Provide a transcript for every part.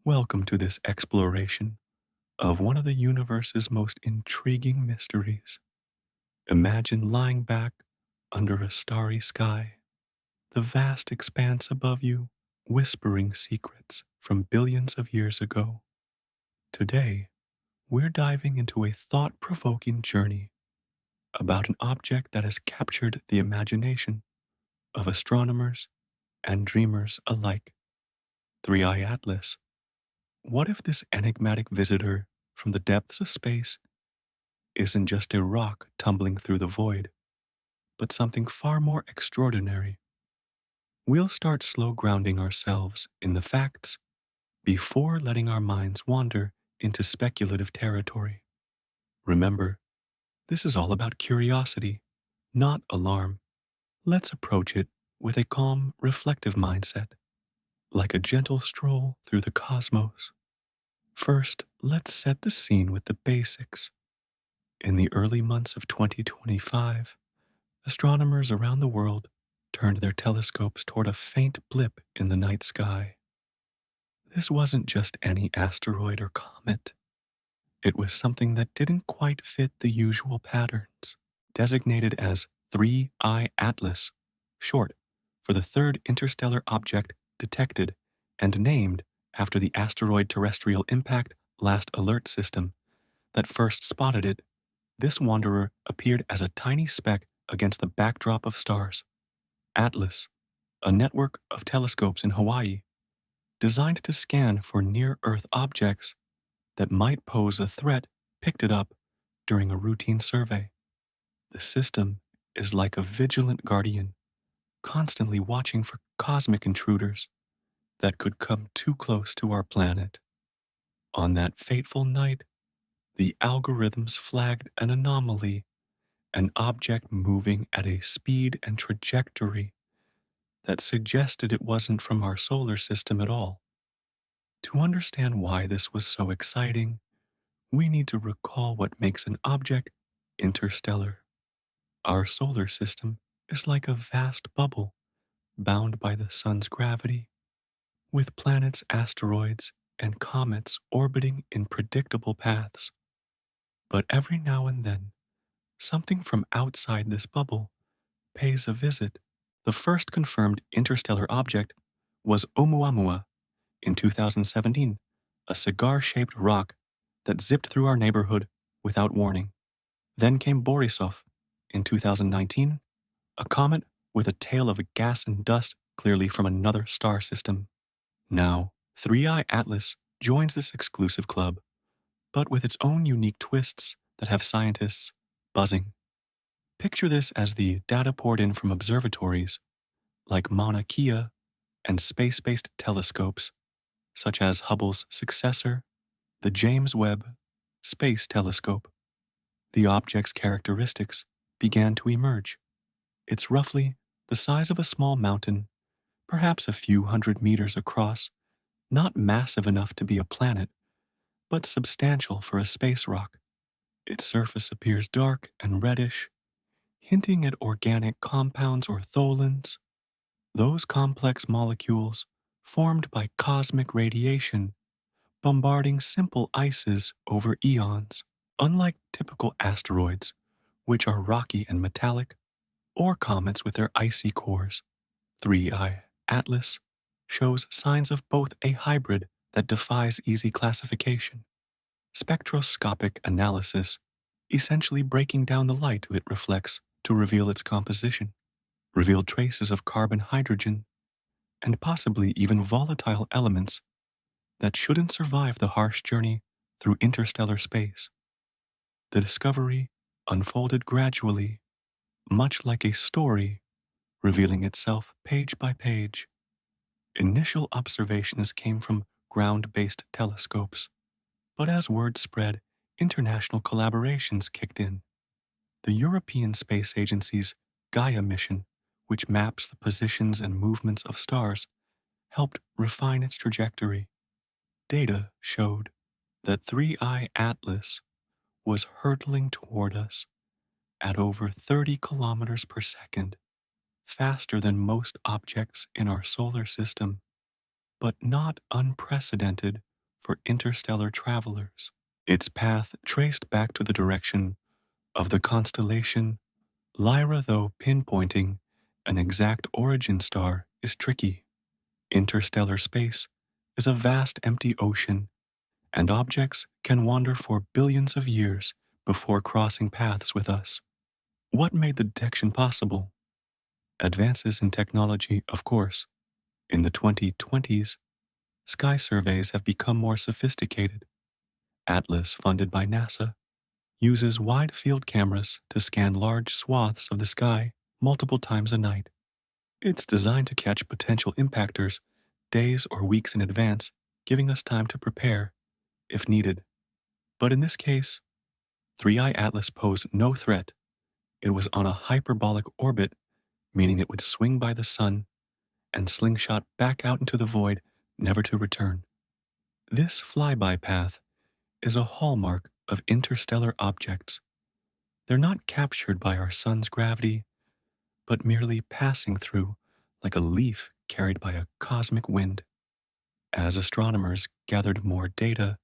Welcome to this exploration of one of the universe's most intriguing mysteries. Imagine lying back under a starry sky, the vast expanse above you whispering secrets from billions of years ago. Today, we're diving into a thought provoking journey about an object that has captured the imagination of astronomers and dreamers alike. 3i Atlas. What if this enigmatic visitor from the depths of space isn't just a rock tumbling through the void, but something far more extraordinary? We'll start slow grounding ourselves in the facts before letting our minds wander into speculative territory. Remember, this is all about curiosity, not alarm. Let's approach it with a calm, reflective mindset, like a gentle stroll through the cosmos. First, let's set the scene with the basics. In the early months of 2025, astronomers around the world turned their telescopes toward a faint blip in the night sky. This wasn't just any asteroid or comet. It was something that didn't quite fit the usual patterns. Designated as 3I Atlas, short for the third interstellar object detected and named after the asteroid terrestrial impact last alert system that first spotted it. This wanderer appeared as a tiny speck against the backdrop of stars. Atlas, a network of telescopes in Hawaii, designed to scan for near Earth objects that might pose a threat, picked it up during a routine survey. The system is like a vigilant guardian, constantly watching for cosmic intruders that could come too close to our planet. On that fateful night, the algorithms flagged an anomaly, an object moving at a speed and trajectory that suggested it wasn't from our solar system at all. To understand why this was so exciting, we need to recall what makes an object interstellar. Our solar system is like a vast bubble bound by the sun's gravity, with planets, asteroids, and comets orbiting in predictable paths. But every now and then, something from outside this bubble pays a visit. The first confirmed interstellar object was Oumuamua in 2017, a cigar shaped rock that zipped through our neighborhood without warning. Then came Borisov in 2019, a comet with a tail of gas and dust clearly from another star system. Now, 3i Atlas joins this exclusive club, but with its own unique twists that have scientists buzzing. Picture this as the data poured in from observatories like Mauna Kea and space based telescopes such as Hubble's successor, the James Webb Space Telescope. The object's characteristics began to emerge. It's roughly the size of a small mountain, perhaps a few hundred meters across, not massive enough to be a planet, but substantial for a space rock. Its surface appears dark and reddish, hinting at organic compounds or tholins, those complex molecules formed by cosmic radiation bombarding simple ices over eons. Unlike typical asteroids, which are rocky and metallic, or comets with their icy cores, 3i Atlas shows signs of both a hybrid that defies easy classification, spectroscopic analysis, essentially breaking down the light it reflects to reveal its composition, revealed traces of carbon, hydrogen, and possibly even volatile elements that shouldn't survive the harsh journey through interstellar space. The discovery unfolded gradually, much like a story, revealing itself page by page. Initial observations came from ground based telescopes, but as word spread, international collaborations kicked in. The European Space Agency's Gaia mission, which maps the positions and movements of stars, helped refine its trajectory. Data showed that 3i Atlas was hurtling toward us at over 30 kilometers per second, faster than most objects in our solar system, but not unprecedented for interstellar travelers. Its path traced back to the direction of the constellation Lyra, though pinpointing an exact origin star is tricky. Interstellar space is a vast empty ocean, and objects can wander for billions of years before crossing paths with us. What made the detection possible? Advances in technology, of course. In the 2020s, sky surveys have become more sophisticated. Atlas, funded by NASA, uses wide field cameras to scan large swaths of the sky multiple times a night. It's designed to catch potential impactors days or weeks in advance, giving us time to prepare if needed. But in this case, 3i Atlas posed no threat. It was on a hyperbolic orbit, meaning it would swing by the sun and slingshot back out into the void, never to return. This flyby path is a hallmark of interstellar objects. They're not captured by our sun's gravity, but merely passing through like a leaf carried by a cosmic wind. As astronomers gathered more data,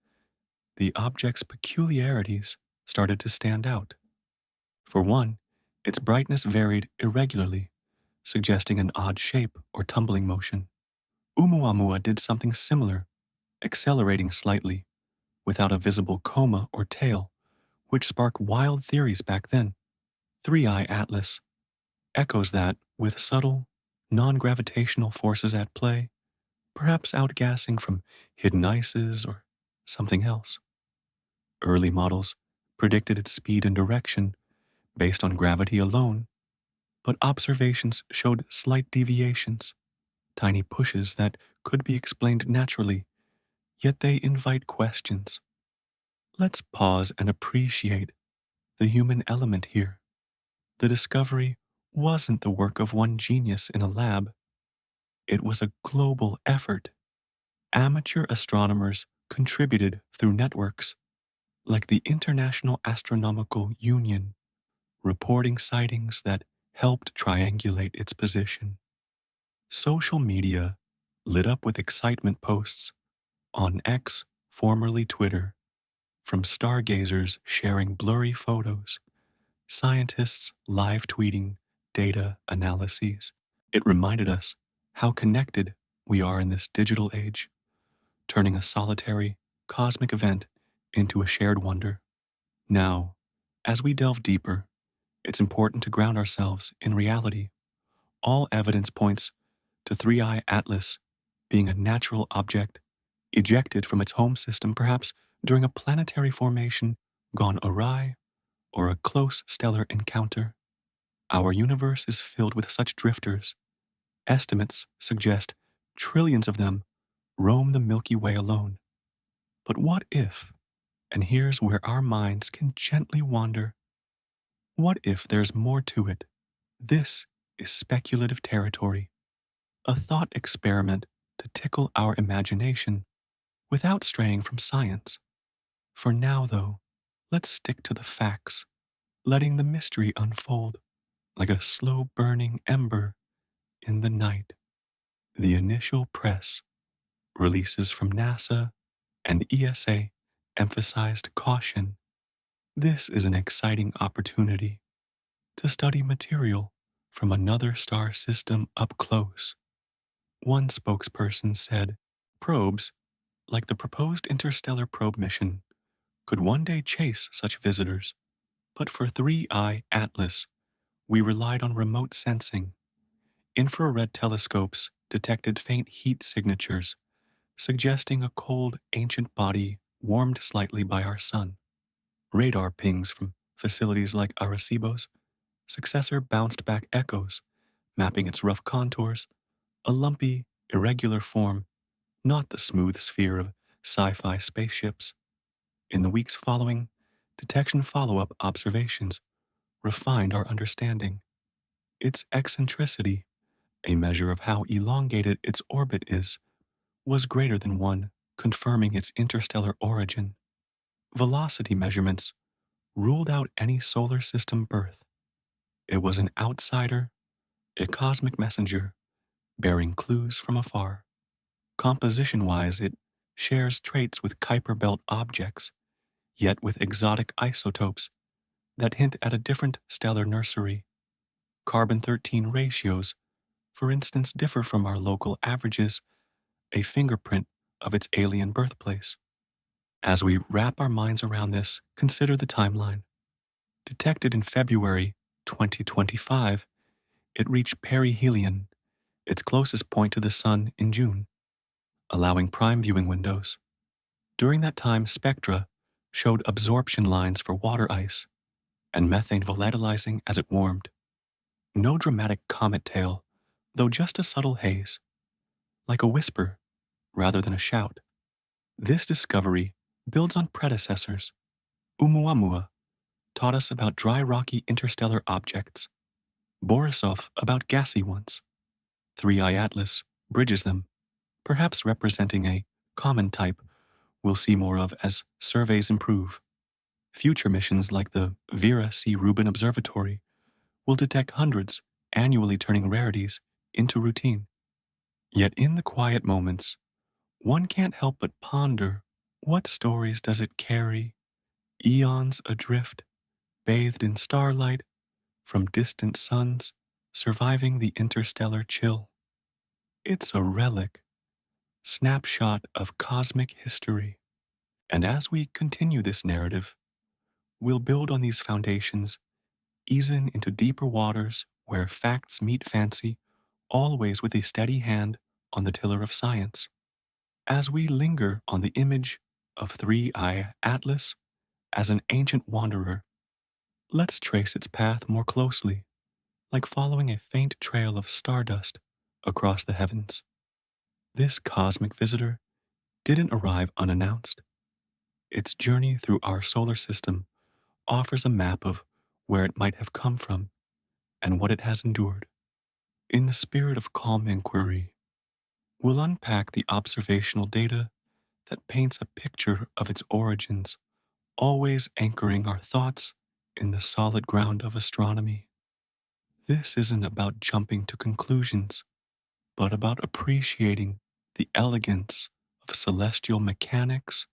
the object's peculiarities started to stand out. For one, its brightness varied irregularly, suggesting an odd shape or tumbling motion. Oumuamua did something similar, accelerating slightly, without a visible coma or tail, which sparked wild theories back then. 3i Atlas echoes that with subtle, non-gravitational forces at play, perhaps outgassing from hidden ices or something else. Early models predicted its speed and direction based on gravity alone, but observations showed slight deviations, tiny pushes that could be explained naturally, yet they invite questions. Let's pause and appreciate the human element here. The discovery wasn't the work of one genius in a lab. It was a global effort. Amateur astronomers contributed through networks like the International Astronomical Union, reporting sightings that helped triangulate its position. Social media lit up with excitement posts on X, formerly Twitter, from stargazers sharing blurry photos, scientists live tweeting data analyses. It reminded us how connected we are in this digital age, turning a solitary, cosmic event into a shared wonder. Now, as we delve deeper, it's important to ground ourselves in reality. All evidence points to 3i Atlas being a natural object ejected from its home system, perhaps during a planetary formation gone awry or a close stellar encounter. Our universe is filled with such drifters. Estimates suggest trillions of them roam the Milky Way alone. But what if, and here's where our minds can gently wander, what if there's more to it? This is speculative territory, a thought experiment to tickle our imagination without straying from science. For now, though, let's stick to the facts, letting the mystery unfold like a slow burning ember in the night. The initial press releases from NASA and ESA emphasized caution. This is an exciting opportunity to study material from another star system up close. One spokesperson said probes, like the proposed interstellar probe mission, could one day chase such visitors. But for 3i Atlas, we relied on remote sensing. Infrared telescopes detected faint heat signatures, suggesting a cold, ancient body warmed slightly by our sun. Radar pings from facilities like Arecibo's successor bounced back echoes, mapping its rough contours, a lumpy, irregular form, not the smooth sphere of sci-fi spaceships. In the weeks following, detection follow-up observations refined our understanding. Its eccentricity, a measure of how elongated its orbit is, was greater than one, confirming its interstellar origin. Velocity measurements ruled out any solar system birth. It was an outsider, a cosmic messenger, bearing clues from afar. Composition-wise, it shares traits with Kuiper Belt objects, yet with exotic isotopes that hint at a different stellar nursery. Carbon-13 ratios, for instance, differ from our local averages, a fingerprint of its alien birthplace. As we wrap our minds around this, consider the timeline. Detected in February 2025, it reached perihelion, its closest point to the Sun, in June, allowing prime viewing windows. During that time, spectra showed absorption lines for water ice and methane volatilizing as it warmed. No dramatic comet tail, though just a subtle haze, like a whisper rather than a shout. This discovery builds on predecessors. Oumuamua taught us about dry rocky interstellar objects, Borisov about gassy ones. 3I Atlas bridges them, perhaps representing a common type we'll see more of as surveys improve. Future missions like the Vera C. Rubin Observatory will detect hundreds, annually turning rarities into routine. Yet in the quiet moments, one can't help but ponder, what stories does it carry? Eons adrift, bathed in starlight, from distant suns, surviving the interstellar chill. It's a relic, snapshot of cosmic history. And as we continue this narrative, we'll build on these foundations, ease into deeper waters where facts meet fancy, always with a steady hand on the tiller of science. As we linger on the image of 3I Atlas as an ancient wanderer, let's trace its path more closely, like following a faint trail of stardust across the heavens. This cosmic visitor didn't arrive unannounced. Its journey through our solar system offers a map of where it might have come from and what it has endured. In the spirit of calm inquiry, we'll unpack the observational data that paints a picture of its origins, always anchoring our thoughts in the solid ground of astronomy. This isn't about jumping to conclusions, but about appreciating the elegance of celestial mechanics,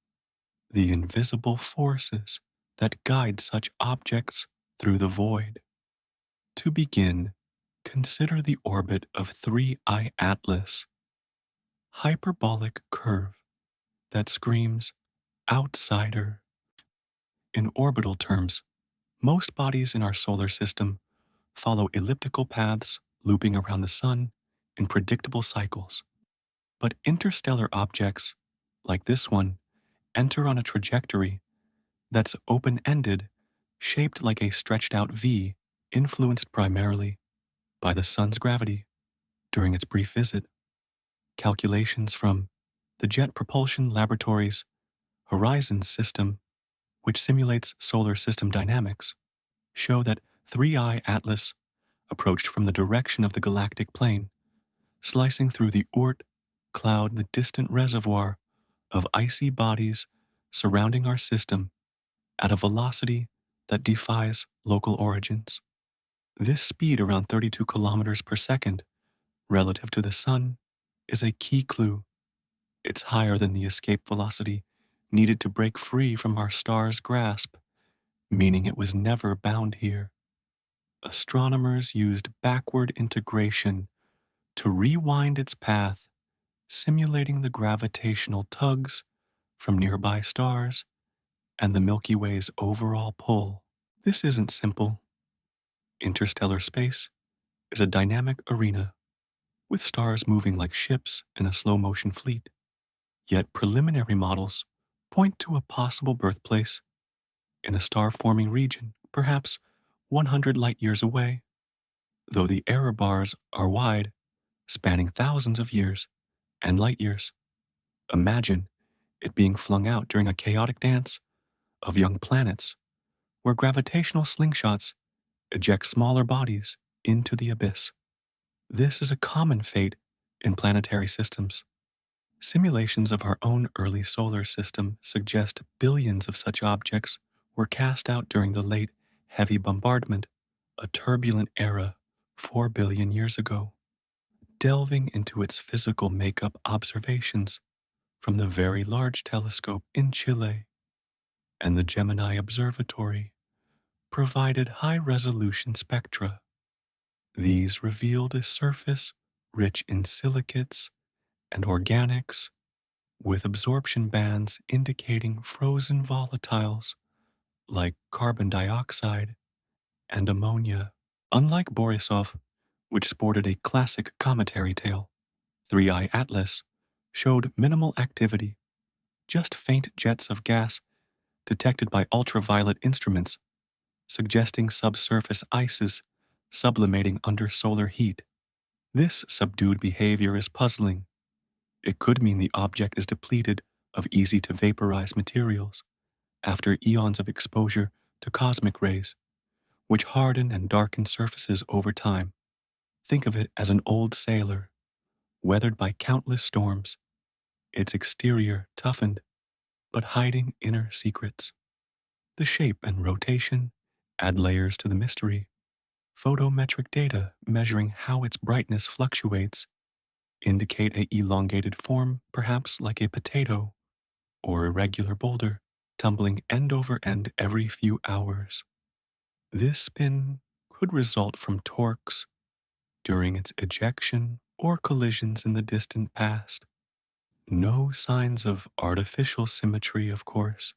the invisible forces that guide such objects through the void. To begin, consider the orbit of 3I Atlas, hyperbolic curve that screams outsider. In orbital terms, most bodies in our solar system follow elliptical paths looping around the sun in predictable cycles. But interstellar objects, like this one, enter on a trajectory that's open-ended, shaped like a stretched-out V, influenced primarily by the sun's gravity during its brief visit. Calculations from the Jet Propulsion Laboratory's Horizon system, which simulates solar system dynamics, show that 3I Atlas approached from the direction of the galactic plane, slicing through the Oort cloud, the distant reservoir of icy bodies surrounding our system at a velocity that defies local origins. This speed, around 32 kilometers per second, relative to the sun, is a key clue. It's higher than the escape velocity needed to break free from our star's grasp, meaning it was never bound here. Astronomers used backward integration to rewind its path, simulating the gravitational tugs from nearby stars and the Milky Way's overall pull. This isn't simple. Interstellar space is a dynamic arena, with stars moving like ships in a slow-motion fleet. Yet preliminary models point to a possible birthplace in a star-forming region, perhaps 100 light-years away. Though the error bars are wide, spanning thousands of years and light-years. Imagine it being flung out during a chaotic dance of young planets, where gravitational slingshots eject smaller bodies into the abyss. This is a common fate in planetary systems. Simulations of our own early solar system suggest billions of such objects were cast out during the late heavy bombardment, a turbulent era 4 billion years ago. Delving into its physical makeup, observations from the Very Large Telescope in Chile and the Gemini Observatory provided high-resolution spectra. These revealed a surface rich in silicates and organics, with absorption bands indicating frozen volatiles like carbon dioxide and ammonia. Unlike Borisov, which sported a classic cometary tail, 3I Atlas showed minimal activity, just faint jets of gas detected by ultraviolet instruments, suggesting subsurface ices sublimating under solar heat. This subdued behavior is puzzling. It could mean the object is depleted of easy to vaporize materials after eons of exposure to cosmic rays, which harden and darken surfaces over time. Think of it as an old sailor, weathered by countless storms, its exterior toughened, but hiding inner secrets. The shape and rotation add layers to the mystery. Photometric data measuring how its brightness fluctuates indicate a elongated form, perhaps like a potato, or a regular boulder, tumbling end over end every few hours. This spin could result from torques during its ejection or collisions in the distant past. No signs of artificial symmetry, of course.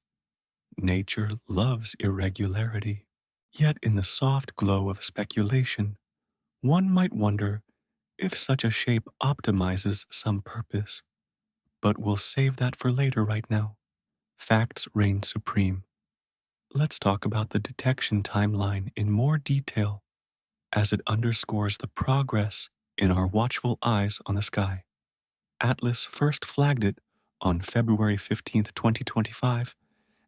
Nature loves irregularity. Yet, in the soft glow of speculation, one might wonder if such a shape optimizes some purpose. But we'll save that for later right now. Facts reign supreme. Let's talk about the detection timeline in more detail as it underscores the progress in our watchful eyes on the sky. Atlas first flagged it on February 15th, 2025,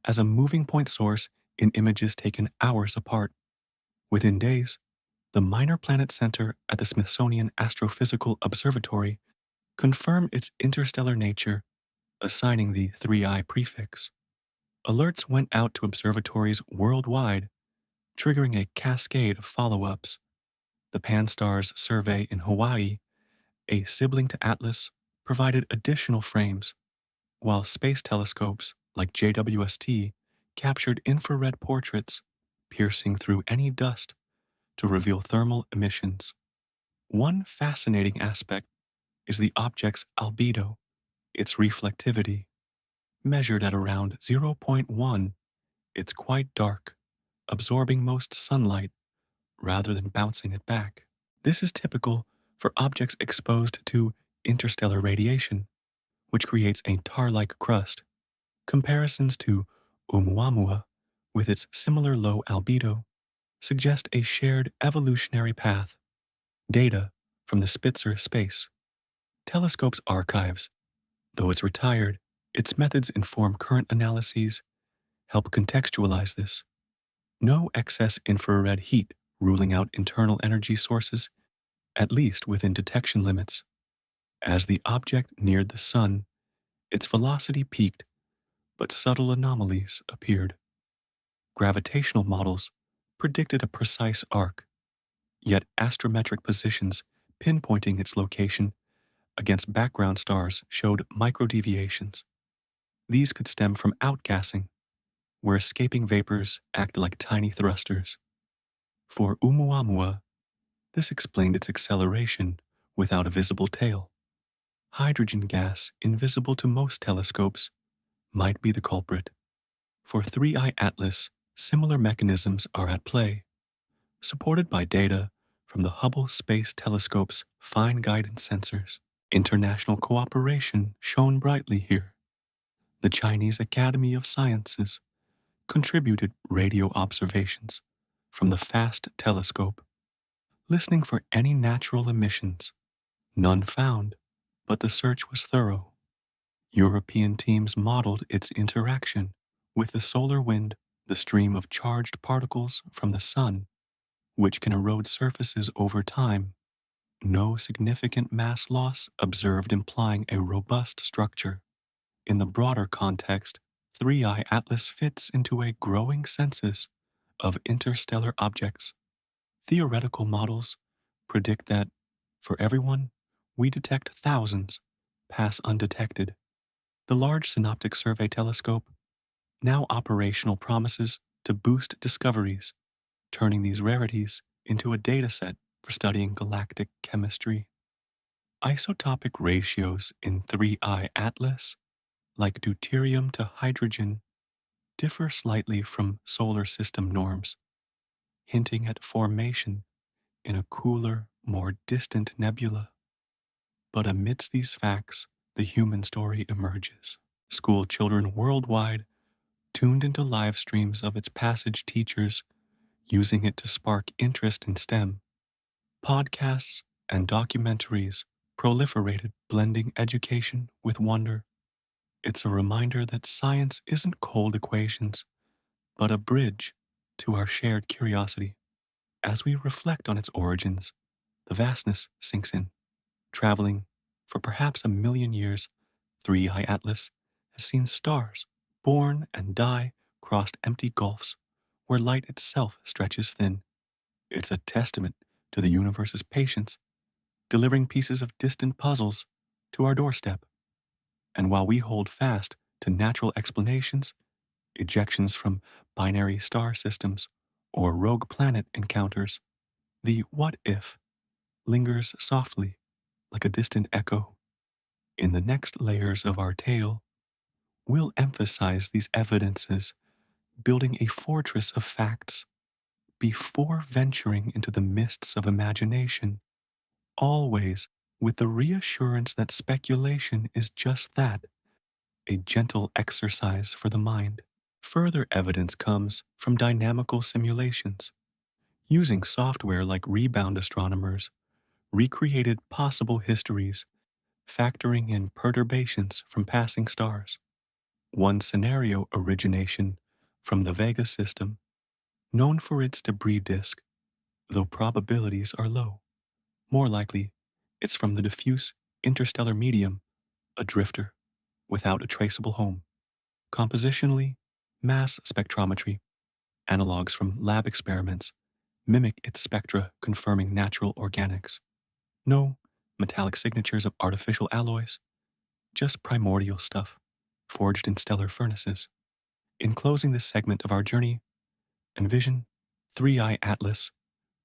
as a moving point source in images taken hours apart. Within days, the Minor Planet Center at the Smithsonian Astrophysical Observatory confirmed its interstellar nature, assigning the 3I prefix. Alerts went out to observatories worldwide, triggering a cascade of follow-ups. The Pan-STARRS survey in Hawaii, a sibling to Atlas, provided additional frames, while space telescopes like JWST captured infrared portraits, piercing through any dust to reveal thermal emissions. One fascinating aspect is the object's albedo, its reflectivity. Measured at around zero point 0.1, it's quite dark, absorbing most sunlight rather than bouncing it back. This is typical for objects exposed to interstellar radiation, which creates a tar-like crust. Comparisons to Oumuamua, with its similar low albedo, suggest a shared evolutionary path. Data from the Spitzer Space Telescope's archives, though it's retired, its methods inform current analyses, help contextualize this. No excess infrared heat ruling out internal energy sources, at least within detection limits. As the object neared the sun, its velocity peaked, but subtle anomalies appeared. Gravitational models predicted a precise arc, yet astrometric positions pinpointing its location against background stars showed microdeviations. These could stem from outgassing, where escaping vapors act like tiny thrusters. For Oumuamua, this explained its acceleration without a visible tail. Hydrogen gas, invisible to most telescopes, might be the culprit. For 3I Atlas, similar mechanisms are at play, supported by data from the Hubble Space Telescope's fine guidance sensors. International cooperation shone brightly here. The Chinese Academy of Sciences contributed radio observations from the FAST telescope, listening for any natural emissions. None found, but the search was thorough. European teams modeled its interaction with the solar wind, the stream of charged particles from the sun, which can erode surfaces over time. No significant mass loss observed, implying a robust structure. In the broader context, 3I Atlas fits into a growing census of interstellar objects. Theoretical models predict that, for everyone, we detect thousands pass undetected. The Large Synoptic Survey Telescope, now operational, promises to boost discoveries, turning these rarities into a dataset for studying galactic chemistry. Isotopic ratios in 3I Atlas, like deuterium to hydrogen, differ slightly from solar system norms, hinting at formation in a cooler, more distant nebula. But amidst these facts, the human story emerges. School children worldwide tuned into live streams of its passage, teachers using it to spark interest in STEM. Podcasts and documentaries proliferated, blending education with wonder. It's a reminder that science isn't cold equations, but a bridge to our shared curiosity. As we reflect on its origins, the vastness sinks in. Traveling for perhaps a million years, 3I Atlas has seen stars born and die across empty gulfs where light itself stretches thin. It's a testament to the universe's patience, delivering pieces of distant puzzles to our doorstep. And while we hold fast to natural explanations, ejections from binary star systems, or rogue planet encounters, the what if lingers softly like a distant echo. In the next layers of our tale, we'll emphasize these evidences, building a fortress of facts before venturing into the mists of imagination, always with the reassurance that speculation is just that, a gentle exercise for the mind. Further evidence comes from dynamical simulations. Using software like Rebound, astronomers recreated possible histories, factoring in perturbations from passing stars. One scenario origination from the Vega system, known for its debris disk, though probabilities are low. More likely, it's from the diffuse interstellar medium, a drifter without a traceable home. Compositionally, mass spectrometry, analogs from lab experiments, mimic its spectra, confirming natural organics. No metallic signatures of artificial alloys, just primordial stuff, forged in stellar furnaces. In closing this segment of our journey, envision 3I Atlas,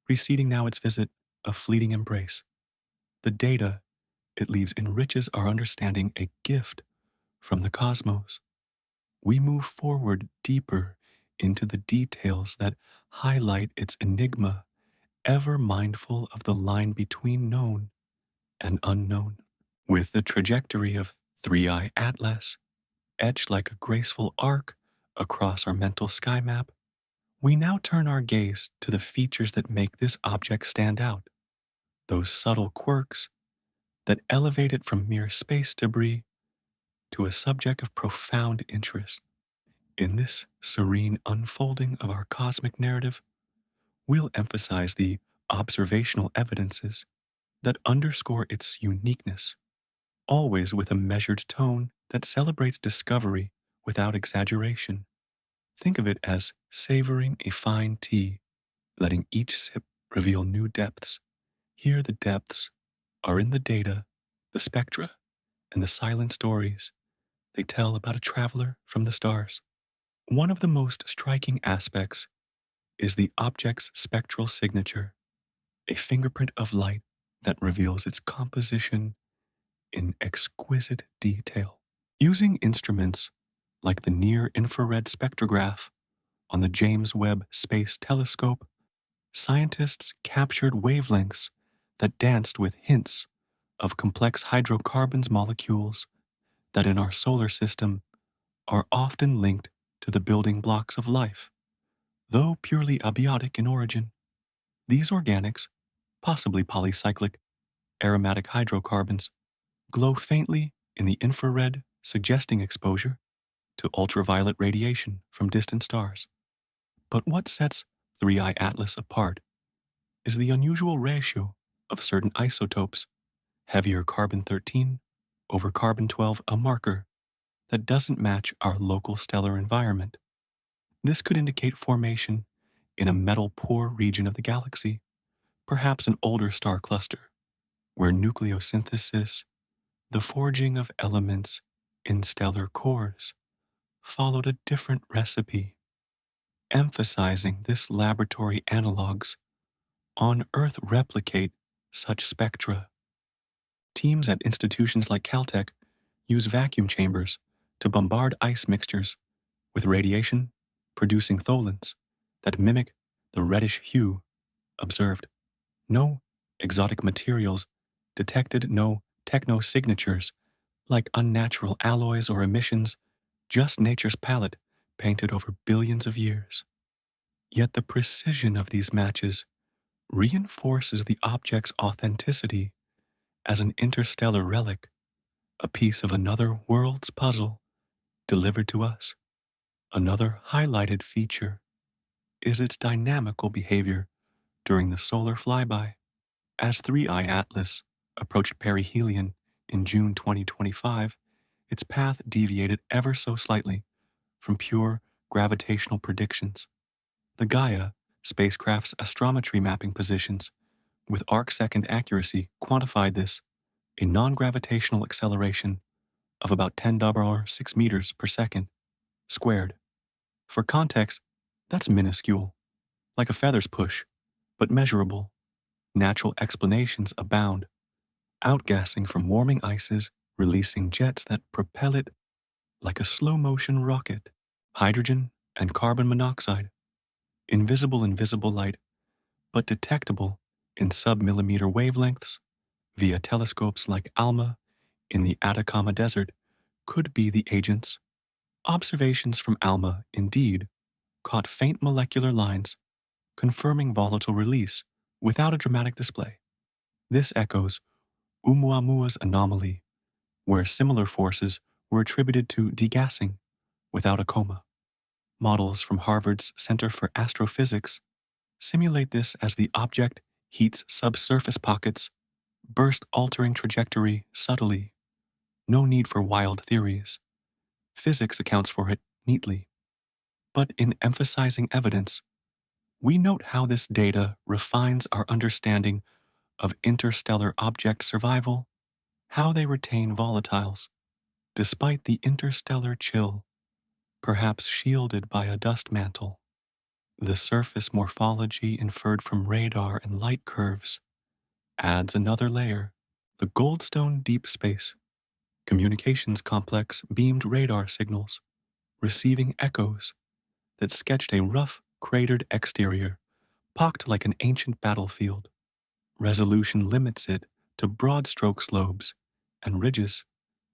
preceding now its visit, a fleeting embrace. The data it leaves enriches our understanding, a gift from the cosmos. We move forward deeper into the details that highlight its enigma, ever mindful of the line between known and unknown. With the trajectory of 3I Atlas etched like a graceful arc across our mental sky map, we now turn our gaze to the features that make this object stand out, those subtle quirks that elevate it from mere space debris to a subject of profound interest. In this serene unfolding of our cosmic narrative, we'll emphasize the observational evidences that underscore its uniqueness, always with a measured tone that celebrates discovery without exaggeration. Think of it as savoring a fine tea, letting each sip reveal new depths. Here, the depths are in the data, the spectra, and the silent stories they tell about a traveler from the stars. One of the most striking aspects is the object's spectral signature, a fingerprint of light that reveals its composition in exquisite detail. Using instruments like the Near Infrared Spectrograph on the James Webb Space Telescope, scientists captured wavelengths that danced with hints of complex hydrocarbons molecules that in our solar system are often linked to the building blocks of life. Though purely abiotic in origin, these organics, possibly polycyclic aromatic hydrocarbons, glow faintly in the infrared, suggesting exposure to ultraviolet radiation from distant stars. But what sets 3I Atlas apart is the unusual ratio of certain isotopes, heavier carbon 13 over carbon 12, a marker that doesn't match our local stellar environment. This could indicate formation in a metal poor region of the galaxy, perhaps an older star cluster, where nucleosynthesis, the forging of elements, in stellar cores followed a different recipe, emphasizing this laboratory analogs on Earth replicate such spectra. Teams at institutions like Caltech use vacuum chambers to bombard ice mixtures with radiation, producing tholins that mimic the reddish hue observed. No exotic materials detected, no techno-signatures like unnatural alloys or emissions, just nature's palette painted over billions of years. Yet the precision of these matches reinforces the object's authenticity as an interstellar relic, a piece of another world's puzzle delivered to us. Another highlighted feature is its dynamical behavior during the solar flyby. As 3I Atlas approached perihelion in June 2025, its path deviated ever so slightly from pure gravitational predictions. The Gaia spacecraft's astrometry mapping positions with arcsecond accuracy quantified this a non-gravitational acceleration of about 10^6 meters per second squared. For context, that's minuscule, like a feather's push, but measurable. Natural explanations abound, outgassing from warming ices, releasing jets that propel it like a slow-motion rocket. Hydrogen and carbon monoxide, invisible in visible light, but detectable in sub-millimeter wavelengths via telescopes like ALMA in the Atacama Desert, could be the agents. Observations from ALMA, indeed, caught faint molecular lines, confirming volatile release without a dramatic display. This echoes Oumuamua's anomaly, where similar forces were attributed to degassing without a coma. Models from Harvard's Center for Astrophysics simulate this as the object heats subsurface pockets, burst altering trajectory subtly. No need for wild theories. Physics accounts for it neatly. But in emphasizing evidence, we note how this data refines our understanding of interstellar object survival, how they retain volatiles, despite the interstellar chill, perhaps shielded by a dust mantle. The surface morphology inferred from radar and light curves adds another layer. The Goldstone Deep Space Communications Complex beamed radar signals, receiving echoes that sketched a rough, cratered exterior, pocked like an ancient battlefield. Resolution limits it to broad strokes lobes and ridges,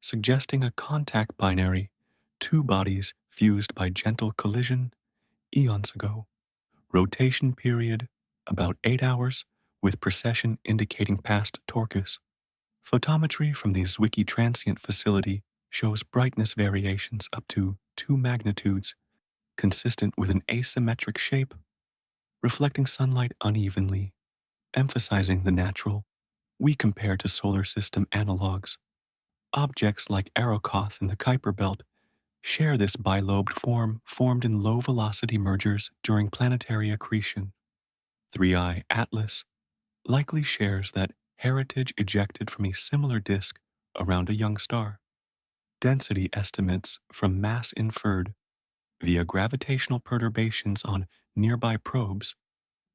suggesting a contact binary, two bodies fused by gentle collision eons ago. Rotation period, about 8 hours, with precession indicating past Torcus. Photometry from the Zwicky Transient Facility shows brightness variations up to 2 magnitudes, consistent with an asymmetric shape, reflecting sunlight unevenly, emphasizing the natural. We compare to solar system analogs. Objects like Arrokoth in the Kuiper Belt share this bilobed form formed in low-velocity mergers during planetary accretion. 3I Atlas likely shares that heritage ejected from a similar disk around a young star. Density estimates from mass inferred via gravitational perturbations on nearby probes,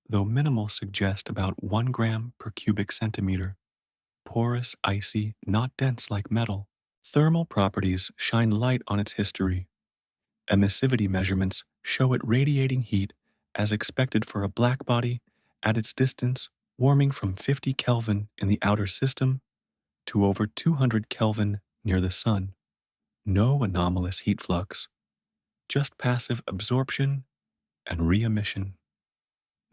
though minimal, suggest about 1 gram per cubic centimeter. Porous, icy, not dense like metal. Thermal properties shine light on its history. Emissivity measurements show it radiating heat as expected for a black body at its distance, warming from 50 Kelvin in the outer system to over 200 Kelvin near the Sun. No anomalous heat flux, just passive absorption and re-emission.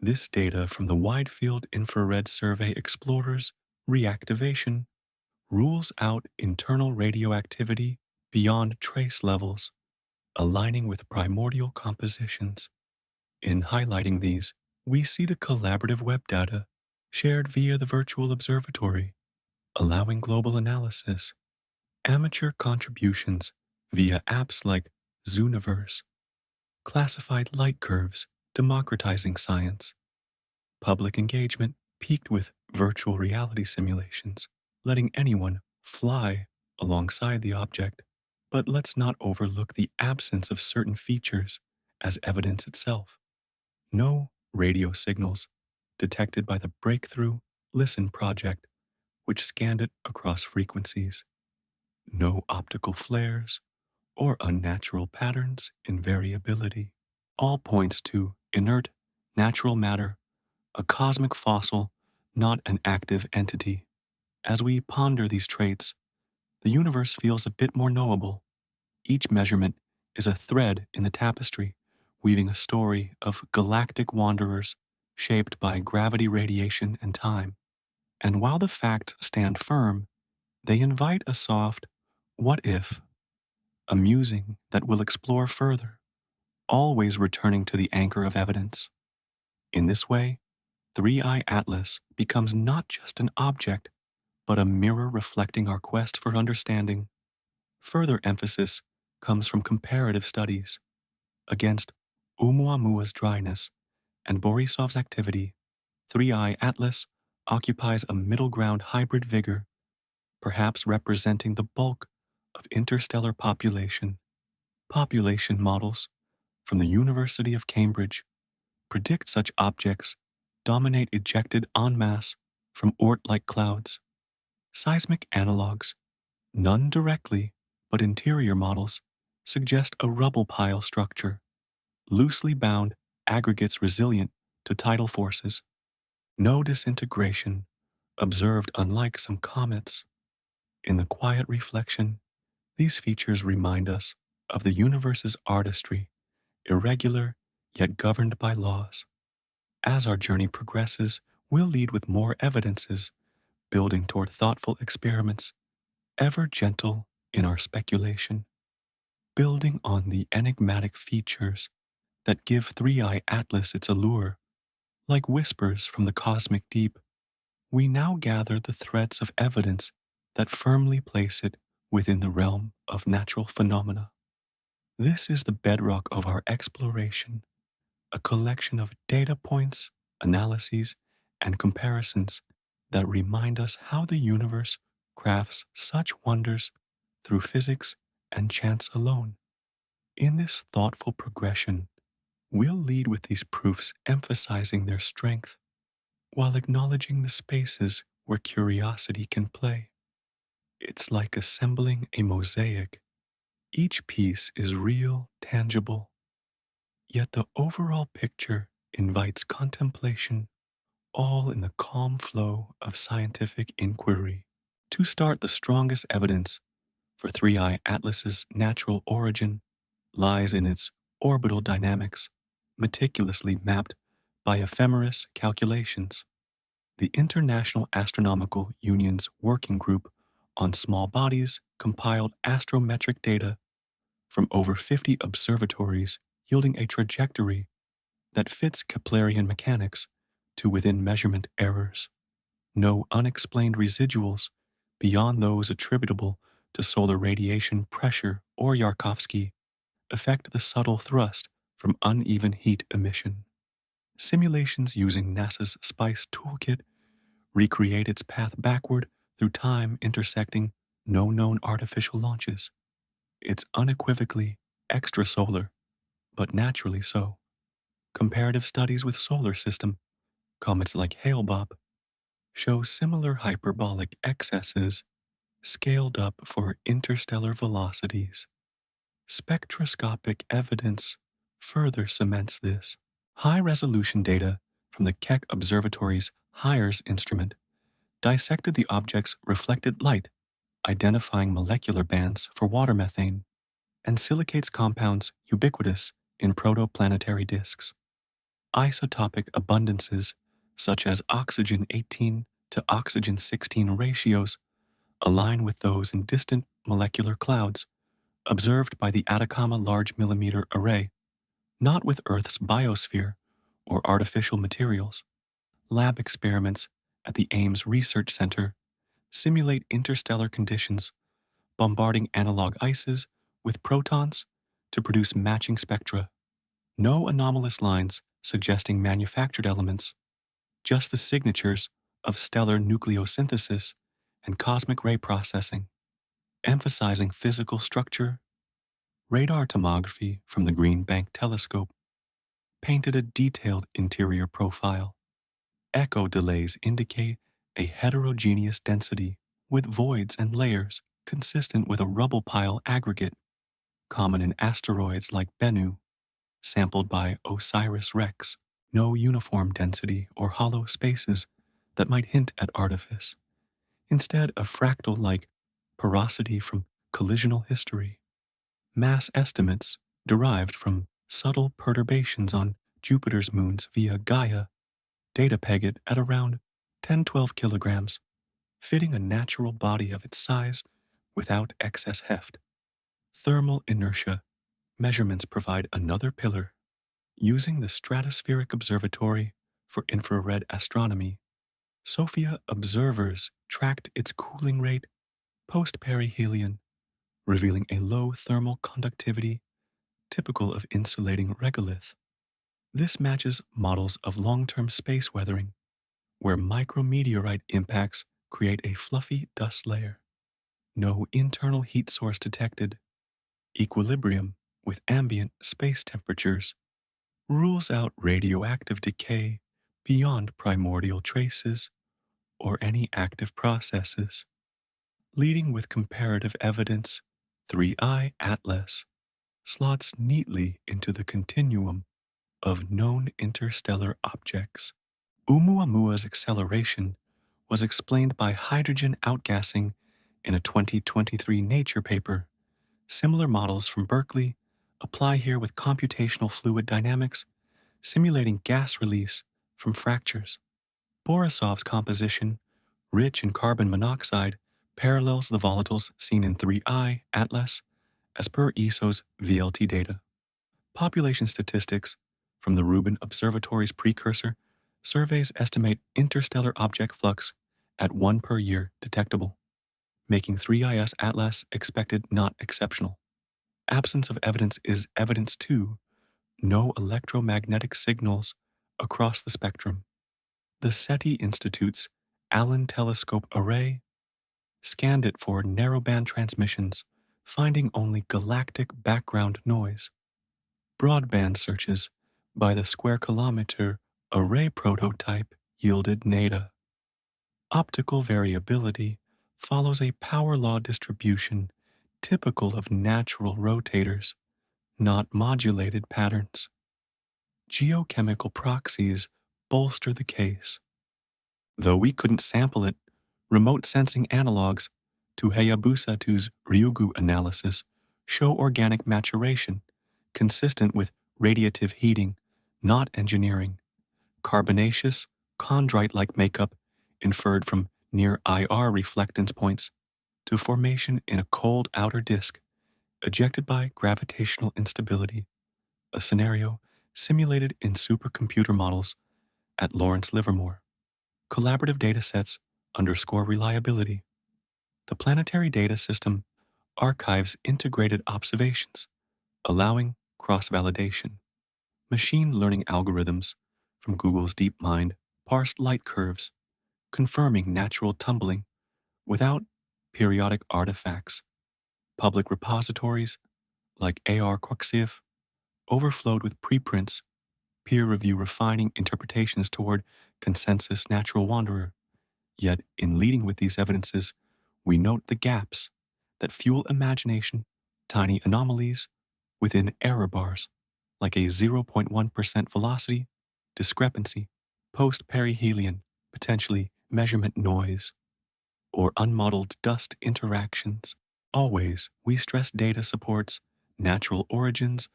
This data from the Wide Field Infrared Survey Explorer's reactivation rules out internal radioactivity beyond trace levels, aligning with primordial compositions. In highlighting these, we see the collaborative web data shared via the virtual observatory, allowing global analysis, amateur contributions via apps like Zooniverse, classified light curves democratizing science, public engagement peaked with virtual reality simulations, letting anyone fly alongside the object. But let's not overlook the absence of certain features as evidence itself. No radio signals detected by the Breakthrough Listen project, which scanned it across frequencies. No optical flares or unnatural patterns in variability. All points to inert, natural matter, a cosmic fossil, not an active entity. As we ponder these traits, the universe feels a bit more knowable. Each measurement is a thread in the tapestry, weaving a story of galactic wanderers shaped by gravity, radiation, and time. And while the facts stand firm, they invite a soft, what if, a musing that will explore further, always returning to the anchor of evidence. In this way, 3i Atlas becomes not just an object, but a mirror reflecting our quest for understanding. Further emphasis comes from comparative studies. Against Oumuamua's dryness and Borisov's activity, 3i Atlas occupies a middle ground hybrid vigor, perhaps representing the bulk of interstellar population. Population models from the University of Cambridge predict such objects dominate ejected en masse from Oort like clouds. Seismic analogs, none directly, but interior models, suggest a rubble pile structure, loosely bound aggregates resilient to tidal forces. No disintegration, observed unlike some comets. In the quiet reflection, these features remind us of the universe's artistry, irregular yet governed by laws. As our journey progresses, we'll lead with more evidences, building toward thoughtful experiments, ever gentle in our speculation, building on the enigmatic features that give 3i Atlas its allure. Like whispers from the cosmic deep, we now gather the threads of evidence that firmly place it within the realm of natural phenomena. This is the bedrock of our exploration, a collection of data points, analyses, and comparisons that remind us how the universe crafts such wonders through physics and chance alone. In this thoughtful progression, we'll lead with these proofs emphasizing their strength while acknowledging the spaces where curiosity can play. It's like assembling a mosaic. Each piece is real, tangible, yet the overall picture invites contemplation, all in the calm flow of scientific inquiry. To start, the strongest evidence for 3i Atlas's natural origin lies in its orbital dynamics, meticulously mapped by ephemeris calculations. The International Astronomical Union's Working Group on Small Bodies compiled astrometric data from over 50 observatories, yielding a trajectory that fits Keplerian mechanics to within measurement errors. No unexplained residuals beyond those attributable to solar radiation pressure or Yarkovsky affect the subtle thrust from uneven heat emission. Simulations using NASA's SPICE toolkit recreate its path backward through time intersecting no known artificial launches. It's unequivocally extrasolar, but naturally so. Comparative studies with solar system, comets like Hale-Bopp, show similar hyperbolic excesses scaled up for interstellar velocities. Spectroscopic evidence further cements this. High-resolution data from the Keck Observatory's HIRES instrument dissected the object's reflected light, identifying molecular bands for water methane, and silicates compounds ubiquitous in protoplanetary disks. Isotopic abundances, such as oxygen 18 to oxygen 16 ratios, align with those in distant molecular clouds observed by the Atacama Large Millimeter Array, not with Earth's biosphere or artificial materials. Lab experiments at the Ames Research Center simulate interstellar conditions, bombarding analog ices with protons to produce matching spectra. No anomalous lines suggesting manufactured elements, just the signatures of stellar nucleosynthesis and cosmic ray processing. emphasizing physical structure. Radar tomography from the Green Bank telescope painted a detailed interior profile. Echo delays indicate a heterogeneous density with voids and layers consistent with a rubble pile aggregate common in asteroids like Bennu, sampled by OSIRIS-REx. No uniform density or hollow spaces that might hint at artifice. Instead, a fractal-like porosity from collisional history. Mass estimates derived from subtle perturbations on Jupiter's moons via Gaia data peg it at around 10-12 kilograms, fitting a natural body of its size without excess heft. Thermal inertia measurements provide another pillar. Using the Stratospheric Observatory for Infrared Astronomy, SOFIA observers tracked its cooling rate post-perihelion, revealing a low thermal conductivity typical of insulating regolith. This matches models of long-term space weathering, where micrometeorite impacts create a fluffy dust layer. No internal heat source detected. Equilibrium with ambient space temperatures rules out radioactive decay beyond primordial traces or any active processes. Leading with comparative evidence, 3I Atlas slots neatly into the continuum of known interstellar objects. Oumuamua's acceleration was explained by hydrogen outgassing in a 2023 Nature paper. Similar models from Berkeley apply here with computational fluid dynamics, simulating gas release from fractures. Borisov's composition, rich in carbon monoxide, parallels the volatiles seen in 3I Atlas as per ESO's VLT data. Population statistics from the Rubin Observatory's precursor surveys estimate interstellar object flux at 1 per year detectable, making 3IS Atlas expected not exceptional. Absence of evidence is evidence too. No electromagnetic signals across the spectrum. The SETI Institute's Allen Telescope Array scanned it for narrowband transmissions, finding only galactic background noise. Broadband searches by the Square Kilometer Array prototype yielded nada. Optical variability follows a power law distribution typical of natural rotators, not modulated patterns. Geochemical proxies bolster the case. Though we couldn't sample it, remote sensing analogs to Hayabusa 2's Ryugu analysis show organic maturation, consistent with radiative heating, not engineering. Carbonaceous, chondrite-like makeup inferred from near IR reflectance points to formation in a cold outer disk, ejected by gravitational instability, a scenario simulated in supercomputer models at Lawrence Livermore. Collaborative datasets underscore reliability. The Planetary Data System archives integrated observations, allowing cross-validation. Machine learning algorithms from Google's DeepMind parsed light curves, confirming natural tumbling without periodic artifacts. Public repositories like AR-Quoxiev overflowed with preprints, peer review refining interpretations toward consensus natural wanderer. Yet, in leading with these evidences, we note the gaps that fuel imagination, tiny anomalies within error bars, like a 0.1% velocity discrepancy, post-perihelion, potentially measurement noise, or unmodeled dust interactions. Always, we stress data supports natural origins,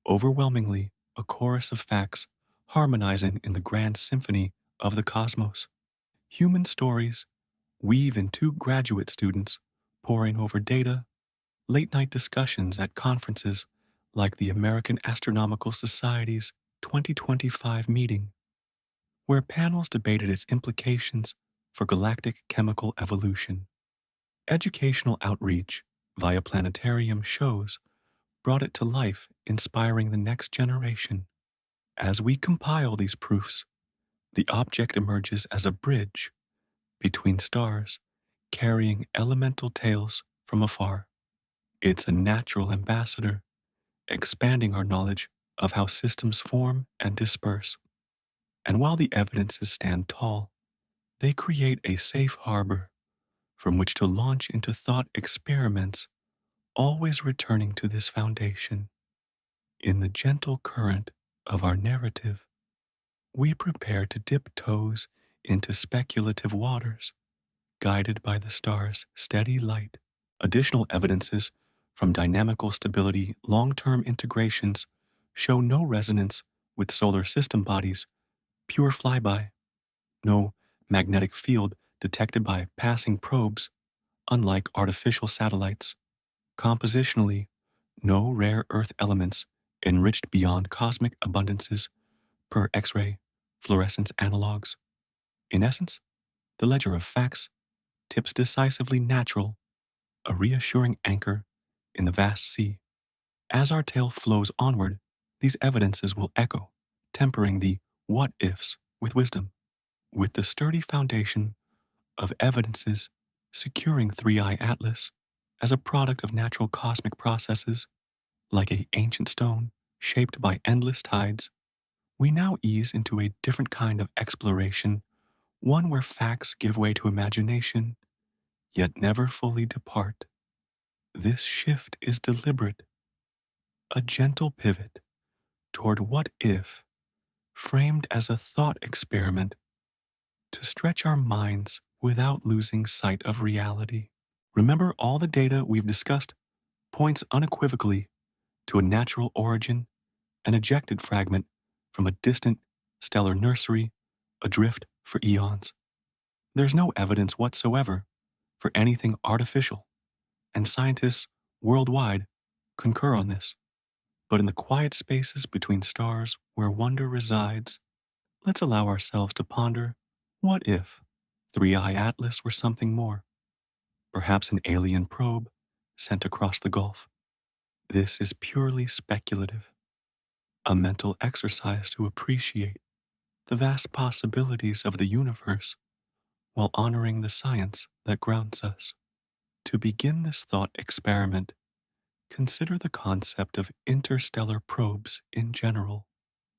overwhelmingly a chorus of facts harmonizing in the grand symphony of the cosmos. Human stories weave in two graduate students poring over data, late-night discussions at conferences like the American Astronomical Society's 2025 meeting, where panels debated its implications for galactic chemical evolution. Educational outreach via planetarium shows brought it to life, inspiring the next generation. As we compile these proofs, the object emerges as a bridge between stars, carrying elemental tales from afar. It's a natural ambassador, expanding our knowledge of how systems form and disperse. And while the evidences stand tall, they create a safe harbor from which to launch into thought experiments, always returning to this foundation. In the gentle current of our narrative, we prepare to dip toes into speculative waters, guided by the star's steady light. Additional evidences from dynamical stability long term integrations show no resonance with solar system bodies, pure flyby, no magnetic field detected by passing probes, unlike artificial satellites. Compositionally, no rare Earth elements enriched beyond cosmic abundances per X ray fluorescence analogs. In essence, the ledger of facts tips decisively natural, a reassuring anchor in the vast sea. As our tale flows onward, these evidences will echo, tempering the what ifs with wisdom. With the sturdy foundation of evidences securing 3i Atlas as a product of natural cosmic processes, like a ancient stone shaped by endless tides, we now ease into a different kind of exploration, one where facts give way to imagination, yet never fully depart. This shift is deliberate, a gentle pivot toward what if, framed as a thought experiment to stretch our minds without losing sight of reality. Remember, all the data we've discussed points unequivocally to a natural origin, an ejected fragment from a distant stellar nursery, adrift for eons. There's no evidence whatsoever for anything artificial, and scientists worldwide concur on this. But in the quiet spaces between stars where wonder resides, let's allow ourselves to ponder, what if 3i Atlas were something more? Perhaps an alien probe sent across the gulf. This is purely speculative, a mental exercise to appreciate the vast possibilities of the universe while honoring the science that grounds us. To begin this thought experiment, consider the concept of interstellar probes in general.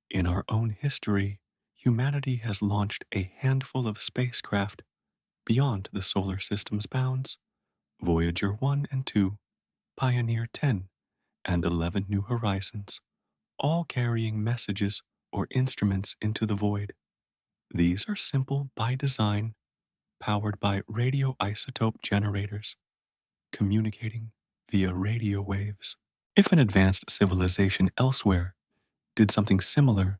In our own history, humanity has launched a handful of spacecraft beyond the solar system's bounds: Voyager 1 and 2, Pioneer 10, and 11 New Horizons, all carrying messages or instruments into the void. These are simple by design, powered by radioisotope generators, communicating via radio waves. If an advanced civilization elsewhere did something similar,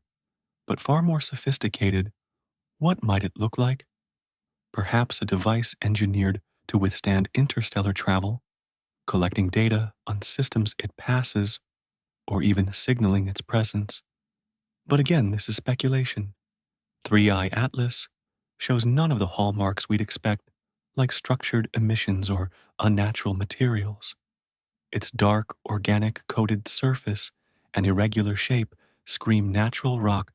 but far more sophisticated, what might it look like? Perhaps a device engineered to withstand interstellar travel, collecting data on systems it passes, or even signaling its presence. But again, this is speculation. 3i Atlas shows none of the hallmarks we'd expect, like structured emissions or unnatural materials. Its dark, organic coated surface and irregular shape scream natural rock,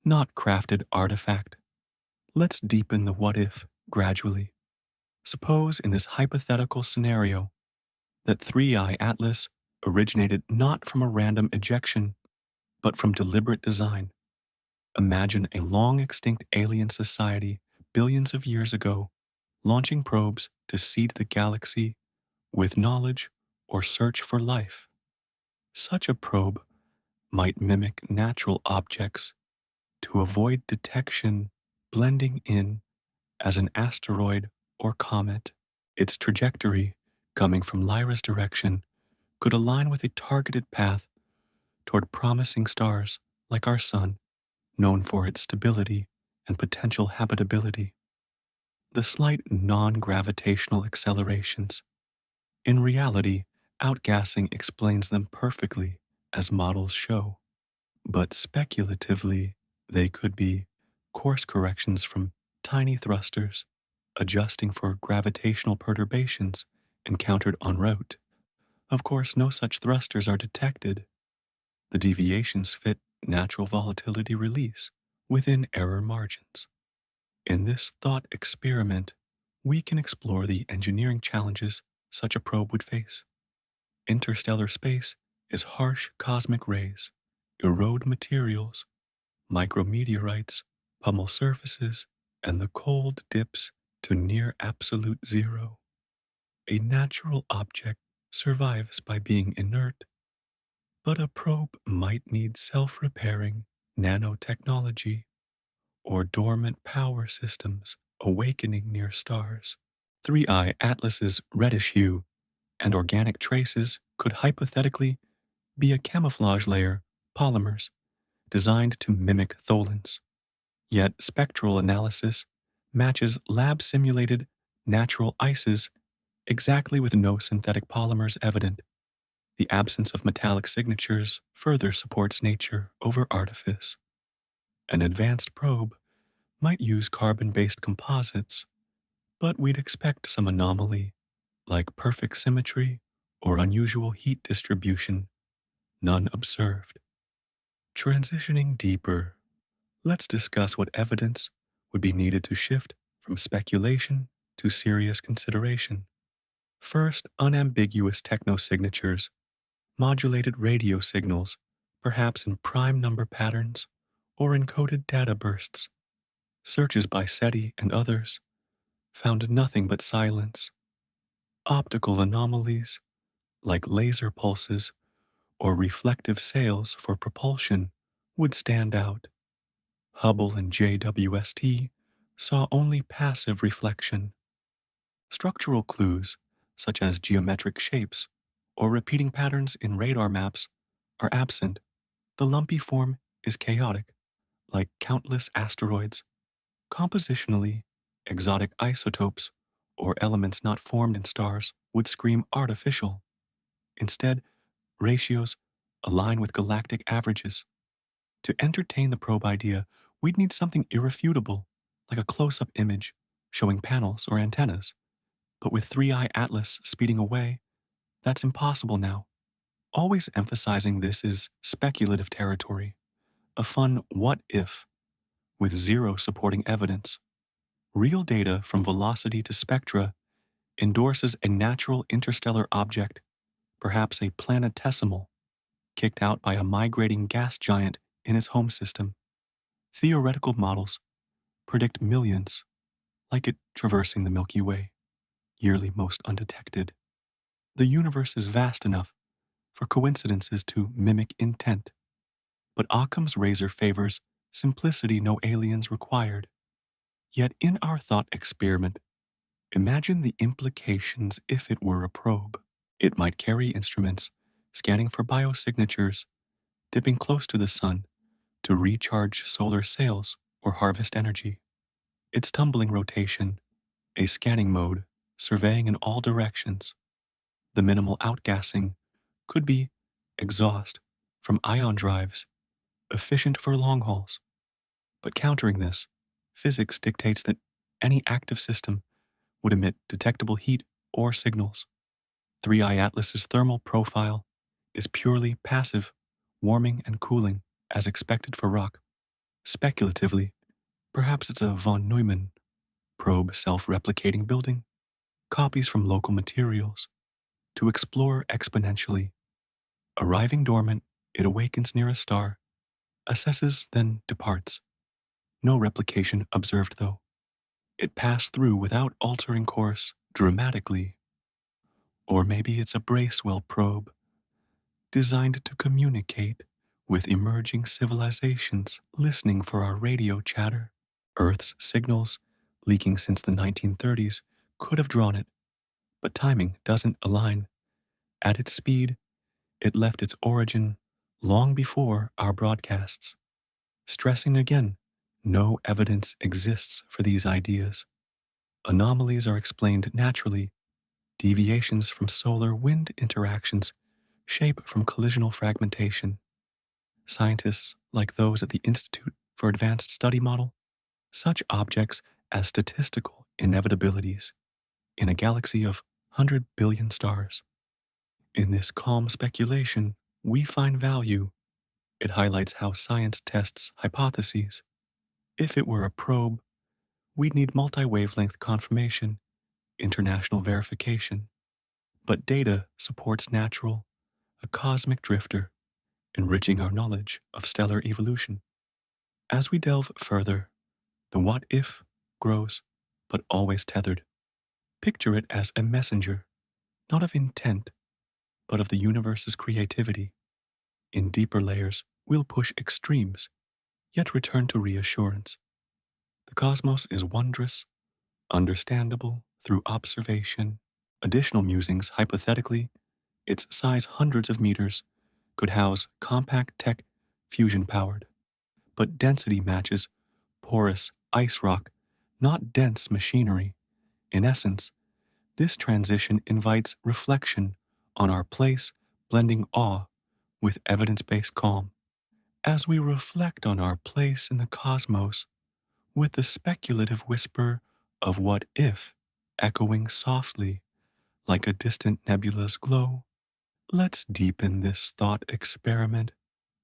not crafted artifact. Let's deepen the what if gradually. Suppose in this hypothetical scenario that 3i Atlas originated not from a random ejection, but from deliberate design. Imagine a long extinct alien society billions of years ago launching probes to seed the galaxy with knowledge or search for life. Such a probe might mimic natural objects to avoid detection, blending in as an asteroid or comet. Its trajectory, coming from Lyra's direction, could align with a targeted path toward promising stars like our Sun, known for its stability and potential habitability. The slight non gravitational accelerations. In reality, outgassing explains them perfectly, as models show. But speculatively, they could be course corrections from tiny thrusters, adjusting for gravitational perturbations encountered en route. Of course, no such thrusters are detected. The deviations fit natural volatility release within error margins. In this thought experiment, we can explore the engineering challenges such a probe would face. Interstellar space is harsh cosmic rays, erode materials, micrometeorites pummel surfaces, and the cold dips to near absolute zero. A natural object survives by being inert, but a probe might need self repairing nanotechnology or dormant power systems awakening near stars. 3I Atlas's reddish hue and organic traces could hypothetically be a camouflage layer, polymers, designed to mimic tholins. Yet spectral analysis matches lab simulated natural ices exactly with no synthetic polymers evident. The absence of metallic signatures further supports nature over artifice. An advanced probe might use carbon based composites, but we'd expect some anomaly, like perfect symmetry or unusual heat distribution, none observed. Transitioning deeper, let's discuss what evidence would be needed to shift from speculation to serious consideration. First, unambiguous technosignatures, modulated radio signals, perhaps in prime number patterns or encoded data bursts. Searches by SETI and others found nothing but silence. Optical anomalies, like laser pulses or reflective sails for propulsion, would stand out. Hubble and JWST saw only passive reflection. Structural clues, such as geometric shapes or repeating patterns in radar maps, are absent. The lumpy form is chaotic, like countless asteroids. Compositionally, exotic isotopes or elements not formed in stars would scream artificial. Instead, ratios align with galactic averages. To entertain the probe idea, we'd need something irrefutable, like a close up image showing panels or antennas. But with 3I Atlas speeding away, that's impossible now. Always emphasizing this is speculative territory, a fun what if with zero supporting evidence. Real data from velocity to spectra endorses a natural interstellar object, perhaps a planetesimal, kicked out by a migrating gas giant in its home system. Theoretical models predict millions, like it traversing the Milky Way, yearly most undetected. The universe is vast enough for coincidences to mimic intent, but Occam's razor favors simplicity no aliens required. Yet in our thought experiment, imagine the implications if it were a probe. It might carry instruments scanning for biosignatures, dipping close to the sun to recharge solar sails or harvest energy. Its tumbling rotation, a scanning mode, surveying in all directions. The minimal outgassing could be exhaust from ion drives, efficient for long hauls. But countering this, physics dictates that any active system would emit detectable heat or signals. 3I Atlas's thermal profile is purely passive, warming and cooling as expected for rock. Speculatively, perhaps it's a von Neumann probe self-replicating building, copies from local materials, to explore exponentially. Arriving dormant, it awakens near a star, assesses, then departs. No replication observed though. It passed through without altering course dramatically. Or maybe it's a Bracewell probe, designed to communicate with emerging civilizations listening for our radio chatter. Earth's signals, leaking since the 1930s, could have drawn it, but timing doesn't align. At its speed, it left its origin long before our broadcasts. Stressing again, no evidence exists for these ideas. Anomalies are explained naturally. Deviations from solar wind interactions shape from collisional fragmentation. Scientists, like those at the Institute for Advanced Study, model such objects as statistical inevitabilities in a galaxy of 100 billion stars. In this calm speculation, we find value. It highlights how science tests hypotheses. If it were a probe, we'd need multi wavelength confirmation, international verification. but data supports natural, a cosmic drifter, enriching our knowledge of stellar evolution. As we delve further, the what if grows, but always tethered. Picture it as a messenger, not of intent, but of the universe's creativity. In deeper layers, we'll push extremes, yet return to reassurance. The cosmos is wondrous, understandable through observation. Additional musings, hypothetically, its size hundreds of meters, could house compact tech fusion powered, but density matches porous ice rock, not dense machinery. In essence, this transition invites reflection on our place, blending awe with evidence based calm. As we reflect on our place in the cosmos, with the speculative whisper of what if echoing softly like a distant nebula's glow, let's deepen this thought experiment,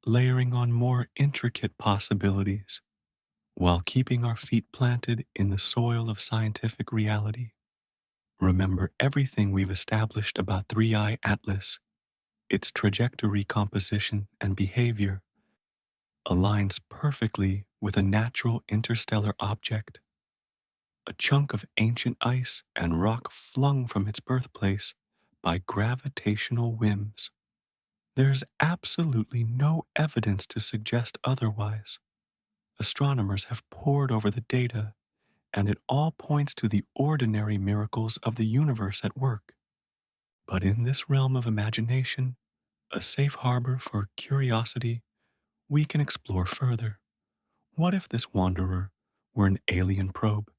layering on more intricate possibilities while keeping our feet planted in the soil of scientific reality. Remember everything we've established about 3I Atlas, its trajectory, composition, and behavior aligns perfectly with a natural interstellar object, a chunk of ancient ice and rock flung from its birthplace by gravitational whims. There's absolutely no evidence to suggest otherwise. Astronomers have pored over the data, and it all points to the ordinary miracles of the universe at work. But in this realm of imagination, a safe harbor for curiosity, we can explore further. What if this wanderer were an alien probe,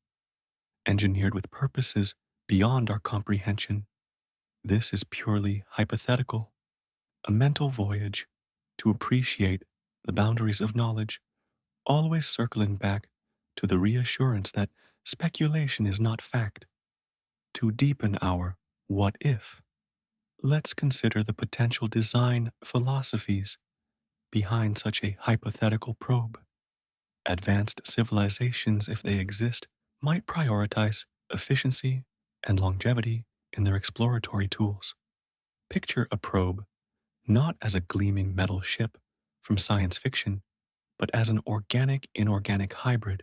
engineered with purposes beyond our comprehension? This is purely hypothetical, a mental voyage to appreciate the boundaries of knowledge, always circling back to the reassurance that speculation is not fact. To deepen our what if, let's consider the potential design philosophies behind such a hypothetical probe. Advanced civilizations, if they exist, might prioritize efficiency and longevity in their exploratory tools. Picture a probe not as a gleaming metal ship from science fiction, but as an organic inorganic hybrid,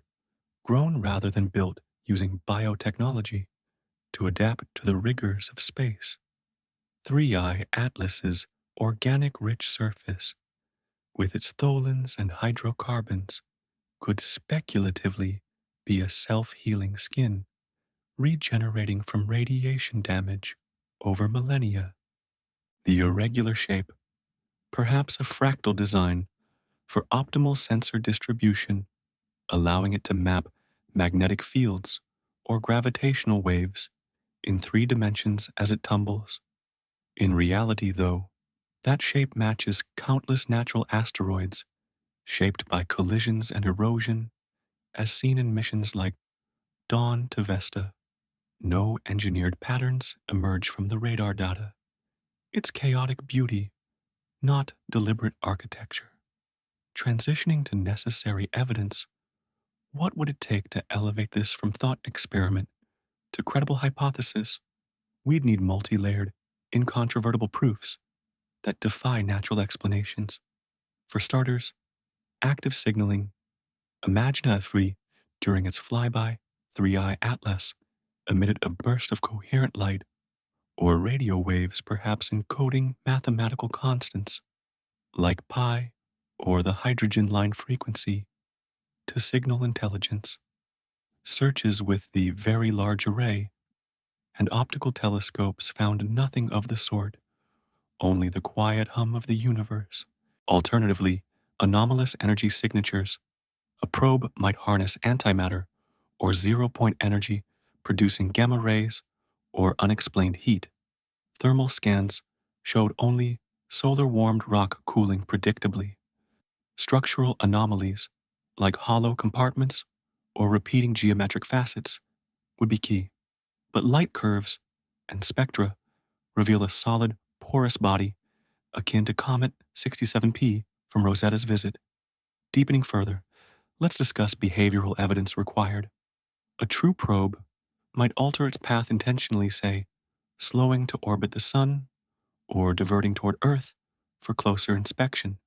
grown rather than built using biotechnology to adapt to the rigors of space. 3I Atlas's organic rich surface, with its tholins and hydrocarbons, could speculatively be a self healing skin, regenerating from radiation damage over millennia. The irregular shape, perhaps a fractal design for optimal sensor distribution, allowing it to map magnetic fields or gravitational waves in 3 dimensions as it tumbles. In reality, though, that shape matches countless natural asteroids shaped by collisions and erosion, as seen in missions like Dawn to Vesta. No engineered patterns emerge from the radar data. It's chaotic beauty, not deliberate architecture. Transitioning to necessary evidence, what would it take to elevate this from thought experiment to credible hypothesis? We'd need multi layered, incontrovertible proofs that defy natural explanations. For starters, active signaling. Imagine if we, during its flyby, 3I Atlas emitted a burst of coherent light, or radio waves perhaps encoding mathematical constants, like pi or the hydrogen line frequency, to signal intelligence. Searches with the Very Large Array and optical telescopes found nothing of the sort, only the quiet hum of the universe. Alternatively, anomalous energy signatures. A probe might harness antimatter or zero-point energy, producing gamma rays or unexplained heat. Thermal scans showed only solar-warmed rock cooling predictably. Structural anomalies, like hollow compartments or repeating geometric facets, would be key. But light curves and spectra reveal a solid, porous body akin to Comet 67P from Rosetta's visit. Deepening further, let's discuss behavioral evidence required. A true probe might alter its path intentionally, say, slowing to orbit the Sun or diverting toward Earth for closer inspection.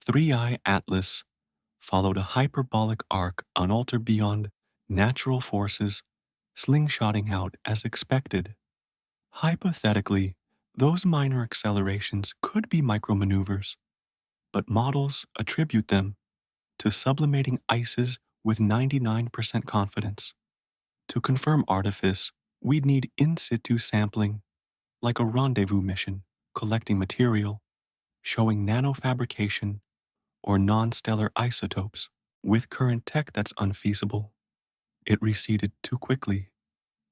3i Atlas followed a hyperbolic arc unaltered beyond natural forces, slingshotting out as expected. Hypothetically, those minor accelerations could be micromaneuvers, but models attribute them to sublimating ices with 99% confidence. To confirm artifice, we'd need in situ sampling, like a rendezvous mission, collecting material, showing nanofabrication, or non stellar isotopes. With current tech, that's unfeasible. It receded too quickly.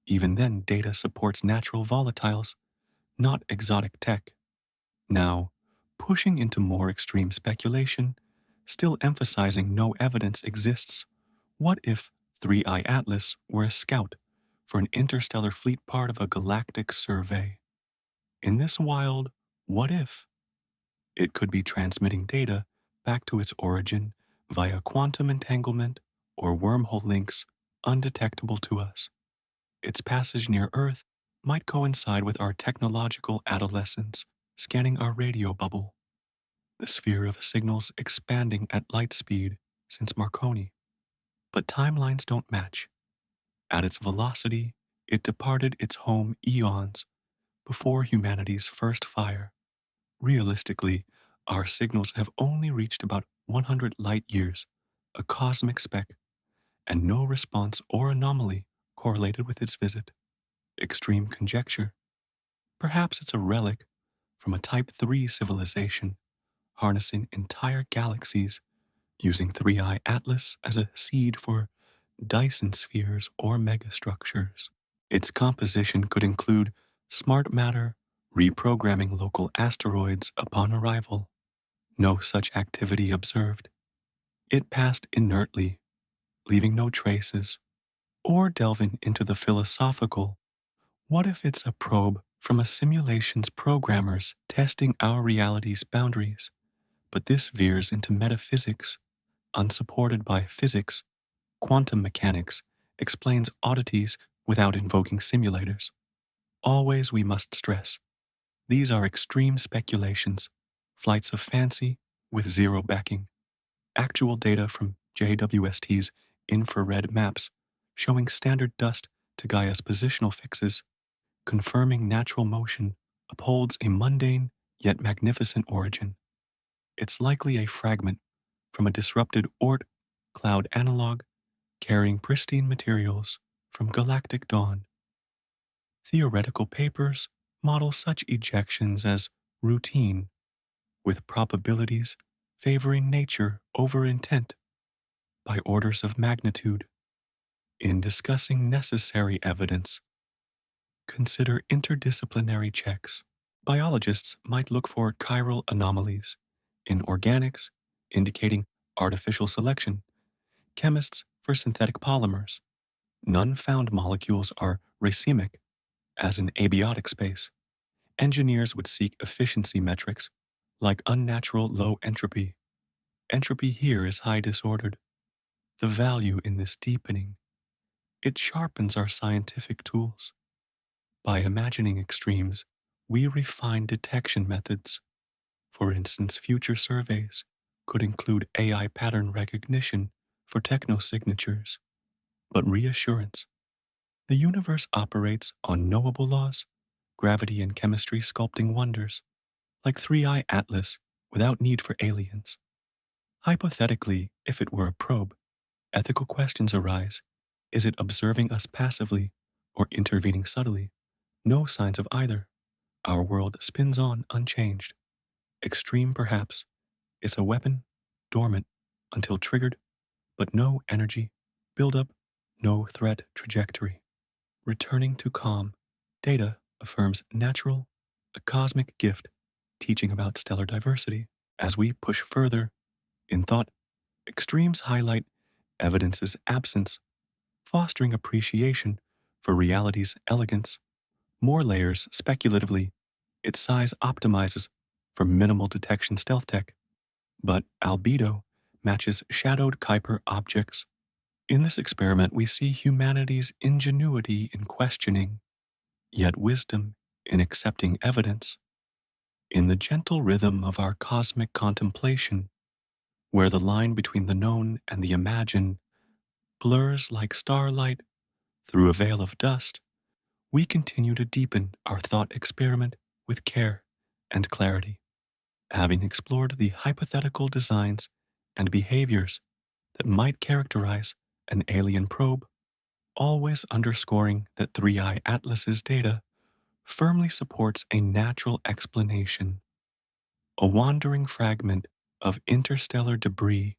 Even then, data supports natural volatiles, not exotic tech. Now, pushing into more extreme speculation, still emphasizing no evidence exists, what if 3i Atlas were a scout for an interstellar fleet, part of a galactic survey? In this wild what if, it could be transmitting data back to its origin via quantum entanglement or wormhole links undetectable to us. Its passage near Earth might coincide with our technological adolescence, scanning our radio bubble, the sphere of signals expanding at light speed since Marconi. But timelines don't match. At its velocity, it departed its home eons before humanity's first fire. Realistically, our signals have only reached about 100 light years, a cosmic speck, and no response or anomaly correlated with its visit. Extreme conjecture. Perhaps it's a relic from a Type 3 civilization, harnessing entire galaxies, using 3i Atlas as a seed for Dyson spheres or megastructures. Its composition could include smart matter, reprogramming local asteroids upon arrival. No such activity observed. It passed inertly, leaving no traces. Or delving into the philosophical, what if it's a probe from a simulation's programmers testing our reality's boundaries? But this veers into metaphysics, unsupported by physics. Quantum mechanics explains oddities without invoking simulators. Always we must stress, these are extreme speculations, flights of fancy with zero backing. Actual data from JWST's infrared maps showing standard dust to Gaia's positional fixes, confirming natural motion, upholds a mundane yet magnificent origin. It's likely a fragment from a disrupted Oort cloud analog carrying pristine materials from galactic dawn. Theoretical papers model such ejections as routine, with probabilities favoring nature over intent by orders of magnitude. In discussing necessary evidence, consider interdisciplinary checks. Biologists might look for chiral anomalies in organics, indicating artificial selection, chemists for synthetic polymers. None found molecules are racemic, as in abiotic space. Engineers would seek efficiency metrics like unnatural low entropy. Entropy here is high disordered. The value in this deepening, it sharpens our scientific tools. By imagining extremes, we refine detection methods. For instance, future surveys could include AI pattern recognition for technosignatures, but reassurance. The universe operates on knowable laws, gravity and chemistry sculpting wonders, like 3i Atlas without need for aliens. Hypothetically, if it were a probe, ethical questions arise. Is it observing us passively or intervening subtly? No signs of either. Our world spins on unchanged. Extreme, perhaps, is a weapon, dormant until triggered, but no energy, buildup, no threat trajectory. Returning to calm, data affirms natural, a cosmic gift, teaching about stellar diversity. As we push further, in thought, extremes highlight evidence's absence, fostering appreciation for reality's elegance. More layers speculatively, its size optimizes for minimal detection stealth tech, but albedo matches shadowed Kuiper objects. In this experiment, we see humanity's ingenuity in questioning. yet wisdom in accepting evidence, in the gentle rhythm of our cosmic contemplation, where the line between the known and the imagined blurs like starlight through a veil of dust, we continue to deepen our thought experiment with care and clarity, having explored the hypothetical designs and behaviors that might characterize an alien probe, always underscoring that 3i Atlas's data firmly supports a natural explanation, a wandering fragment of interstellar debris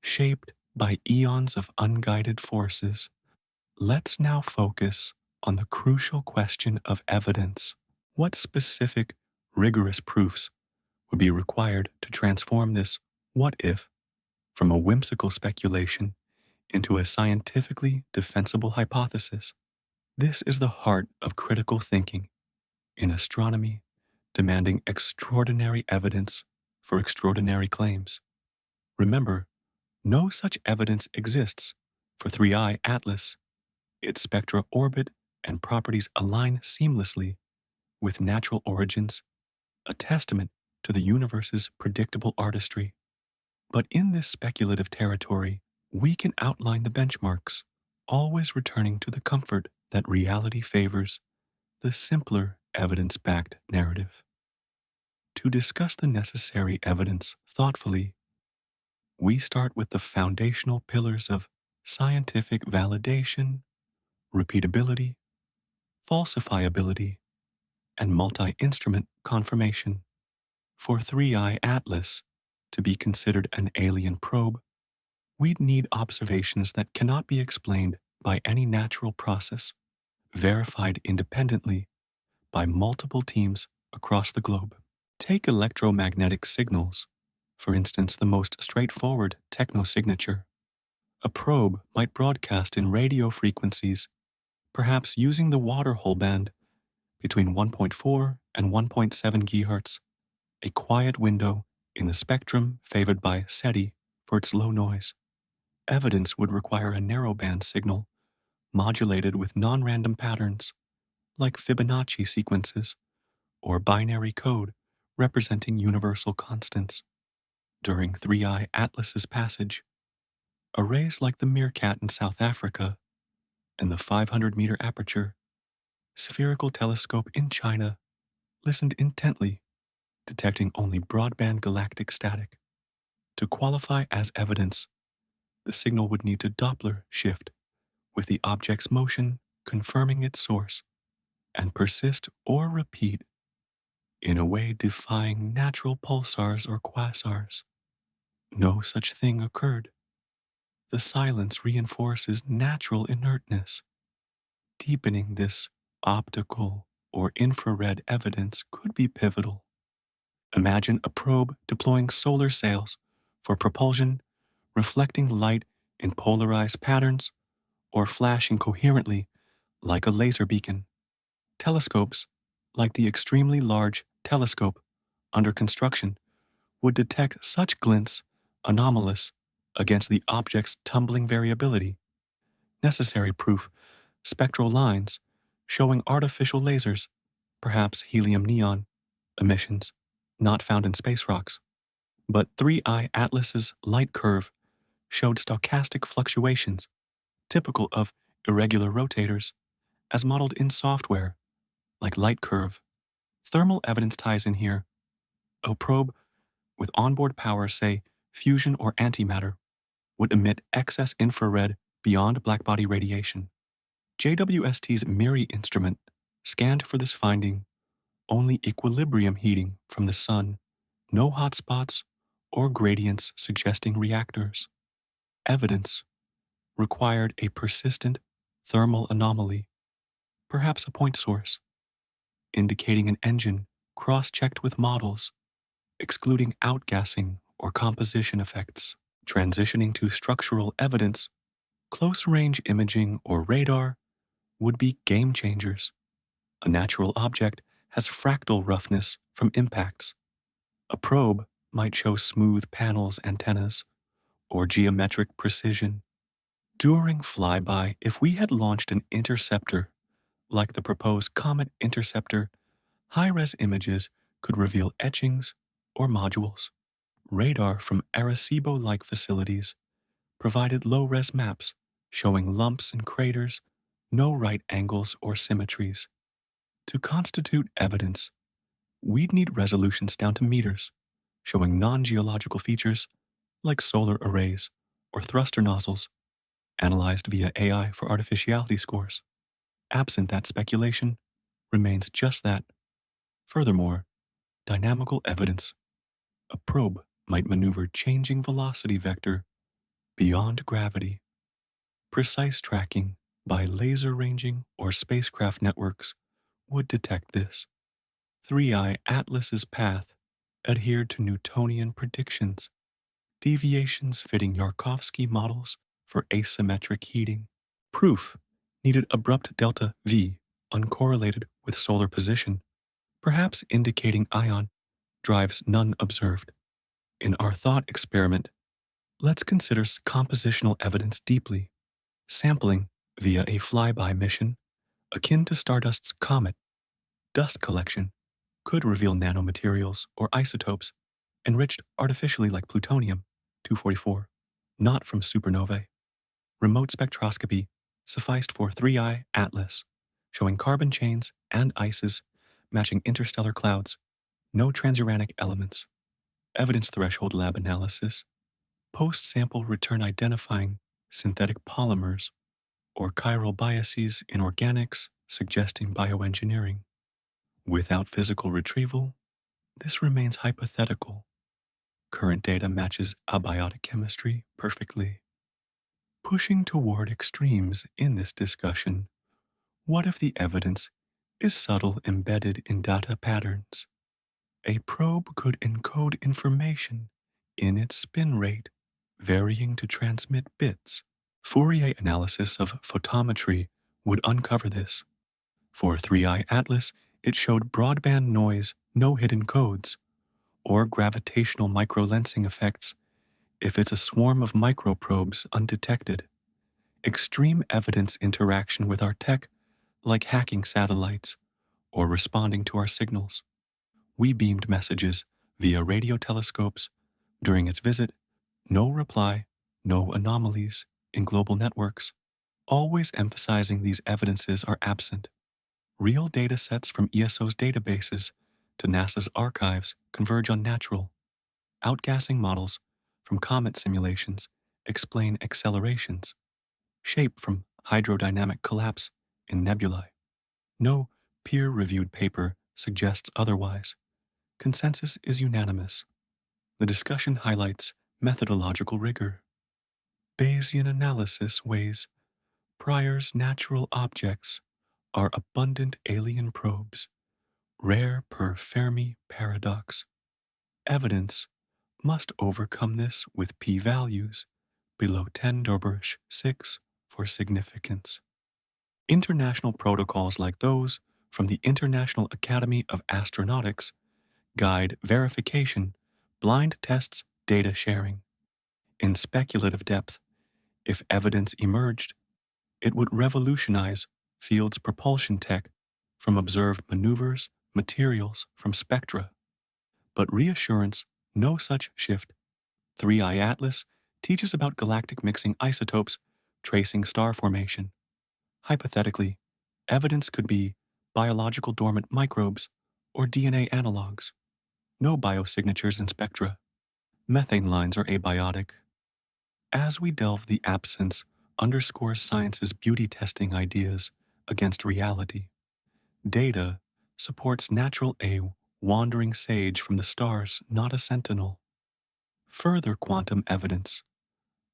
shaped by eons of unguided forces. Let's now focus on the crucial question of evidence. What specific, rigorous proofs would be required to transform this what if from a whimsical speculation into a scientifically defensible hypothesis? This is the heart of critical thinking in astronomy, demanding extraordinary evidence for extraordinary claims. Remember, no such evidence exists for 3i Atlas. Its spectra orbit and properties align seamlessly with natural origins, a testament to the universe's predictable artistry. But in this speculative territory, we can outline the benchmarks, always returning to the comfort that reality favors the simpler evidence backed narrative. To discuss the necessary evidence thoughtfully, we start with the foundational pillars of scientific validation, repeatability, falsifiability, and multi instrument confirmation. For 3i Atlas to be considered an alien probe, we'd need observations that cannot be explained by any natural process, verified independently by multiple teams across the globe. Take electromagnetic signals, for instance, the most straightforward technosignature. A probe might broadcast in radio frequencies, perhaps using the Waterhole band between 1.4 and 1.7 GHz, a quiet window in the spectrum favored by SETI for its low noise. Evidence would require a narrowband signal modulated with non-random patterns like Fibonacci sequences or binary code representing universal constants. During 3i Atlas's passage, arrays like the Meerkat in South Africa and the 500-meter aperture spherical telescope in China listened intently, detecting only broadband galactic static. To qualify as evidence, the signal would need to Doppler shift with the object's motion confirming its source and persist or repeat in a way defying natural pulsars or quasars. No such thing occurred. The silence reinforces natural inertness. Deepening this optical or infrared evidence could be pivotal. Imagine a probe deploying solar sails for propulsion, reflecting light in polarized patterns, or flashing coherently like a laser beacon. Telescopes, like the extremely large telescope under construction, would detect such glints anomalous against the object's tumbling variability. Necessary proof, spectral lines showing artificial lasers, perhaps helium neon, emissions not found in space rocks. But 3i Atlas's light curve showed stochastic fluctuations typical of irregular rotators as modeled in software like light curve. Thermal evidence ties in here. A probe with onboard power, say fusion or antimatter, would emit excess infrared beyond blackbody radiation. JWST's MIRI instrument scanned for this finding only equilibrium heating from the sun, no hotspots or gradients suggesting reactors. Evidence required a persistent thermal anomaly, perhaps a point source, indicating an engine cross-checked with models, excluding outgassing or composition effects. Transitioning to structural evidence, close-range imaging or radar would be game changers. A natural object has fractal roughness from impacts. A probe might show smooth panels antennas or geometric precision. During flyby, if we had launched an interceptor Like the proposed Comet Interceptor, high-res images could reveal etchings or modules. Radar from Arecibo-like facilities provided low-res maps showing lumps and craters, no right angles or symmetries. To constitute evidence, we'd need resolutions down to meters, showing non-geological features like solar arrays or thruster nozzles, analyzed via AI for artificiality scores. Absent that, speculation remains just that. Furthermore, dynamical evidence. A probe might maneuver changing velocity vector beyond gravity. Precise tracking by laser ranging or spacecraft networks would detect this. 3i Atlas's path adhered to Newtonian predictions, deviations fitting Yarkovsky models for asymmetric heating. Proof needed abrupt delta V uncorrelated with solar position, perhaps indicating ion drives none observed. In our thought experiment, let's consider compositional evidence deeply. Sampling via a flyby mission, akin to Stardust's comet, dust collection could reveal nanomaterials or isotopes enriched artificially like plutonium 244, not from supernovae. Remote spectroscopy sufficed for 3i Atlas, showing carbon chains and ices matching interstellar clouds, no transuranic elements. Evidence threshold lab analysis, post-sample return identifying synthetic polymers or chiral biases in organics suggesting bioengineering. Without physical retrieval, this remains hypothetical. Current data matches abiotic chemistry perfectly. Pushing toward extremes in this discussion, what if the evidence is subtle embedded in data patterns? A probe could encode information in its spin rate, varying to transmit bits. Fourier analysis of photometry would uncover this. For 3i Atlas, it showed broadband noise, no hidden codes, or gravitational microlensing effects if it's a swarm of microprobes undetected. Extreme evidence interaction with our tech, like hacking satellites or responding to our signals. We beamed messages via radio telescopes during its visit, no reply, no anomalies in global networks, always emphasizing these evidences are absent. Real data sets from ESO's databases to NASA's archives converge on natural, outgassing models from comet simulations explain accelerations, shape from hydrodynamic collapse in nebulae. No peer-reviewed paper suggests otherwise. Consensus is unanimous. The discussion highlights methodological rigor. Bayesian analysis weighs Pryor's natural objects are abundant alien probes, rare per Fermi paradox. Evidence must overcome this with p-values below 10^6 for significance. International protocols like those from the International Academy of Astronautics guide verification, blind tests, data sharing. In speculative depth, if evidence emerged, it would revolutionize field's propulsion tech from observed maneuvers, materials from spectra. But reassurance, no such shift. 3i Atlas teaches about galactic mixing isotopes, tracing star formation. Hypothetically, evidence could be biological dormant microbes or DNA analogs. No biosignatures in spectra. Methane lines are abiotic. As we delve, the absence underscores science's beauty testing ideas against reality. Data supports natural a wandering sage from the stars, not a sentinel. Further quantum evidence,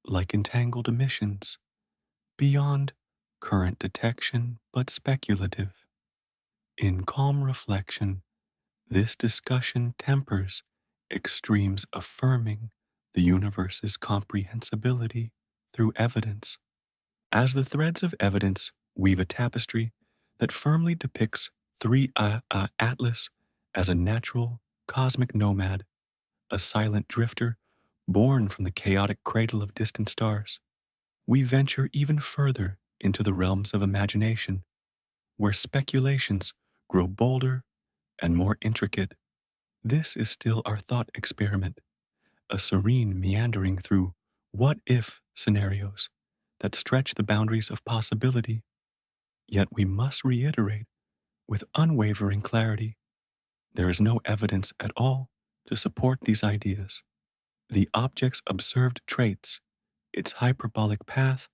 like entangled emissions, beyond current detection but speculative. In calm reflection, this discussion tempers extremes affirming the universe's comprehensibility through evidence. As the threads of evidence weave a tapestry that firmly depicts 3i Atlas as a natural cosmic nomad, a silent drifter born from the chaotic cradle of distant stars, we venture even further into the realms of imagination. where speculations grow bolder and more intricate. This is still our thought experiment, a serene meandering through what if scenarios that stretch the boundaries of possibility. Yet we must reiterate with unwavering clarity there is no evidence at all to support these ideas. The object's observed traits, its hyperbolic path,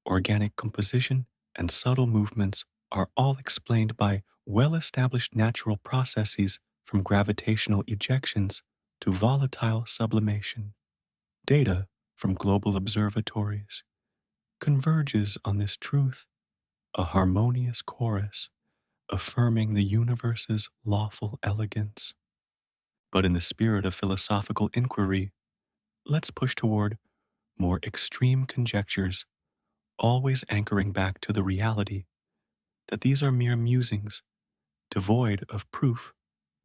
organic composition, and subtle movements are all explained by well established natural processes from gravitational ejections to volatile sublimation. Data from global observatories converges on this truth, a harmonious chorus affirming the universe's lawful elegance. But in the spirit of philosophical inquiry, let's push toward more extreme conjectures, always anchoring back to the reality that these are mere musings, devoid of proof,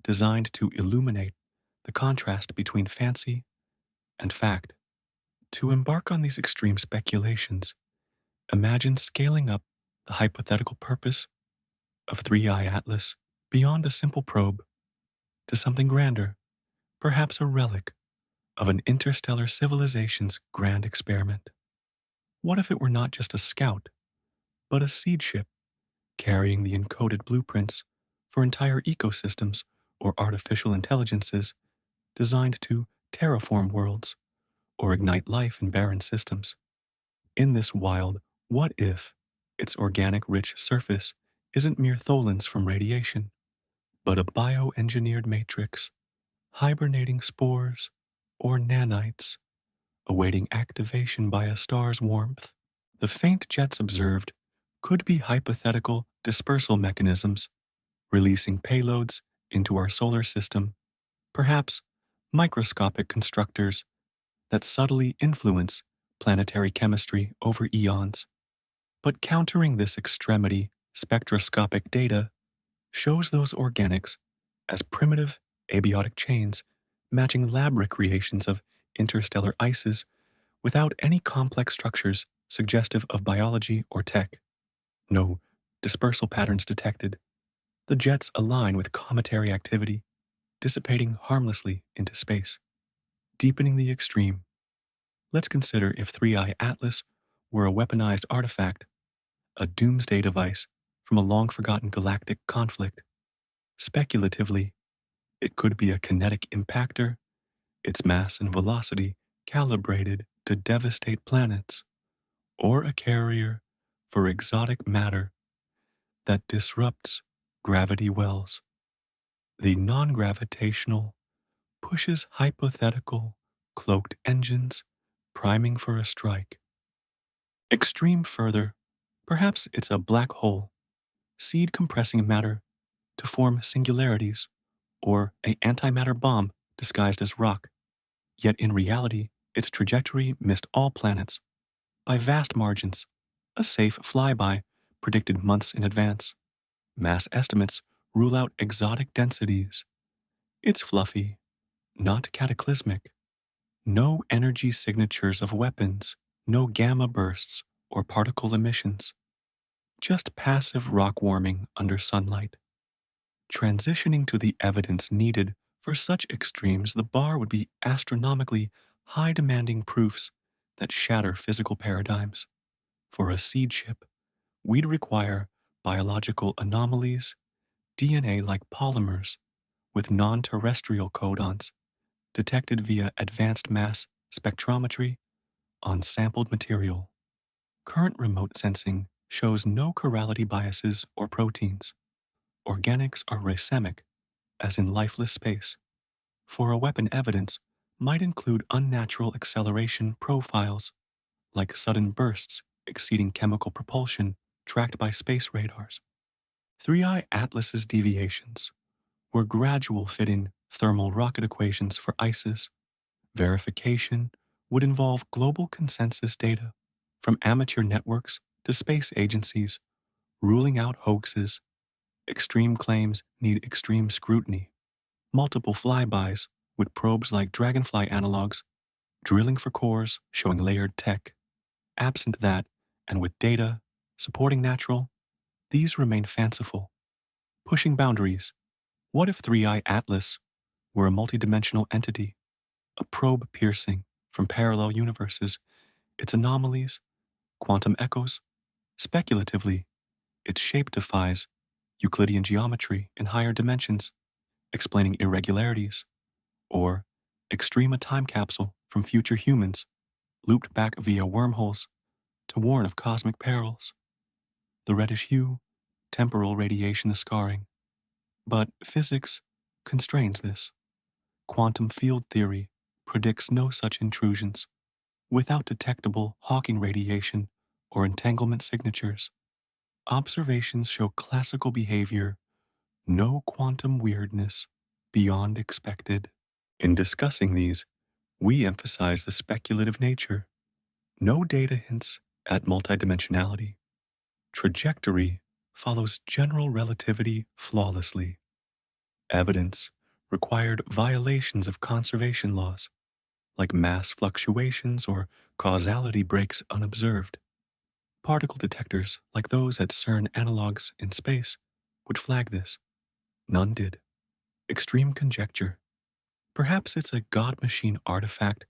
designed to illuminate the contrast between fancy and fact. To embark on these extreme speculations, imagine scaling up the hypothetical purpose of 3i Atlas beyond a simple probe to something grander, perhaps a relic of an interstellar civilization's grand experiment. What if it were not just a scout, but a seed ship carrying the encoded blueprints for entire ecosystems or artificial intelligences designed to terraform worlds or ignite life in barren systems? In this wild what if, its organic rich surface isn't mere tholins from radiation, but a bioengineered matrix, hibernating spores or nanites awaiting activation by a star's warmth? The faint jets observed could be hypothetical dispersal mechanisms, releasing payloads into our solar system, perhaps microscopic constructors that subtly influence planetary chemistry over eons. But countering this extremity, spectroscopic data shows those organics as primitive abiotic chains matching lab recreations of interstellar ices without any complex structures suggestive of biology or tech. No dispersal patterns detected. The jets align with cometary activity, dissipating harmlessly into space. Deepening the extreme, let's consider if 3i Atlas were a weaponized artifact, a doomsday device from a long forgotten galactic conflict. Speculatively, it could be a kinetic impactor, its mass and velocity calibrated to devastate planets, or a carrier for exotic matter that disrupts gravity wells. The non gravitational pushes hypothetical cloaked engines priming for a strike. Extreme further, perhaps it's a black hole, seed compressing matter to form singularities, or an antimatter bomb disguised as rock. Yet in reality, its trajectory missed all planets by vast margins, a safe flyby predicted months in advance. Mass estimates rule out exotic densities. It's fluffy, not cataclysmic. No energy signatures of weapons, no gamma bursts or particle emissions. Just passive rock warming under sunlight. Transitioning to the evidence needed for such extremes, the bar would be astronomically high, demanding proofs that shatter physical paradigms. For a seed ship, we'd require biological anomalies, DNA like polymers with non terrestrial codons detected via advanced mass spectrometry on sampled material. Current remote sensing shows no chirality biases or proteins. Organics are racemic, as in lifeless space. For a weapon, evidence might include unnatural acceleration profiles, like sudden bursts exceeding chemical propulsion tracked by space radars. 3i Atlas's deviations were gradual fitting thermal rocket equations for ICES. Verification would involve global consensus data from amateur networks to space agencies, ruling out hoaxes. Extreme claims need extreme scrutiny. Multiple flybys with probes like Dragonfly analogs, drilling for cores showing layered tech. Absent that, and with data supporting natural, these remain fanciful, pushing boundaries. What if 3i Atlas were a multidimensional entity, a probe piercing from parallel universes, its anomalies, quantum echoes? Speculatively, its shape defies Euclidean geometry in higher dimensions, explaining irregularities, or Extrema time capsule from future humans, looped back via wormholes to warn of cosmic perils. The reddish hue, temporal radiation scarring. But physics constrains this. Quantum field theory predicts no such intrusions. Without detectable Hawking radiation or entanglement signatures, observations show classical behavior, no quantum weirdness beyond expected. In discussing these, we emphasize the speculative nature. No data hints at multidimensionality. Trajectory follows general relativity flawlessly. Evidence required violations of conservation laws, like mass fluctuations or causality breaks unobserved. Particle detectors, like those at CERN analogs in space, would flag this. None did. Extreme conjecture. Perhaps it's a God machine artifact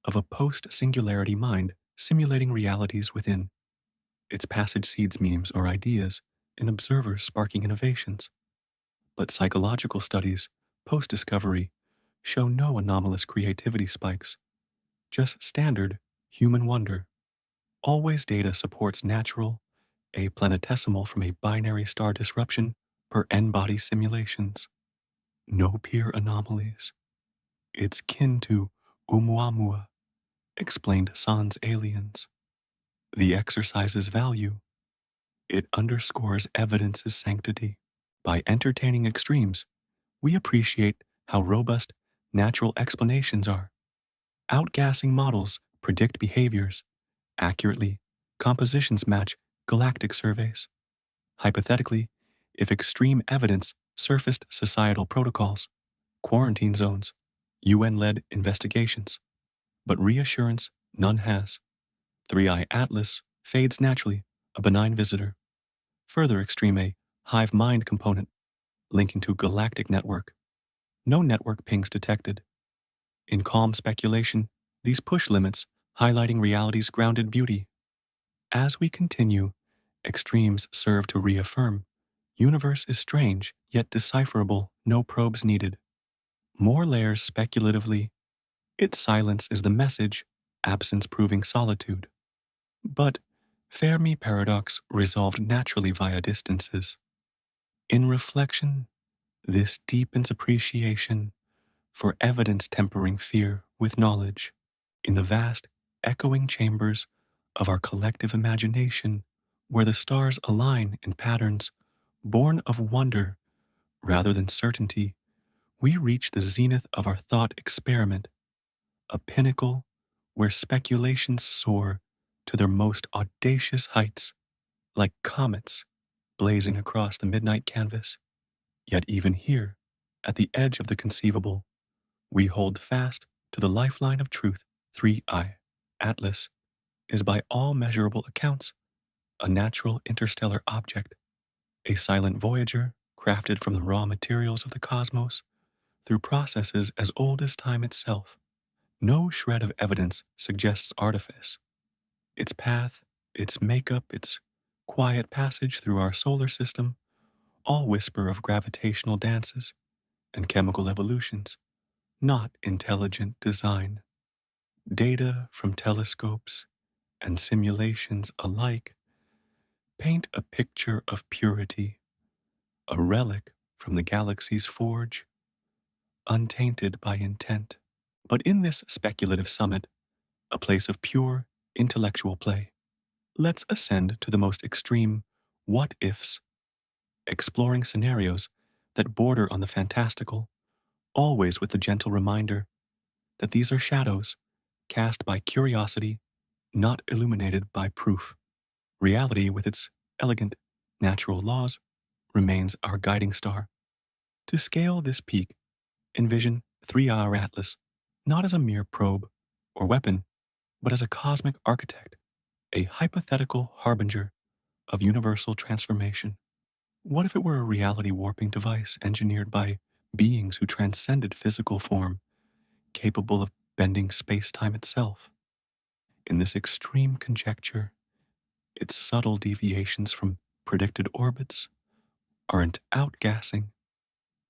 of a post singularity mind simulating realities within. Its passage seeds memes or ideas, and observers sparking innovations. But psychological studies, post discovery, show no anomalous creativity spikes, just standard human wonder. Always data supports natural, a planetesimal from a binary star disruption per N body simulations. No peer anomalies. It's kin to Oumuamua, explained Sans aliens. The exercise's value. It underscores evidence's sanctity. By entertaining extremes, we appreciate how robust natural explanations are. Outgassing models predict behaviors accurately. Compositions match galactic surveys. Hypothetically, if extreme evidence surfaced societal protocols, quarantine zones, UN-led investigations, but reassurance none has. 3i Atlas fades naturally, a benign visitor. Further extreme a hive mind component linking to galactic network. No network pings detected. In calm speculation, these push limits highlighting reality's grounded beauty. As we continue, extremes serve to reaffirm universe is strange yet decipherable, no probes needed. More layers speculatively, its silence is the message, absence proving solitude. But Fermi paradox resolved naturally via distances. In reflection, this deepens appreciation for evidence tempering fear with knowledge. In the vast, echoing chambers of our collective imagination, where the stars align in patterns born of wonder rather than certainty, we reach the zenith of our thought experiment, a pinnacle where speculations soar to their most audacious heights, like comets blazing across the midnight canvas. Yet even here, at the edge of the conceivable, we hold fast to the lifeline of truth. 3i Atlas is by all measurable accounts a natural interstellar object, a silent voyager crafted from the raw materials of the cosmos through processes as old as time itself. No shred of evidence suggests artifice. Its path, its makeup, its quiet passage through our solar system all whisper of gravitational dances and chemical evolutions, not intelligent design. Data from telescopes and simulations alike paint a picture of purity, a relic from the galaxy's forge, untainted by intent. But in this speculative summit, a place of pure intellectual play, let's ascend to the most extreme what ifs, exploring scenarios that border on the fantastical, always with the gentle reminder that these are shadows cast by curiosity, not illuminated by proof. Reality, with its elegant, natural laws, remains our guiding star. To scale this peak, envision 3R Atlas not as a mere probe or weapon, but as a cosmic architect, a hypothetical harbinger of universal transformation. What if it were a reality warping device engineered by beings who transcended physical form, capable of bending space-time itself? In this extreme conjecture, its subtle deviations from predicted orbits aren't outgassing,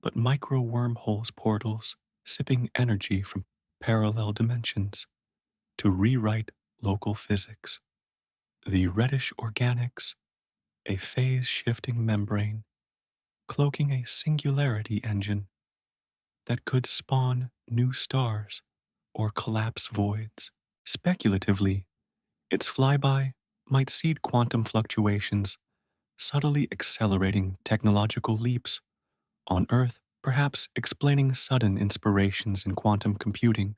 but micro wormholes portals sipping energy from parallel dimensions to rewrite local physics. The reddish organics, a phase shifting membrane, cloaking a singularity engine that could spawn new stars or collapse voids. Speculatively, its flyby might seed quantum fluctuations, subtly accelerating technological leaps on Earth, perhaps explaining sudden inspirations in quantum computing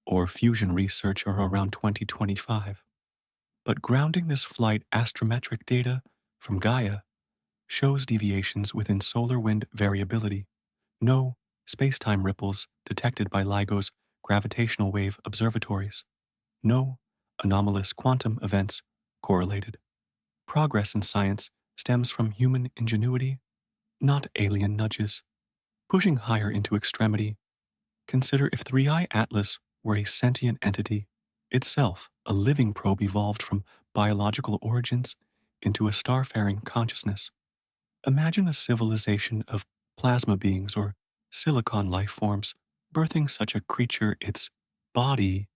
or fusion research around 2025. But grounding this flight astrometric data from Gaia shows deviations within solar wind variability, no space-time ripples detected by LIGO's gravitational wave observatories, no anomalous quantum events correlated. Progress in science stems from human ingenuity, not alien nudges. Pushing higher into extremity, consider if 3i Atlas were a sentient entity, itself a living probe evolved from biological origins into a starfaring consciousness. Imagine a civilization of plasma beings or silicon life forms birthing such a creature, its body,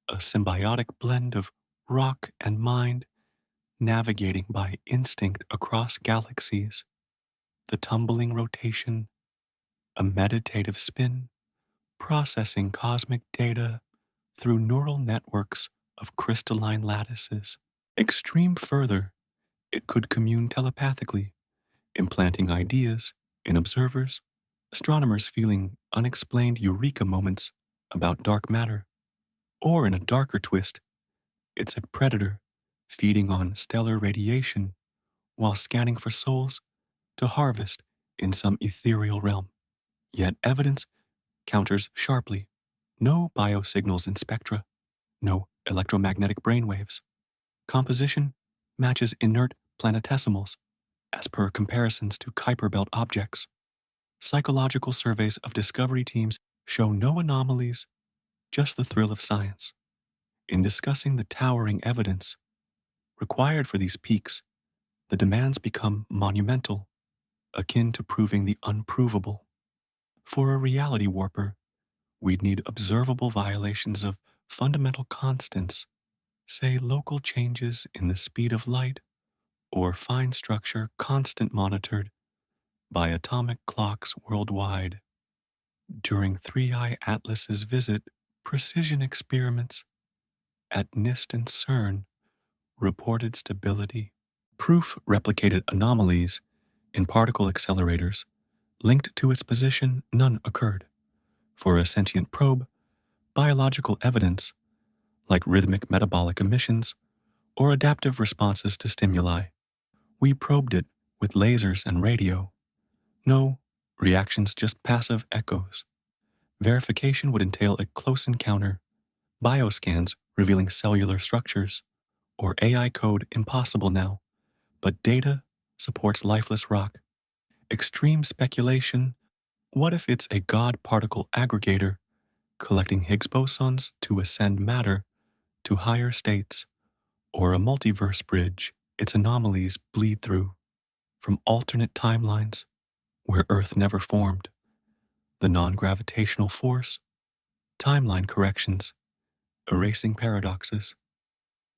a symbiotic blend of rock and mind, navigating by instinct across galaxies, the tumbling rotation, a meditative spin, processing cosmic data through neural networks of crystalline lattices. Extreme further, it could commune telepathically, implanting ideas in observers, astronomers feeling unexplained eureka moments about dark matter. Or in a darker twist, it's a predator feeding on stellar radiation while scanning for souls to harvest in some ethereal realm. Yet evidence counters sharply. No biosignals in spectra, no electromagnetic brainwaves. Composition matches inert planetesimals as per comparisons to Kuiper Belt objects. Psychological surveys of discovery teams show no anomalies, just the thrill of science. In discussing the towering evidence required for these peaks, the demands become monumental, akin to proving the unprovable. For a reality warper, we'd need observable violations of fundamental constants, say local changes in the speed of light or fine structure constant monitored by atomic clocks worldwide. During 3i Atlas's visit, precision experiments at NIST and CERN reported stability. Proof replicated anomalies in particle accelerators linked to its position, none occurred. For a sentient probe, biological evidence, like rhythmic metabolic emissions or adaptive responses to stimuli, we probed it with lasers and radio. No reactions, just passive echoes. Verification would entail a close encounter, bioscans revealing cellular structures, or AI code impossible now, but data supports lifeless rock. Extreme speculation, what if it's a God particle aggregator collecting Higgs bosons to ascend matter to higher states, or a multiverse bridge its anomalies bleed through from alternate timelines where Earth never formed, the non-gravitational force, timeline corrections, erasing paradoxes.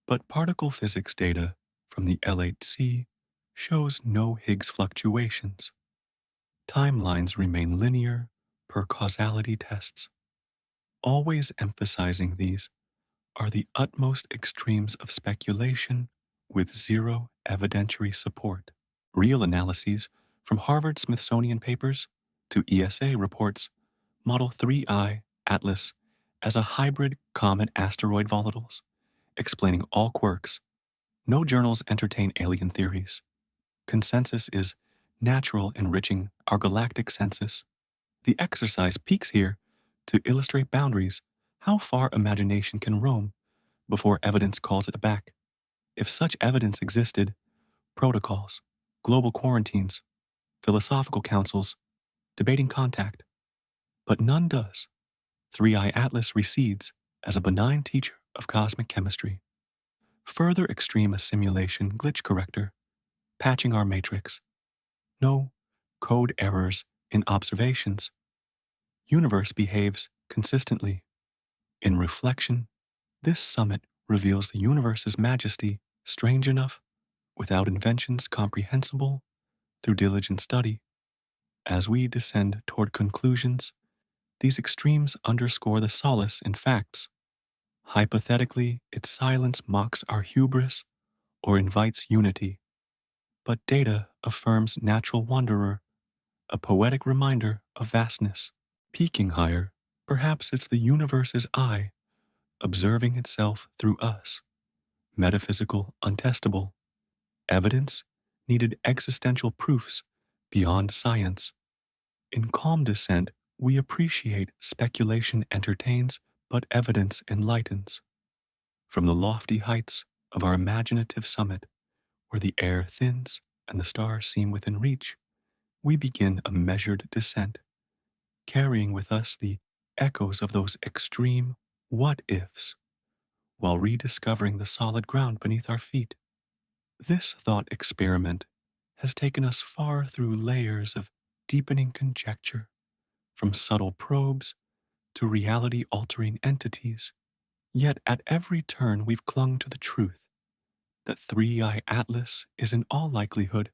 But particle physics data from the L8C shows no Higgs fluctuations. Timelines remain linear per causality tests. Always emphasizing these are the utmost extremes of speculation with zero evidentiary support. Real analyses from Harvard Smithsonian papers to ESA reports model 3i Atlas as a hybrid comet asteroid volatiles, explaining all quirks. No journals entertain alien theories. Consensus is natural, enriching our galactic census. The exercise peaks here to illustrate boundaries, how far imagination can roam before evidence calls it back. If such evidence existed, protocols, global quarantines, philosophical councils, debating contact, but none does. Three Eye Atlas recedes as a benign teacher of cosmic chemistry. Further extreme assimilation glitch corrector, patching our matrix. No code errors in observations. Universe behaves consistently. In reflection, this summit reveals the universe's majesty strange enough without inventions comprehensible through diligent study. As we descend toward conclusions, these extremes underscore the solace in facts. Hypothetically, its silence mocks our hubris or invites unity, but data affirms natural wonderer, a poetic reminder of vastness. Peaking higher, perhaps it's the universe's eye, observing itself through us. Metaphysical, untestable. Evidence needed existential proofs beyond science. In calm descent, we appreciate speculation entertains, but evidence enlightens. From the lofty heights of our imaginative summit, where the air thins and the stars seem within reach, we begin a measured descent, carrying with us the echoes of those extreme what ifs, while rediscovering the solid ground beneath our feet. This thought experiment has taken us far through layers of deepening conjecture, from subtle probes to reality altering entities. Yet at every turn, we've clung to the truth that Three Eye Atlas is in all likelihood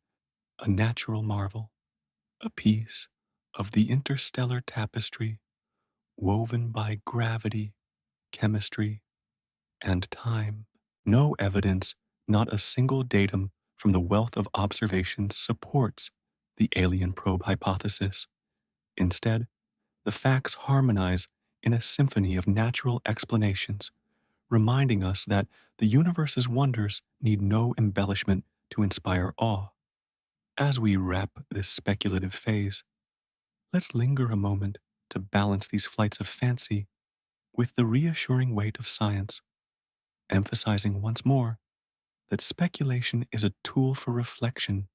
a natural marvel, a piece of the interstellar tapestry woven by gravity, chemistry, and time. No evidence, not a single datum from the wealth of observations supports the alien probe hypothesis. Instead, the facts harmonize in a symphony of natural explanations, reminding us that the universe's wonders need no embellishment to inspire awe. As we wrap this speculative phase, let's linger a moment to balance these flights of fancy with the reassuring weight of science, emphasizing once more that speculation is a tool for reflection,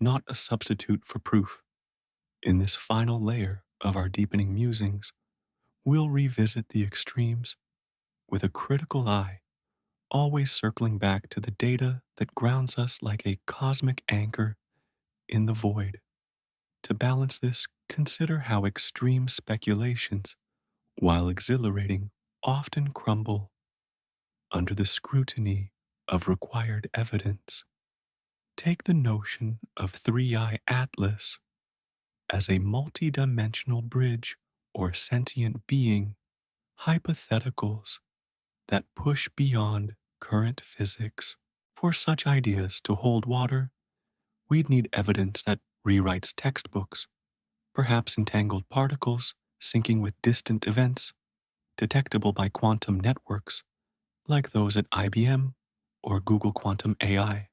not a substitute for proof. In this final layer of our deepening musings, we'll revisit the extremes with a critical eye, always circling back to the data that grounds us like a cosmic anchor in the void. To balance this, consider how extreme speculations, while exhilarating, often crumble under the scrutiny of required evidence. Take the notion of Three Eye Atlas as a multidimensional bridge or sentient being, hypotheticals that push beyond current physics. For such ideas to hold water, we'd need evidence that rewrites textbooks, perhaps entangled particles syncing with distant events, detectable by quantum networks like those at IBM or Google Quantum AI.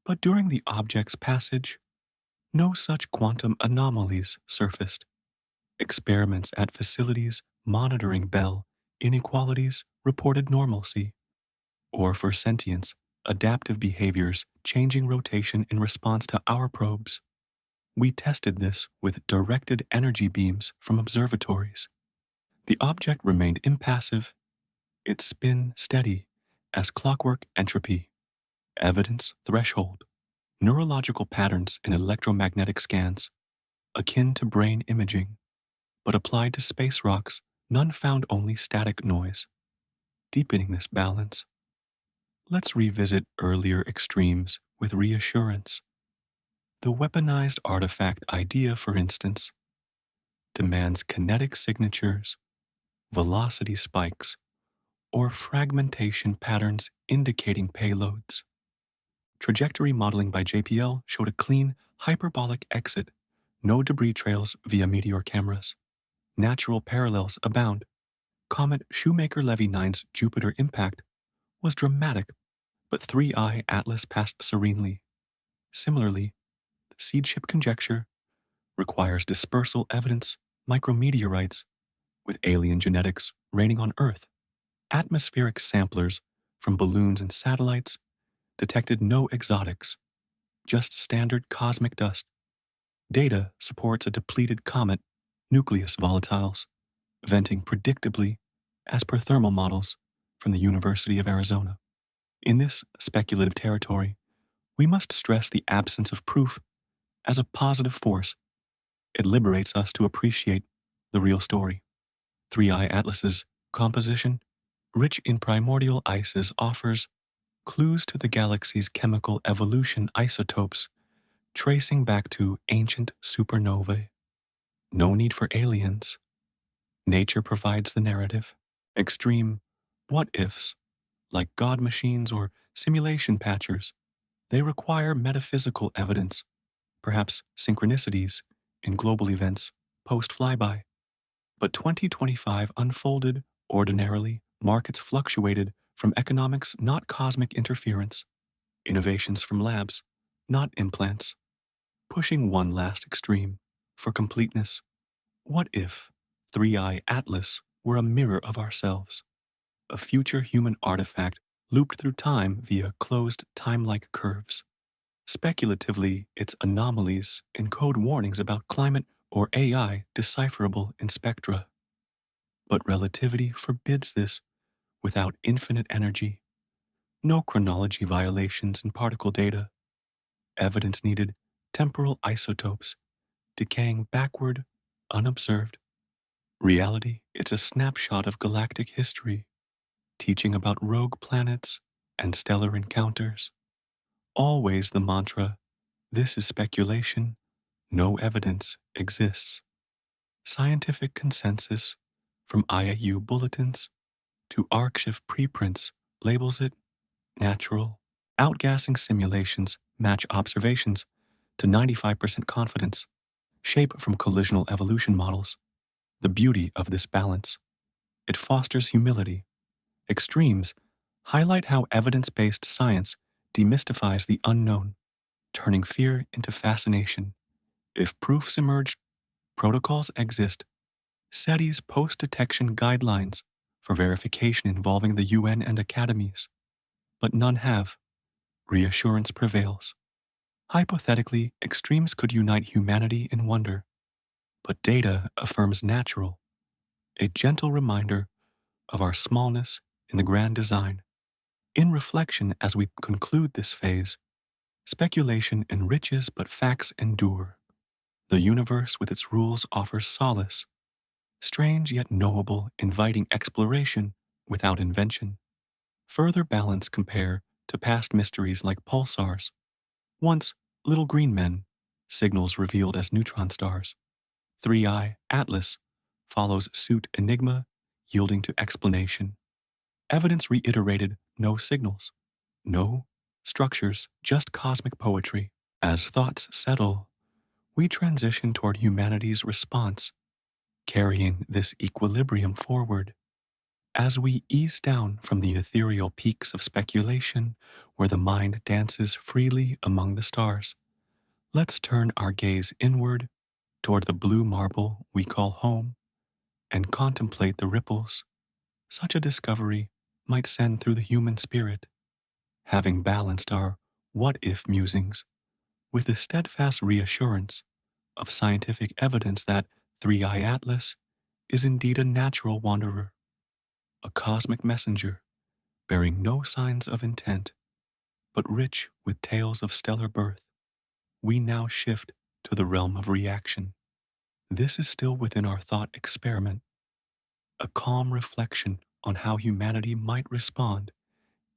But during the object's passage, no such quantum anomalies surfaced. Experiments at facilities monitoring Bell inequalities reported normalcy, or for sentience, adaptive behaviors changing rotation in response to our probes. We tested this with directed energy beams from observatories. The object remained impassive, its spin steady as clockwork entropy, evidence threshold, neurological patterns in electromagnetic scans, akin to brain imaging, but applied to space rocks, none found only static noise. Deepening this balance, let's revisit earlier extremes with reassurance. The weaponized artifact idea, for instance, demands kinetic signatures, velocity spikes, or fragmentation patterns indicating payloads. Trajectory modeling by JPL showed a clean, hyperbolic exit, no debris trails via meteor cameras. Natural parallels abound. Comet Shoemaker-Levy 9's Jupiter impact was dramatic, but Three Eye Atlas passed serenely. Similarly, the seed ship conjecture requires dispersal evidence, micrometeorites, with alien genetics reigning on Earth. Atmospheric samplers from balloons and satellites detected no exotics, just standard cosmic dust. Data supports a depleted comet nucleus volatiles, venting predictably as per thermal models from the University of Arizona. In this speculative territory, we must stress the absence of proof as a positive force. It liberates us to appreciate the real story. Three Eye Atlas's composition, rich in primordial ices, offers clues to the galaxy's chemical evolution isotopes tracing back to ancient supernovae. No need for aliens. Nature provides the narrative. Extreme what ifs, like God machines or simulation patchers, they require metaphysical evidence, perhaps synchronicities in global events post flyby. But 2025 unfolded ordinarily, markets fluctuated from economics, not cosmic interference, innovations from labs, not implants, pushing one last extreme for completeness. What if Three Eye Atlas were a mirror of ourselves, a future human artifact looped through time via closed time-like curves? Speculatively, its anomalies encode warnings about climate or AI decipherable in spectra. But relativity forbids this without infinite energy. No chronology violations in particle data. Evidence needed temporal isotopes, decaying backward, unobserved. Reality, it's a snapshot of galactic history, teaching about rogue planets and stellar encounters. Always the mantra, this is speculation, no evidence exists. Scientific consensus, from IAU bulletins to ArcShift preprints, labels it natural. Outgassing simulations match observations to 95% confidence, shape from collisional evolution models. The beauty of this balance, it fosters humility. Extremes highlight how evidence-based science demystifies the unknown, turning fear into fascination. If proofs emerge, protocols exist. SETI's post-detection guidelines for verification involving the UN and academies, but none have. Reassurance prevails. Hypothetically, extremes could unite humanity in wonder, but data affirms natural, a gentle reminder of our smallness in the grand design. In reflection, as we conclude this phase, speculation enriches but facts endure. The universe with its rules offers solace, strange yet knowable, inviting exploration without invention. Further balance compare to past mysteries like pulsars, once little green men, signals revealed as neutron stars. Three Eye Atlas follows suit Enigma, yielding to explanation. Evidence reiterated no signals, no structures, just cosmic poetry. As thoughts settle, we transition toward humanity's response, carrying this equilibrium forward. As we ease down from the ethereal peaks of speculation where the mind dances freely among the stars, let's turn our gaze inward toward the blue marble we call home and contemplate the ripples such a discovery might send through the human spirit. Having balanced our what if musings with the steadfast reassurance of scientific evidence that Three Eye Atlas is indeed a natural wanderer, a cosmic messenger bearing no signs of intent, but rich with tales of stellar birth, we now shift to the realm of reaction. This is still within our thought experiment, a calm reflection on how humanity might respond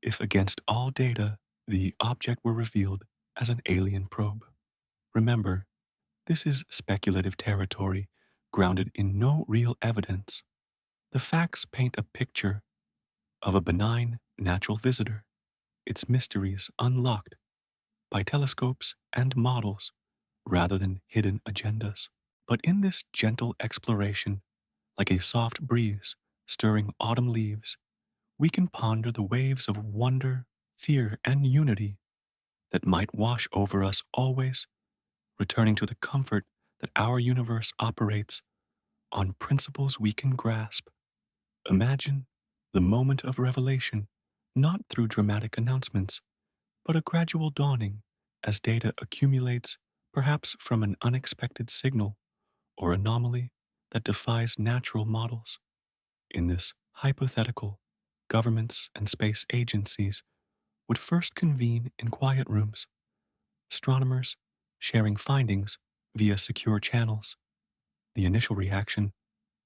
if, against all data, the object were revealed as an alien probe. Remember, this is speculative territory grounded in no real evidence. The facts paint a picture of a benign natural visitor, its mysteries unlocked by telescopes and models rather than hidden agendas. But in this gentle exploration, like a soft breeze stirring autumn leaves, we can ponder the waves of wonder, fear, and unity that might wash over us always, returning to the comfort that our universe operates on principles we can grasp. Imagine the moment of revelation, not through dramatic announcements, but a gradual dawning as data accumulates, perhaps from an unexpected signal or anomaly that defies natural models. In this hypothetical, governments and space agencies would first convene in quiet rooms, astronomers sharing findings via secure channels. The initial reaction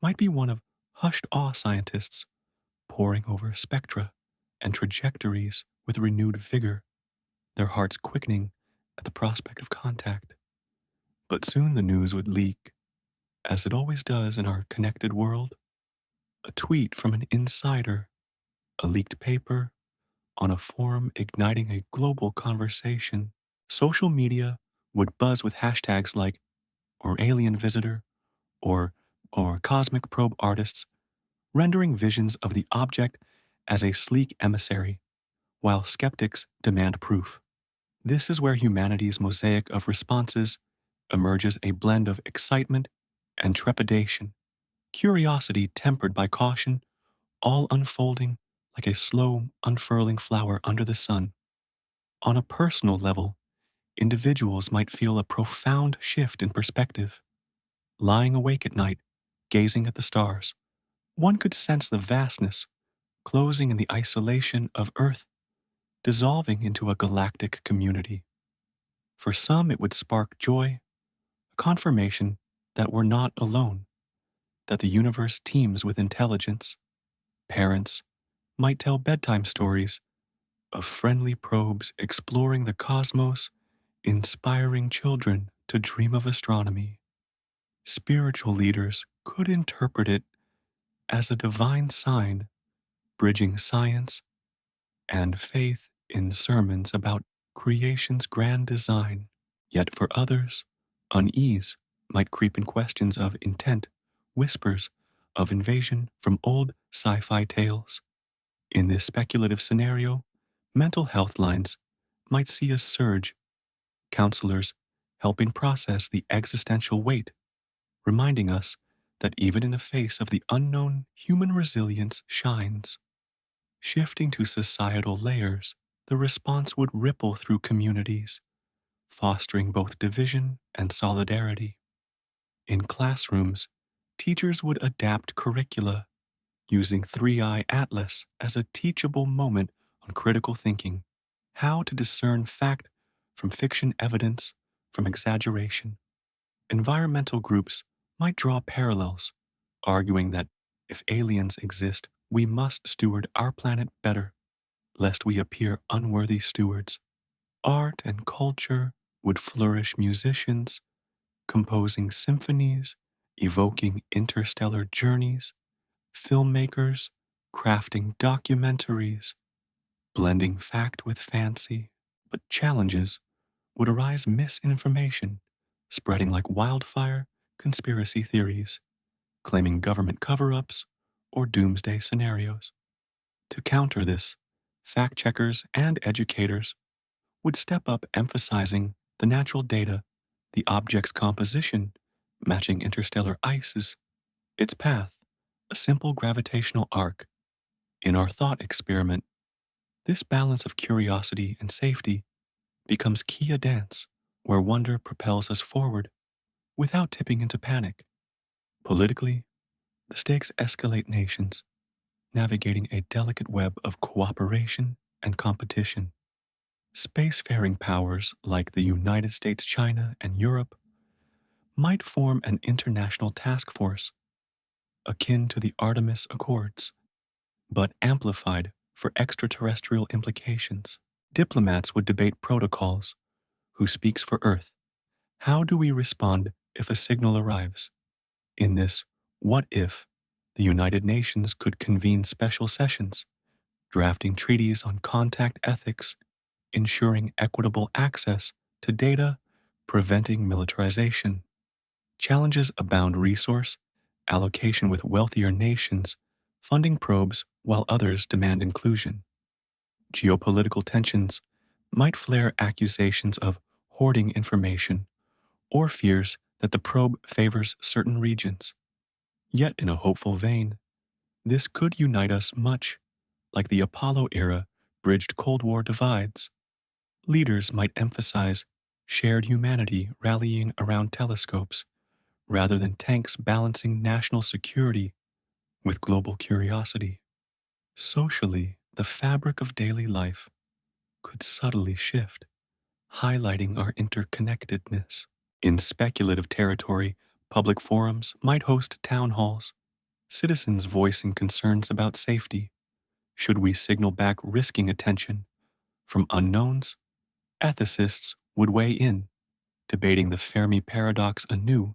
might be one of hushed awe, scientists poring over spectra and trajectories with renewed vigor, their hearts quickening at the prospect of contact. But soon the news would leak, as it always does in our connected world. A tweet from an insider, a leaked paper, on a forum igniting a global conversation. Social media would buzz with hashtags like or alien visitor or cosmic probe artists, rendering visions of the object as a sleek emissary, while skeptics demand proof. This is where humanity's mosaic of responses emerges, a blend of excitement and trepidation, curiosity tempered by caution, all unfolding like a slow, unfurling flower under the sun. On a personal level, individuals might feel a profound shift in perspective. Lying awake at night, gazing at the stars, one could sense the vastness, closing in the isolation of Earth, dissolving into a galactic community. For some, it would spark joy, a confirmation that we're not alone, that the universe teems with intelligence. Parents might tell bedtime stories of friendly probes exploring the cosmos, inspiring children to dream of astronomy. Spiritual leaders could interpret it as a divine sign, bridging science and faith in sermons about creation's grand design. Yet for others, unease might creep in questions of intent, whispers of invasion from old sci fi tales. In this speculative scenario, mental health lines might see a surge, counselors helping process the existential weight, reminding us that even in the face of the unknown, human resilience shines. Shifting to societal layers, the response would ripple through communities, fostering both division and solidarity. In classrooms, teachers would adapt curricula, using 3i Atlas as a teachable moment on critical thinking, how to discern fact from fiction, evidence from exaggeration. Environmental groups might draw parallels, arguing that if aliens exist, we must steward our planet better, lest we appear unworthy stewards. Art and culture would flourish, musicians composing symphonies, evoking interstellar journeys, filmmakers crafting documentaries, blending fact with fancy. But challenges would arise: misinformation, spreading like wildfire, conspiracy theories, claiming government cover ups or doomsday scenarios. To counter this, fact checkers and educators would step up, emphasizing the natural data, the object's composition, matching interstellar ices, its path, a simple gravitational arc. In our thought experiment, this balance of curiosity and safety becomes key, a dance where wonder propels us forward without tipping into panic. Politically, the stakes escalate: nations navigating a delicate web of cooperation and competition. Spacefaring powers like the United States, China, and Europe might form an international task force akin to the Artemis Accords, but amplified for extraterrestrial implications. Diplomats would debate protocols: who speaks for Earth? How do we respond if a signal arrives? In this what if, the United Nations could convene special sessions, drafting treaties on contact ethics, ensuring equitable access to data, preventing militarization. Challenges abound: resource allocation, with wealthier nations funding probes while others demand inclusion. Geopolitical tensions might flare: accusations of hoarding information or fears that the probe favors certain regions. Yet, in a hopeful vein, this could unite us, much like the Apollo era bridged Cold War divides. Leaders might emphasize shared humanity rallying around telescopes rather than tanks balancing national security with global curiosity. Socially, the fabric of daily life could subtly shift, highlighting our interconnectedness. In speculative territory, public forums might host town halls, citizens voicing concerns about safety. Should we signal back risking attention from unknowns? Ethicists would weigh in, debating the Fermi paradox anew.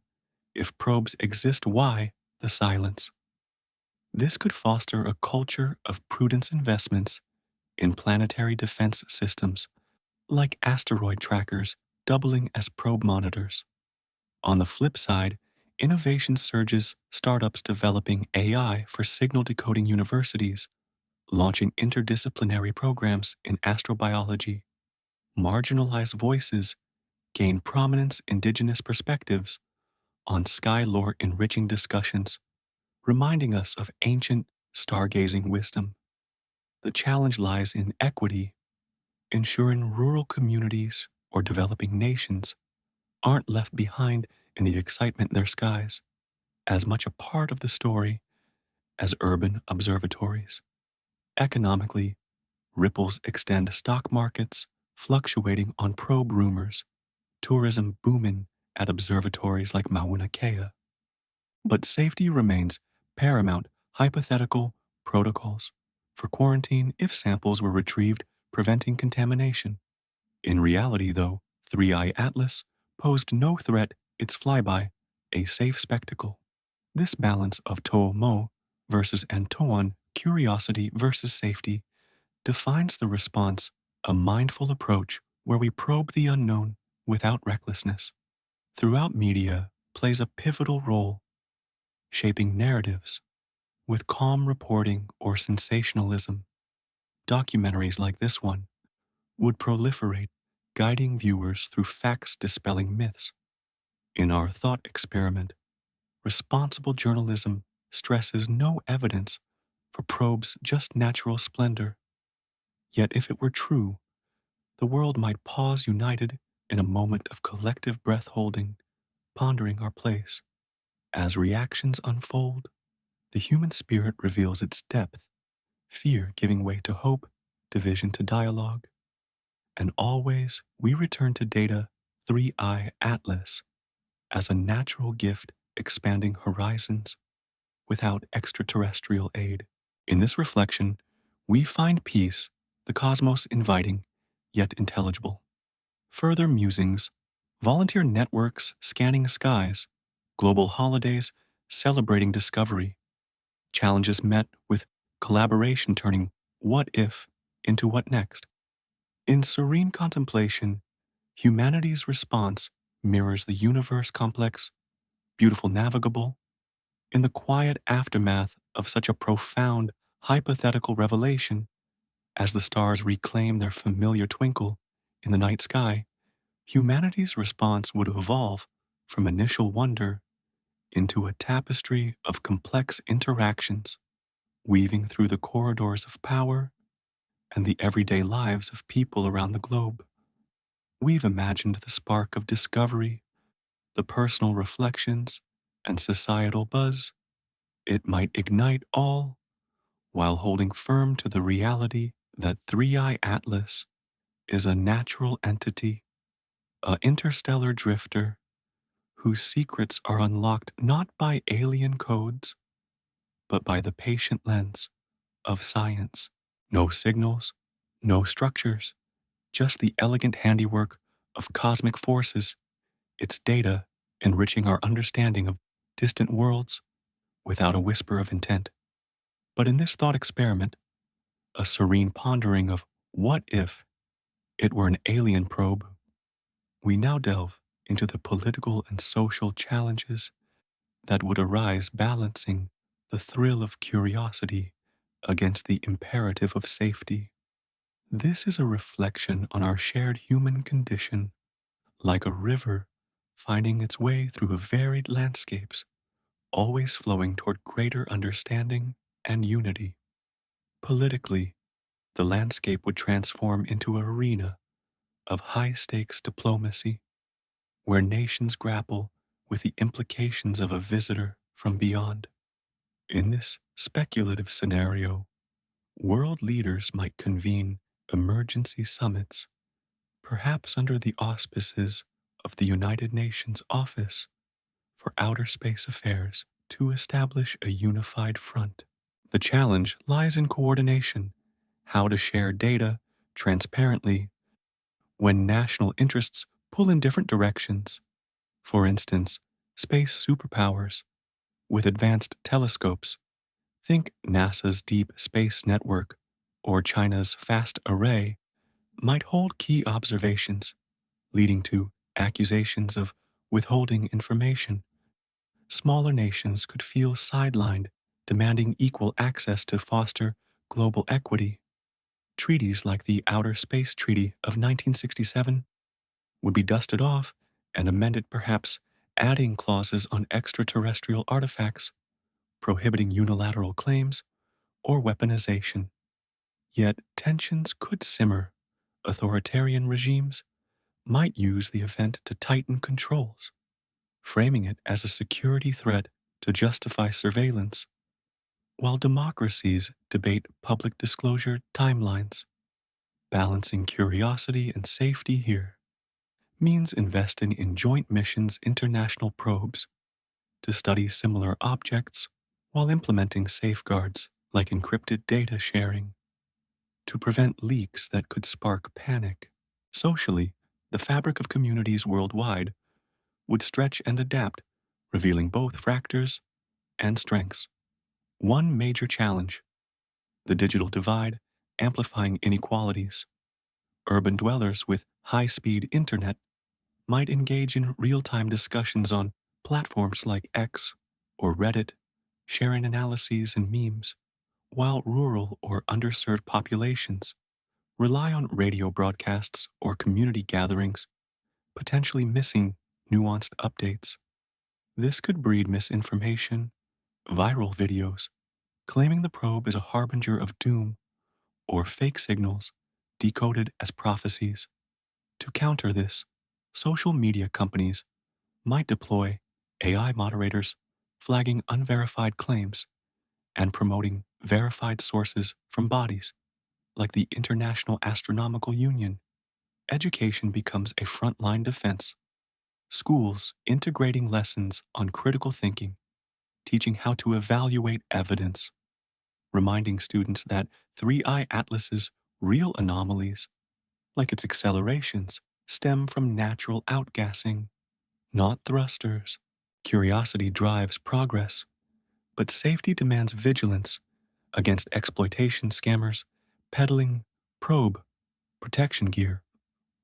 If probes exist, why the silence? This could foster a culture of prudence investments in planetary defense systems, like asteroid trackers doubling as probe monitors. On the flip side, innovation surges startups developing AI for signal decoding universities, launching interdisciplinary programs in astrobiology. Marginalized voices gain prominence indigenous perspectives on sky lore enriching discussions, reminding us of ancient stargazing wisdom. The challenge lies in equity, ensuring rural communities or developing nations aren't left behind in the excitement of their skies, as much a part of the story as urban observatories. Economically, ripples extend stock markets, fluctuating on probe rumors, tourism booming at observatories like Mauna Kea. But safety remains paramount. Hypothetical protocols for quarantine if samples were retrieved, preventing contamination. In reality, though, 3i Atlas posed no threat, its flyby, a safe spectacle. This balance of To'omo versus Antoine, curiosity versus safety, defines the response, a mindful approach where we probe the unknown without recklessness. Throughout media plays a pivotal role, shaping narratives with calm reporting or sensationalism. Documentaries like this one would proliferate, guiding viewers through facts dispelling myths. In our thought experiment, responsible journalism stresses no evidence for probes, just natural splendor. Yet, if it were true, the world might pause united in a moment of collective breath holding, pondering our place. As reactions unfold, the human spirit reveals its depth, fear giving way to hope, division to dialogue. And always we return to data 3i Atlas as a natural gift expanding horizons without extraterrestrial aid. In this reflection, we find peace, the cosmos inviting, yet intelligible. Further musings, volunteer networks scanning skies, global holidays celebrating discovery, challenges met with collaboration turning what if into what next. In serene contemplation, humanity's response mirrors the universe complex, beautiful, navigable. In the quiet aftermath of such a profound hypothetical revelation, as the stars reclaim their familiar twinkle in the night sky, humanity's response would evolve from initial wonder into a tapestry of complex interactions, weaving through the corridors of power and the everyday lives of people around the globe. We've imagined the spark of discovery, the personal reflections, and societal buzz. It might ignite all while holding firm to the reality that 3i Atlas is a natural entity, a interstellar drifter whose secrets are unlocked not by alien codes, but by the patient lens of science. No signals, no structures, just the elegant handiwork of cosmic forces, its data enriching our understanding of distant worlds without a whisper of intent. But in this thought experiment, a serene pondering of what if it were an alien probe, we now delve into the political and social challenges that would arise, balancing the thrill of curiosity against the imperative of safety. This is a reflection on our shared human condition, like a river finding its way through varied landscapes, always flowing toward greater understanding and unity. Politically, the landscape would transform into an arena of high-stakes diplomacy, where nations grapple with the implications of a visitor from beyond. In this speculative scenario, world leaders might convene emergency summits, perhaps under the auspices of the United Nations Office for Outer Space Affairs, to establish a unified front. The challenge lies in coordination, how to share data transparently when national interests pull in different directions. For instance, space superpowers with advanced telescopes, think NASA's Deep Space Network or China's Fast Array, might hold key observations, leading to accusations of withholding information. Smaller nations could feel sidelined, demanding equal access to foster global equity. Treaties like the Outer Space Treaty of 1967 would be dusted off and amended, perhaps adding clauses on extraterrestrial artifacts, prohibiting unilateral claims or weaponization. Yet tensions could simmer. Authoritarian regimes might use the event to tighten controls, framing it as a security threat to justify surveillance, while democracies debate public disclosure timelines. Balancing curiosity and safety here means investing in joint missions, international probes, to study similar objects while implementing safeguards like encrypted data sharing to prevent leaks that could spark panic. Socially, the fabric of communities worldwide would stretch and adapt, revealing both fractures and strengths. One major challenge: the digital divide, amplifying inequalities. Urban dwellers with high speed internet might engage in real time discussions on platforms like X or Reddit, sharing analyses and memes, while rural or underserved populations rely on radio broadcasts or community gatherings, potentially missing nuanced updates. This could breed misinformation, viral videos claiming the probe is a harbinger of doom, or fake signals decoded as prophecies. To counter this, social media companies might deploy AI moderators flagging unverified claims and promoting verified sources from bodies like the International Astronomical Union. Education becomes a frontline defense. Schools integrating lessons on critical thinking, teaching how to evaluate evidence, reminding students that 3I Atlas's real anomalies, like its accelerations, stem from natural outgassing, not thrusters. Curiosity drives progress, but safety demands vigilance against exploitation scammers peddling probe protection gear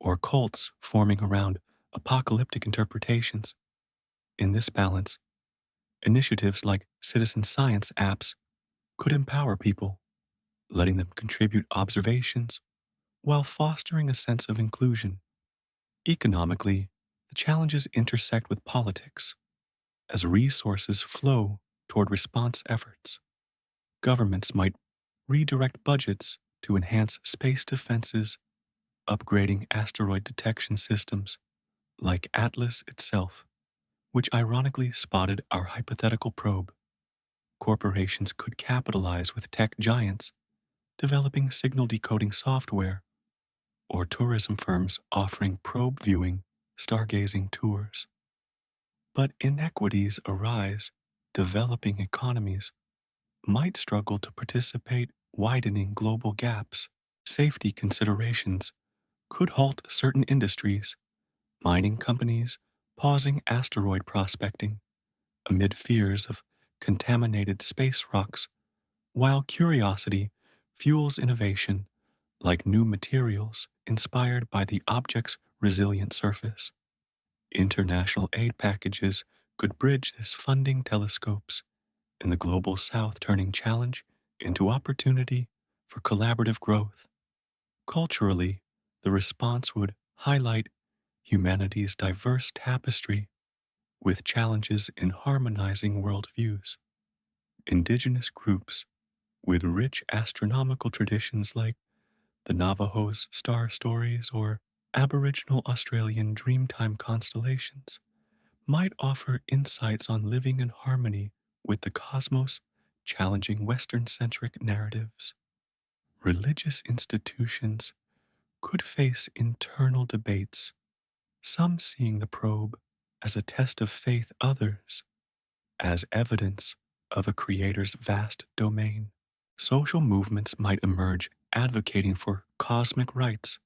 or cults forming around apocalyptic interpretations. In this balance, initiatives like citizen science apps could empower people, letting them contribute observations while fostering a sense of inclusion. Economically, the challenges intersect with politics as resources flow toward response efforts. Governments might redirect budgets to enhance space defenses, upgrading asteroid detection systems like Atlas itself, which ironically spotted our hypothetical probe. Corporations could capitalize with tech giants developing signal decoding software, or tourism firms offering probe viewing, stargazing tours. But inequities arise. Developing economies might struggle to participate, widening global gaps. Safety considerations could halt certain industries, mining companies pausing asteroid prospecting amid fears of contaminated space rocks, while curiosity fuels innovation like new materials inspired by the object's resilient surface. International aid packages could bridge this funding telescopes in the global south, turning challenge into opportunity for collaborative growth. Culturally, the response would highlight humanity's diverse tapestry with challenges in harmonizing worldviews. Indigenous groups with rich astronomical traditions like the Navajo's star stories or Aboriginal Australian Dreamtime constellations might offer insights on living in harmony with the cosmos, challenging Western centric narratives. Religious institutions could face internal debates, some seeing the probe as a test of faith, others as evidence of a creator's vast domain. Social movements might emerge advocating for cosmic rights,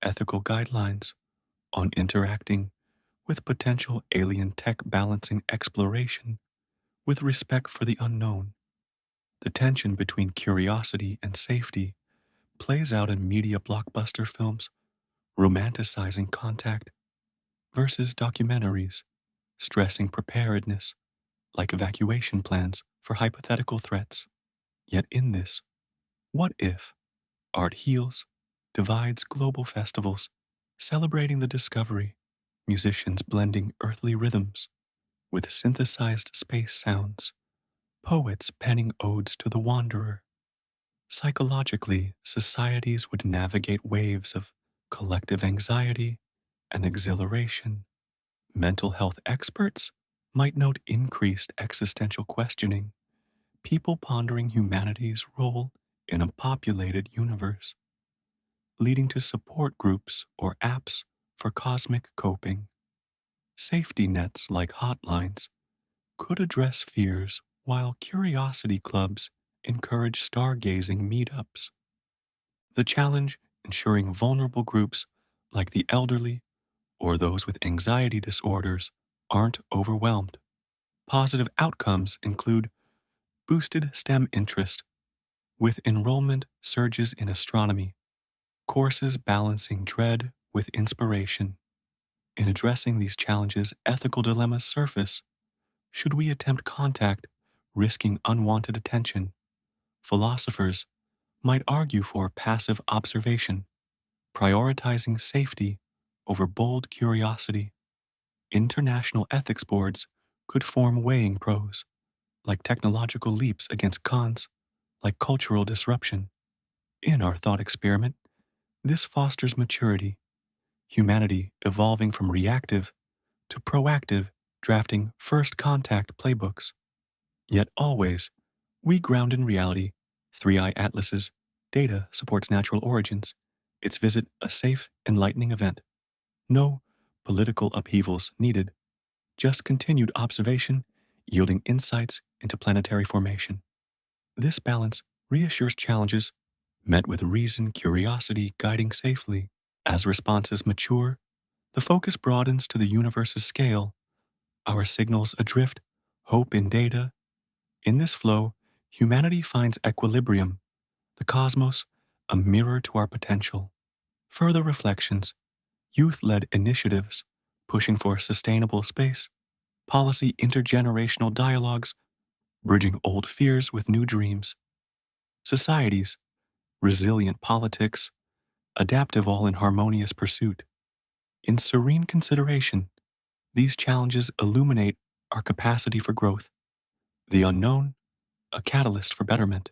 ethical guidelines on interacting with potential alien tech, balancing exploration with respect for the unknown. The tension between curiosity and safety plays out in media blockbuster films romanticizing contact versus documentaries stressing preparedness like evacuation plans for hypothetical threats. Yet in this, what if art heals, divides global festivals, celebrating the discovery, musicians blending earthly rhythms with synthesized space sounds, poets penning odes to the wanderer. Psychologically, societies would navigate waves of collective anxiety and exhilaration. Mental health experts might note increased existential questioning, people pondering humanity's role in a populated universe, leading to support groups or apps for cosmic coping. Safety nets like hotlines could address fears while curiosity clubs encourage stargazing meetups. The challenge ensuring vulnerable groups like the elderly or those with anxiety disorders aren't overwhelmed. Positive outcomes include boosted STEM interest with enrollment surges in astronomy, courses balancing dread with inspiration. In addressing these challenges, ethical dilemmas surface. Should we attempt contact, risking unwanted attention? Philosophers might argue for passive observation, prioritizing safety over bold curiosity. International ethics boards could form weighing pros, like technological leaps against cons, like cultural disruption. In our thought experiment, this fosters maturity, humanity evolving from reactive to proactive, drafting first contact playbooks. Yet always, we ground in reality. 3i Atlas's data supports natural origins. Its visit a safe, enlightening event. No political upheavals needed, just continued observation yielding insights into planetary formation. This balance reassures challenges met with reason, curiosity guiding safely. As responses mature, the focus broadens to the universe's scale, our signals adrift, hope in data. In this flow, humanity finds equilibrium, the cosmos, a mirror to our potential. Further reflections, youth led initiatives, pushing for sustainable space, policy intergenerational dialogues, bridging old fears with new dreams, societies, resilient politics, adaptive all in harmonious pursuit. In serene consideration, these challenges illuminate our capacity for growth, the unknown, a catalyst for betterment.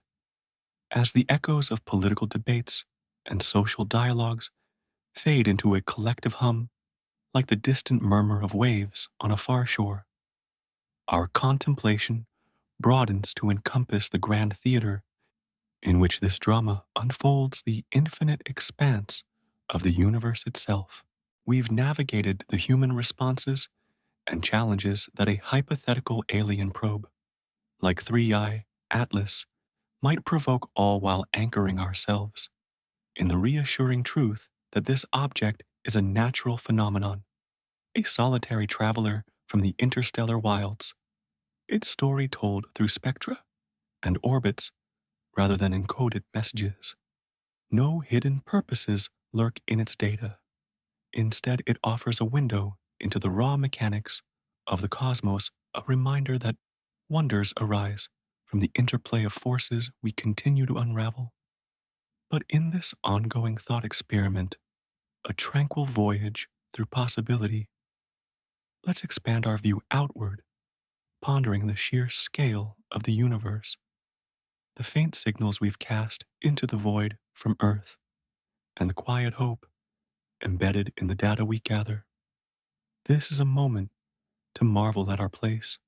As the echoes of political debates and social dialogues fade into a collective hum, like the distant murmur of waves on a far shore, our contemplation broadens to encompass the grand theater in which this drama unfolds the infinite expanse of the universe itself. We've navigated the human responses and challenges that a hypothetical alien probe, like 3i Atlas, might provoke, all while anchoring ourselves in the reassuring truth that this object is a natural phenomenon, a solitary traveler from the interstellar wilds, its story told through spectra and orbits rather than encoded messages. No hidden purposes lurk in its data. Instead, it offers a window into the raw mechanics of the cosmos, a reminder that wonders arise from the interplay of forces we continue to unravel. But in this ongoing thought experiment, a tranquil voyage through possibility, let's expand our view outward, pondering the sheer scale of the universe, the faint signals we've cast into the void from Earth, and the quiet hope embedded in the data we gather. This is a moment to marvel at our place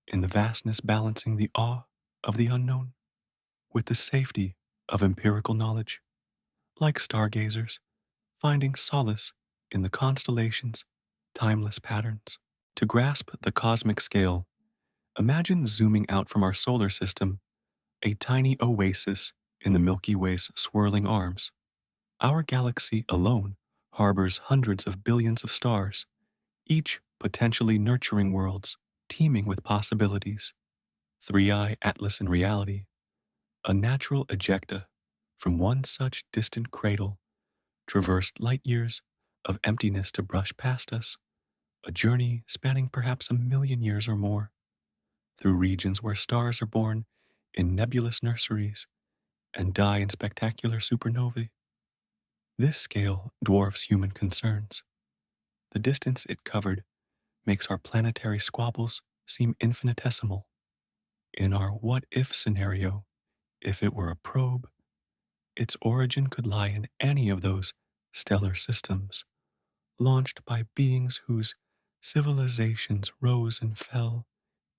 in the vastness, balancing the awe of the unknown with the safety of empirical knowledge, like stargazers, finding solace in the constellations' timeless patterns. To grasp the cosmic scale, imagine zooming out from our solar system, a tiny oasis in the Milky Way's swirling arms. Our galaxy alone harbors hundreds of billions of stars, each potentially nurturing worlds teeming with possibilities. 3i Atlas in reality, a natural ejecta from one such distant cradle, traversed light years of emptiness to brush past us, a journey spanning perhaps 1 million years or more, through regions where stars are born in nebulous nurseries and die in spectacular supernovae. This scale dwarfs human concerns. The distance it covered makes our planetary squabbles seem infinitesimal. In our what if scenario, if it were a probe, its origin could lie in any of those stellar systems, launched by beings whose civilizations rose and fell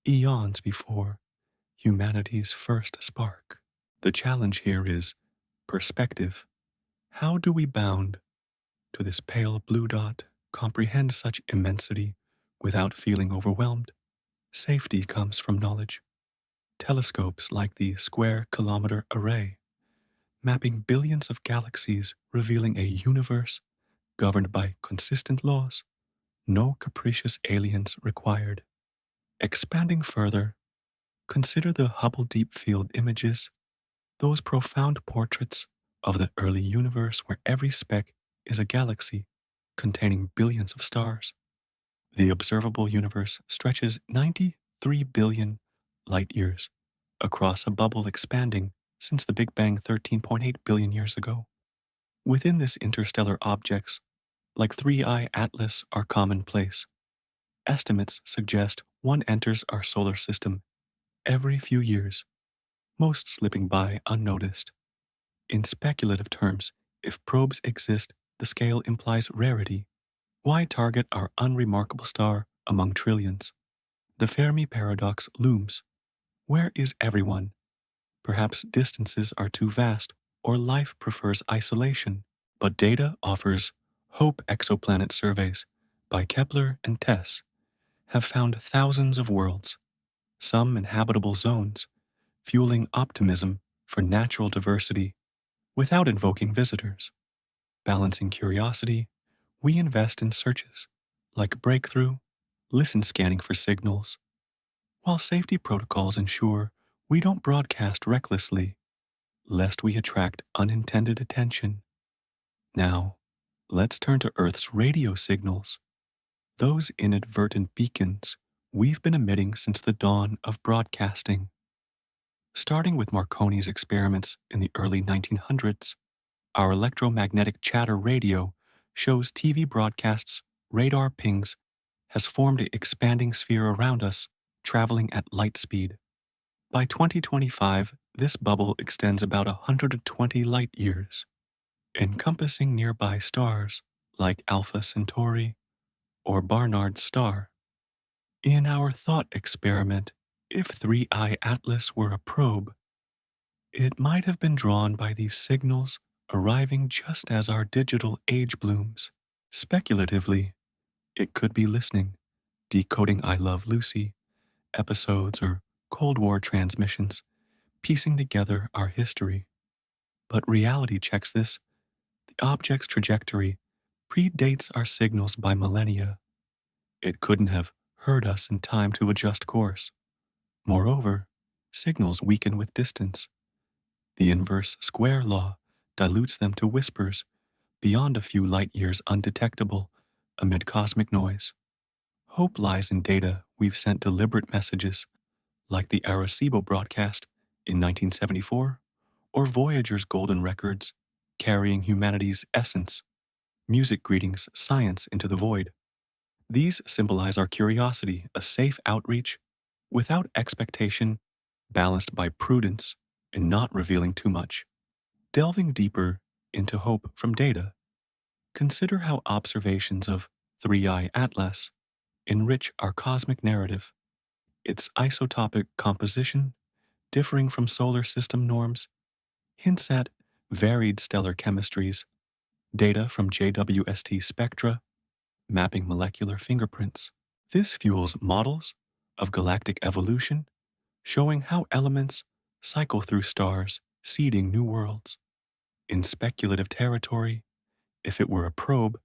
eons before humanity's first spark. The challenge here is perspective. How do we bound to this pale blue dot comprehend such immensity without feeling overwhelmed? Safety comes from knowledge. Telescopes like the Square Kilometer Array, mapping billions of galaxies, revealing a universe governed by consistent laws, no capricious aliens required. Expanding further, consider the Hubble Deep Field images, those profound portraits of the early universe where every speck is a galaxy containing billions of stars. The observable universe stretches 93 billion light years across a bubble expanding since the Big Bang 13.8 billion years ago. Within this, interstellar objects, like 3i Atlas, are commonplace. Estimates suggest one enters our solar system every few years, most slipping by unnoticed. In speculative terms, if probes exist, the scale implies rarity. Why target our unremarkable star among trillions? The Fermi paradox looms. Where is everyone? Perhaps distances are too vast, or life prefers isolation. But data offers HOPE exoplanet surveys by Kepler and TESS have found thousands of worlds, some inhabitable zones, fueling optimism for natural diversity without invoking visitors. Balancing curiosity, we invest in searches like Breakthrough, listen scanning for signals, while safety protocols ensure we don't broadcast recklessly, lest we attract unintended attention. Now, let's turn to Earth's radio signals, those inadvertent beacons we've been emitting since the dawn of broadcasting. Starting with Marconi's experiments in the early 1900s, our electromagnetic chatter radio shows TV broadcasts, radar pings, has formed an expanding sphere around us, traveling at light speed. By 2025, this bubble extends about 120 light years, encompassing nearby stars like Alpha Centauri or Barnard's star. In our thought experiment, if 3i Atlas were a probe, it might have been drawn by these signals arriving just as our digital age blooms. Speculatively, it could be listening, decoding I Love Lucy episodes or Cold War transmissions, piecing together our history. But reality checks this. The object's trajectory predates our signals by millennia. It couldn't have heard us in time to adjust course. Moreover, signals weaken with distance. The inverse square law dilutes them to whispers beyond a few light years undetectable amid cosmic noise. Hope lies in data we've sent deliberate messages, like the Arecibo broadcast in 1974, or Voyager's golden records, carrying humanity's essence, music greetings science into the void. These symbolize our curiosity, a safe outreach, without expectation, balanced by prudence and not revealing too much. Delving deeper into hope from data, Consider how observations of 3I Atlas enrich our cosmic narrative. Its isotopic composition, differing from solar system norms, hints at varied stellar chemistries, data from JWST spectra, mapping molecular fingerprints. This fuels models of galactic evolution, showing how elements cycle through stars, seeding new worlds. In speculative territory, if it were a probe,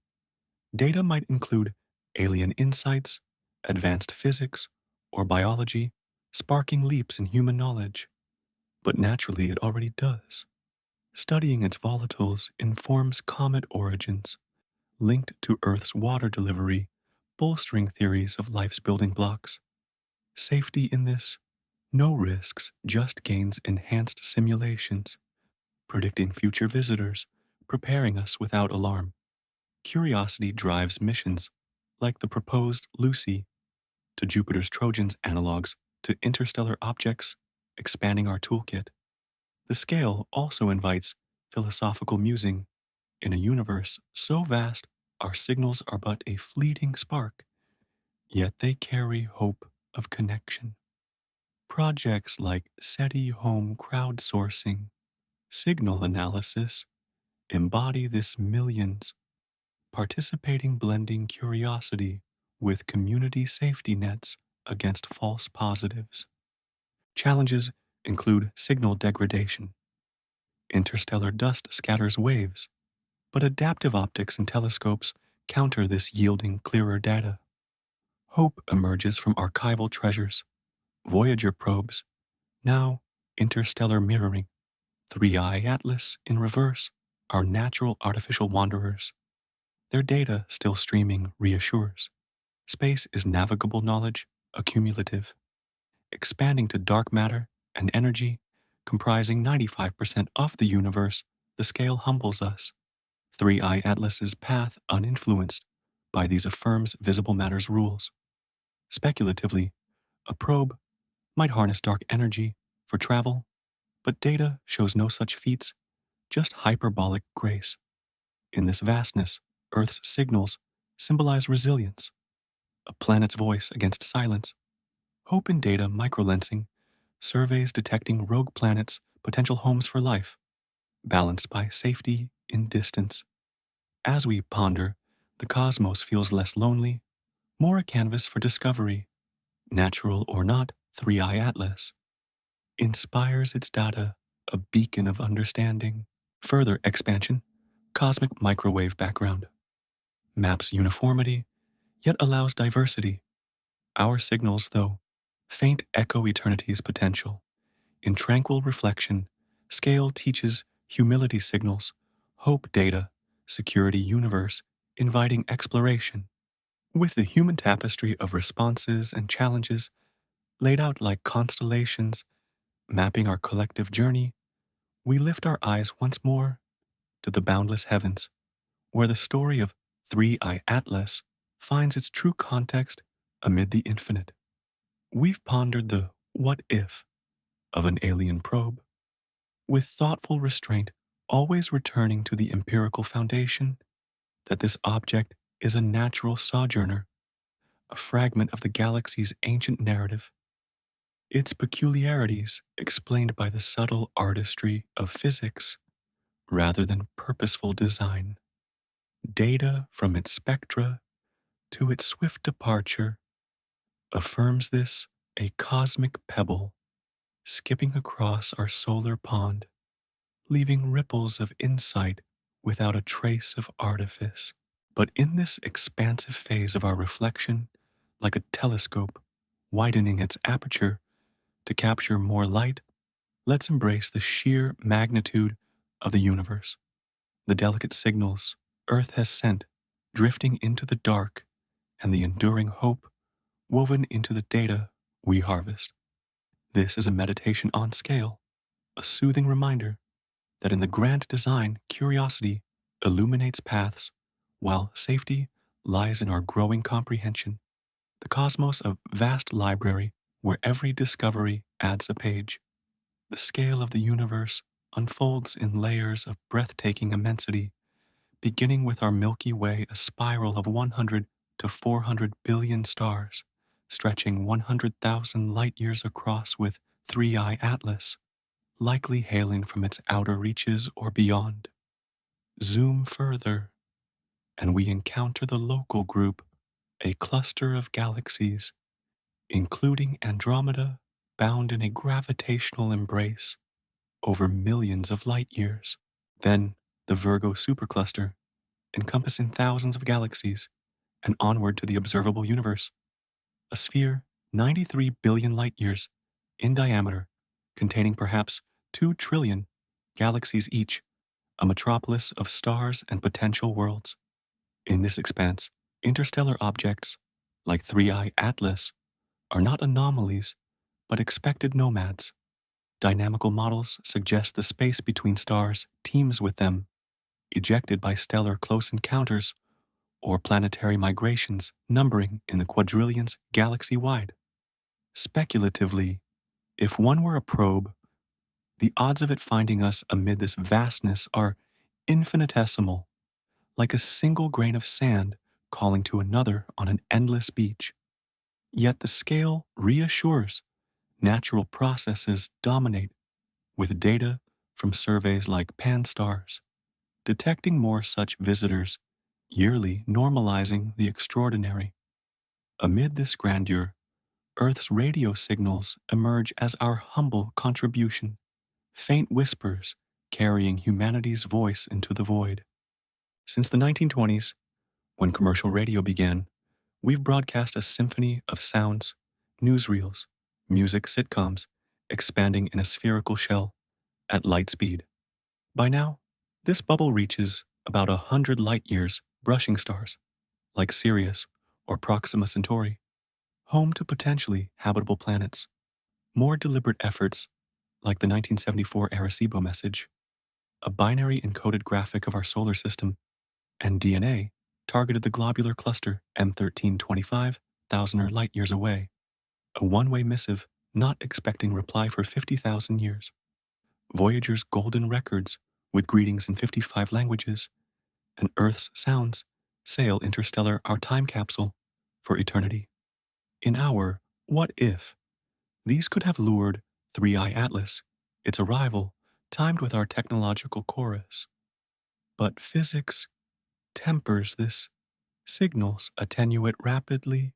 data might include alien insights, advanced physics, or biology, sparking leaps in human knowledge. But naturally, it already does. Studying its volatiles informs comet origins, linked to Earth's water delivery, bolstering theories of life's building blocks. Safety in this, no risks, just gains enhanced simulations, predicting future visitors, preparing us without alarm. Curiosity drives missions, like the proposed Lucy, to Jupiter's Trojans analogs to interstellar objects, expanding our toolkit. The scale also invites philosophical musing. In a universe so vast, our signals are but a fleeting spark, yet they carry hope of connection. Projects like SETI home crowdsourcing, signal analysis embody this millions, participating blending curiosity with community safety nets against false positives. Challenges include signal degradation. Interstellar dust scatters waves, but adaptive optics and telescopes counter this, yielding clearer data. Hope emerges from archival treasures, Voyager probes, now interstellar mirroring, 3I Atlas in reverse, our natural artificial wanderers. Their data still streaming reassures. Space is navigable knowledge, accumulative, expanding to dark matter and energy, comprising 95% of the universe. The scale humbles us. 3I Atlas's path uninfluenced by these affirms visible matter's rules. Speculatively, a probe might harness dark energy for travel, but data shows no such feats, just hyperbolic grace. In this vastness, Earth's signals symbolize resilience, a planet's voice against silence. Hope in data microlensing surveys detecting rogue planets, potential homes for life, balanced by safety in distance. As we ponder, the cosmos feels less lonely, more a canvas for discovery. Natural or not, 3I Atlas inspires its data, a beacon of understanding. Further expansion, cosmic microwave background, maps uniformity, yet allows diversity. Our signals, though, faint echo eternity's potential. In tranquil reflection, scale teaches humility signals, hope data, security universe, inviting exploration. With the human tapestry of responses and challenges laid out like constellations, mapping our collective journey, we lift our eyes once more to the boundless heavens, where the story of 3I Atlas finds its true context amid the infinite. We've pondered the what if of an alien probe, with thoughtful restraint, always returning to the empirical foundation that this object is a natural sojourner, a fragment of the galaxy's ancient narrative, its peculiarities explained by the subtle artistry of physics rather than purposeful design. Data from its spectra to its swift departure affirms this a cosmic pebble skipping across our solar pond, leaving ripples of insight without a trace of artifice. But in this expansive phase of our reflection, like a telescope widening its aperture to capture more light, let's embrace the sheer magnitude of the universe, the delicate signals Earth has sent drifting into the dark, and the enduring hope woven into the data we harvest. This is a meditation on scale, a soothing reminder that in the grand design, curiosity illuminates paths, while safety lies in our growing comprehension. The cosmos, a vast library where every discovery adds a page. The scale of the universe unfolds in layers of breathtaking immensity, beginning with our Milky Way, a spiral of 100 to 400 billion stars, stretching 100,000 light years across with 3I Atlas, likely hailing from its outer reaches or beyond. Zoom further, and we encounter the local group, a cluster of galaxies, including Andromeda, bound in a gravitational embrace over millions of light years. Then the Virgo supercluster, encompassing thousands of galaxies, and onward to the observable universe, a sphere 93 billion light years in diameter, containing perhaps 2 trillion galaxies each, a metropolis of stars and potential worlds. In this expanse, interstellar objects, like 3I Atlas, are not anomalies, but expected nomads. Dynamical models suggest the space between stars teems with them, ejected by stellar close encounters or planetary migrations numbering in the quadrillions galaxy-wide. Speculatively, if one were a probe, the odds of it finding us amid this vastness are infinitesimal, like a single grain of sand calling to another on an endless beach. Yet the scale reassures natural processes dominate, with data from surveys like Pan-STARRS, detecting more such visitors, yearly normalizing the extraordinary. Amid this grandeur, Earth's radio signals emerge as our humble contribution, faint whispers carrying humanity's voice into the void. Since the 1920s, when commercial radio began, we've broadcast a symphony of sounds, newsreels, music sitcoms, expanding in a spherical shell at light speed. By now, this bubble reaches about 100 light years, brushing stars, like Sirius or Proxima Centauri, home to potentially habitable planets. More deliberate efforts, like the 1974 Arecibo message, a binary encoded graphic of our solar system, and DNA, targeted the globular cluster M1325, thousander light years away, a one-way missive not expecting reply for 50,000 years. Voyager's golden records, with greetings in 55 languages, and Earth's sounds, sail interstellar our time capsule for eternity. In our what if, these could have lured 3I Atlas, its arrival timed with our technological chorus. But physics tempers this. Signals attenuate rapidly,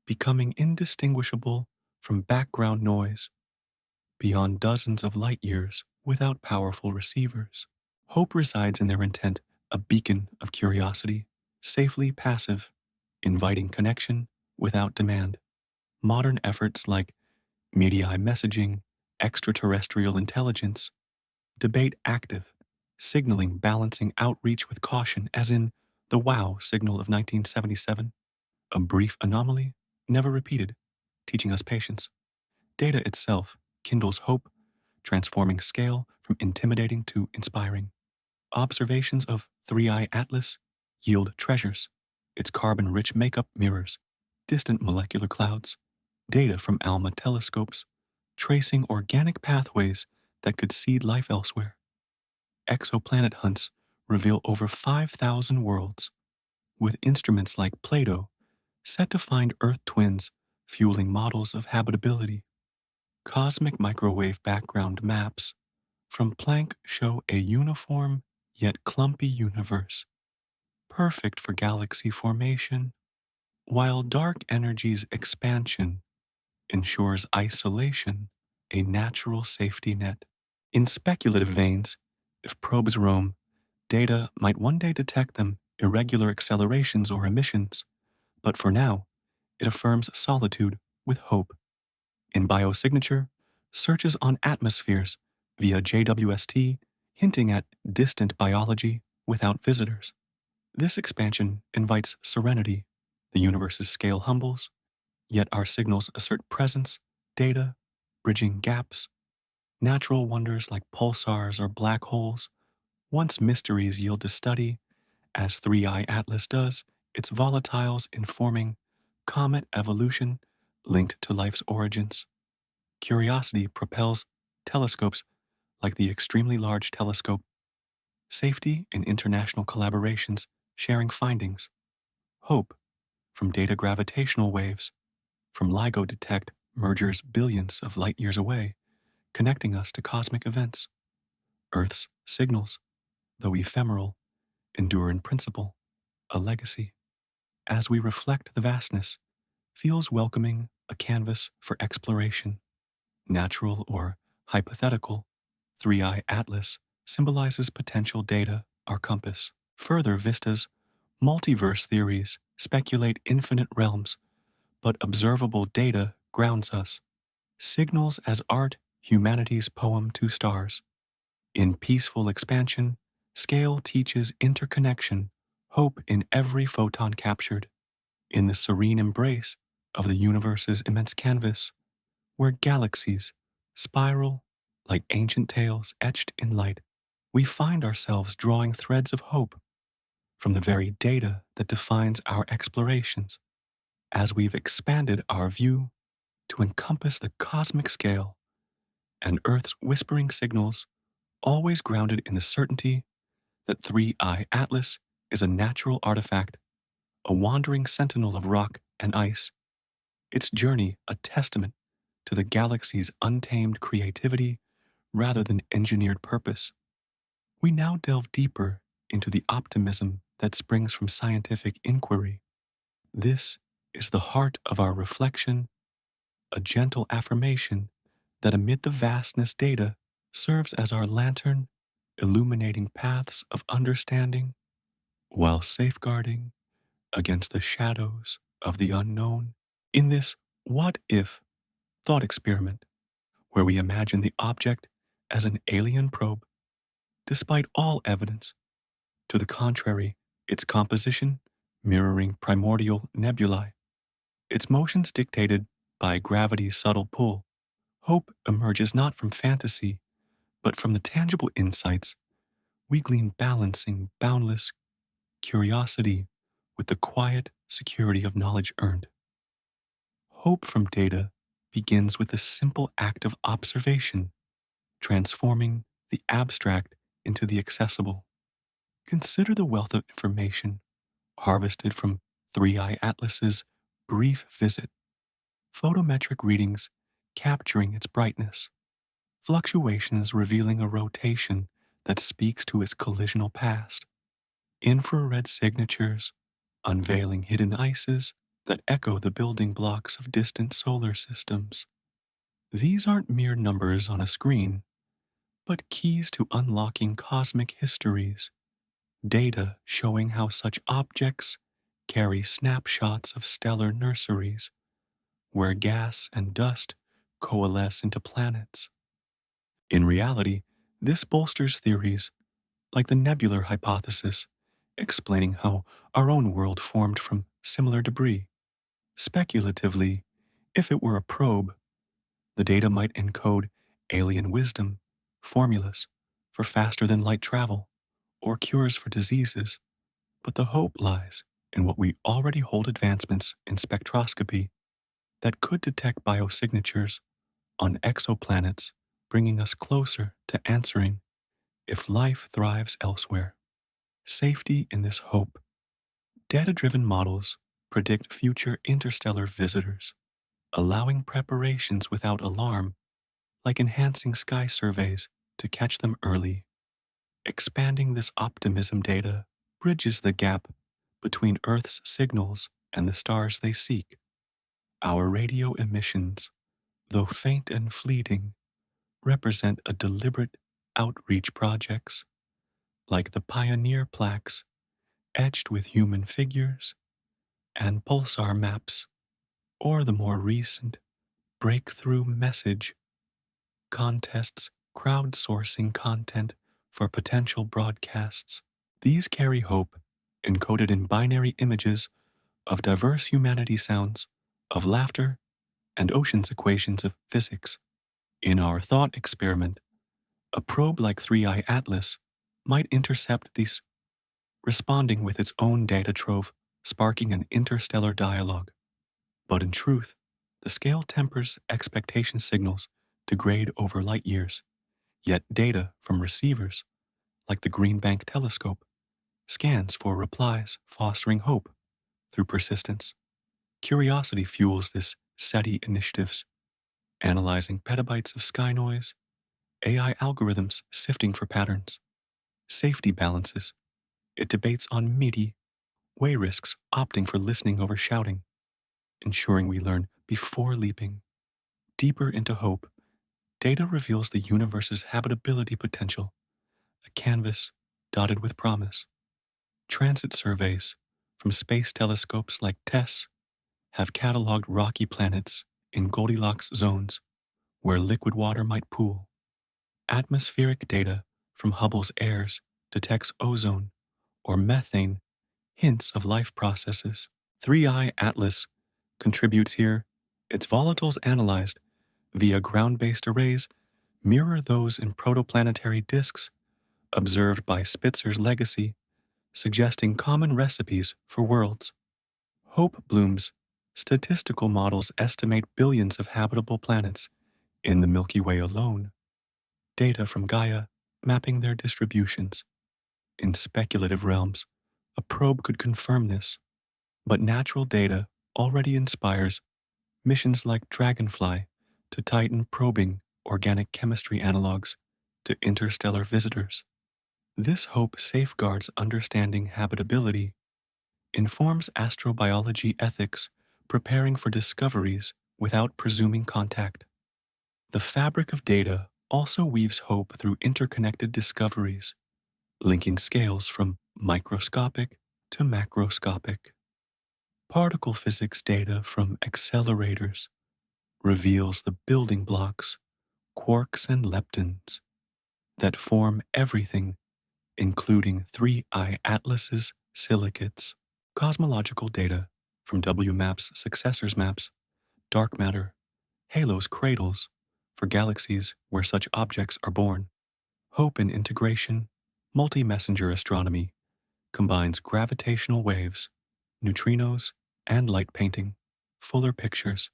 becoming indistinguishable from background noise beyond dozens of light years without powerful receivers. Hope resides in their intent, a beacon of curiosity, safely passive, inviting connection without demand. Modern efforts like MEDI messaging, extraterrestrial intelligence, debate active, signaling balancing outreach with caution, as in the WOW signal of 1977, a brief anomaly, never repeated, teaching us patience. Data itself kindles hope, transforming scale from intimidating to inspiring. Observations of 3I Atlas yield treasures. Its carbon-rich makeup mirrors distant molecular clouds, data from ALMA telescopes, tracing organic pathways that could seed life elsewhere. Exoplanet hunts reveal over 5,000 worlds, with instruments like Plato set to find Earth twins fueling models of habitability. Cosmic microwave background maps from Planck show a uniform yet clumpy universe, perfect for galaxy formation, while dark energy's expansion ensures isolation, a natural safety net. In speculative veins, if probes roam, data might one day detect them irregular accelerations or emissions, but for now, it affirms solitude with hope. In biosignature, searches on atmospheres via JWST, hinting at distant biology without visitors. This expansion invites serenity. The universe's scale humbles, yet our signals assert presence, data, bridging gaps. Natural wonders like pulsars or black holes, once mysteries yield to study, as 3I Atlas does, its volatiles informing comet evolution linked to life's origins. Curiosity propels telescopes like the Extremely Large Telescope, safety in international collaborations, sharing findings, hope from data gravitational waves, from LIGO detect mergers billions of light years away, connecting us to cosmic events. Earth's signals, though ephemeral, endure in principle, a legacy. As we reflect the vastness, feels welcoming, a canvas for exploration. Natural or hypothetical, Three Eye Atlas symbolizes potential data, our compass. Further vistas, multiverse theories speculate infinite realms, but observable data grounds us. Signals as art, humanity's poem to stars. In peaceful expansion, scale teaches interconnection, hope in every photon captured. In the serene embrace of the universe's immense canvas, where galaxies spiral like ancient tales etched in light, we find ourselves drawing threads of hope from the very data that defines our explorations. As we've expanded our view to encompass the cosmic scale and Earth's whispering signals, always grounded in the certainty that Three Eye Atlas is a natural artifact, a wandering sentinel of rock and ice, its journey a testament to the galaxy's untamed creativity rather than engineered purpose. We now delve deeper into the optimism that springs from scientific inquiry. This is the heart of our reflection, a gentle affirmation that amid the vastness data serves as our lantern, illuminating paths of understanding while safeguarding against the shadows of the unknown. In this what if thought experiment, where we imagine the object as an alien probe, despite all evidence to the contrary, its composition mirroring primordial nebulae, its motions dictated by gravity's subtle pull, hope emerges not from fantasy, but from the tangible insights we glean, balancing boundless curiosity with the quiet security of knowledge earned. Hope from data begins with a simple act of observation, transforming the abstract into the accessible. Consider the wealth of information harvested from Three Eye Atlas's brief visit, photometric readings capturing its brightness, fluctuations revealing a rotation that speaks to its collisional past, infrared signatures unveiling hidden ices that echo the building blocks of distant solar systems. These aren't mere numbers on a screen, but keys to unlocking cosmic histories, data showing how such objects carry snapshots of stellar nurseries where gas and dust coalesce into planets. In reality, this bolsters theories like the nebular hypothesis, explaining how our own world formed from similar debris. Speculatively, if it were a probe, the data might encode alien wisdom, formulas for faster than light travel, or cures for diseases. But the hope lies in what we already hold, advancements in spectroscopy that could detect biosignatures on exoplanets, bringing us closer to answering if life thrives elsewhere. Safety in this hope. Data driven models predict future interstellar visitors, allowing preparations without alarm, like enhancing sky surveys to catch them early. Expanding this optimism data bridges the gap between Earth's signals and the stars they seek. Our radio emissions, though faint and fleeting, represent a deliberate outreach projects, like the pioneer plaques etched with human figures and pulsar maps, or the more recent breakthrough message contests crowdsourcing content for potential broadcasts. These carry hope, encoded in binary images of diverse humanity sounds, of laughter, and ocean's equations of physics. In our thought experiment, a probe like Three Eye Atlas might intercept these, responding with its own data trove, sparking an interstellar dialogue. But in truth, the scale tempers expectation signals degrade over light years, yet data from receivers like the Green Bank Telescope, scans for replies fostering hope through persistence. Curiosity fuels this SETI initiatives, analyzing petabytes of sky noise, AI algorithms sifting for patterns, safety balances. It debates on meaty way risks, opting for listening over shouting, ensuring we learn before leaping. Deeper into hope, data reveals the universe's habitability potential, a canvas dotted with promise. Transit surveys from space telescopes like TESS have cataloged rocky planets in Goldilocks zones where liquid water might pool. Atmospheric data from Hubble's AIRS detects ozone or methane, hints of life processes. 3i Atlas contributes here. Its volatiles analyzed via ground-based arrays mirror those in protoplanetary disks observed by Spitzer's legacy, suggesting common recipes for worlds. Hope Bloom's statistical models estimate billions of habitable planets in the Milky Way alone, data from Gaia mapping their distributions. In speculative realms, a probe could confirm this, but natural data already inspires missions like Dragonfly to Titan probing organic chemistry analogs to interstellar visitors. This hope safeguards understanding habitability, informs astrobiology ethics, preparing for discoveries without presuming contact. The fabric of data also weaves hope through interconnected discoveries, linking scales from microscopic to macroscopic. Particle physics data from accelerators reveals the building blocks, quarks and leptons, that form everything, including 3i Atlas's silicates. Cosmological data from WMAP's successors maps, dark matter, halos cradles, for galaxies where such objects are born. Hope in integration, multi-messenger astronomy combines gravitational waves, neutrinos, and light painting, fuller pictures,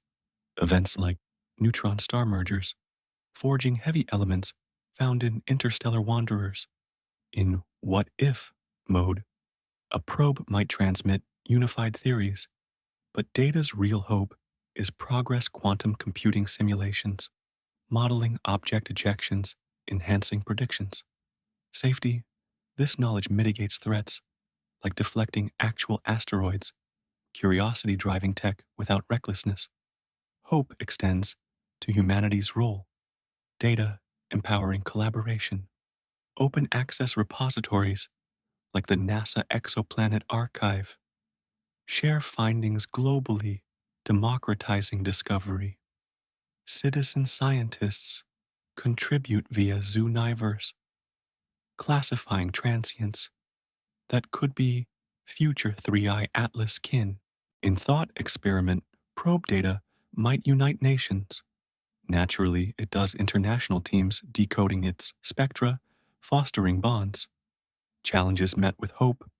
events like neutron star mergers, forging heavy elements found in interstellar wanderers. In what if mode, a probe might transmit unified theories, but data's real hope is progress quantum computing simulations, modeling object ejections, enhancing predictions. Safety, this knowledge mitigates threats, like deflecting actual asteroids, curiosity driving tech without recklessness. Hope extends to humanity's role, data empowering collaboration. Open access repositories like the NASA Exoplanet Archive share findings globally, democratizing discovery. Citizen scientists contribute via Zooniverse, classifying transients that could be future 3i Atlas kin. In thought experiment, probe data might unite nations. Naturally, it does international teams decoding its spectra, fostering bonds. Challenges met with hope,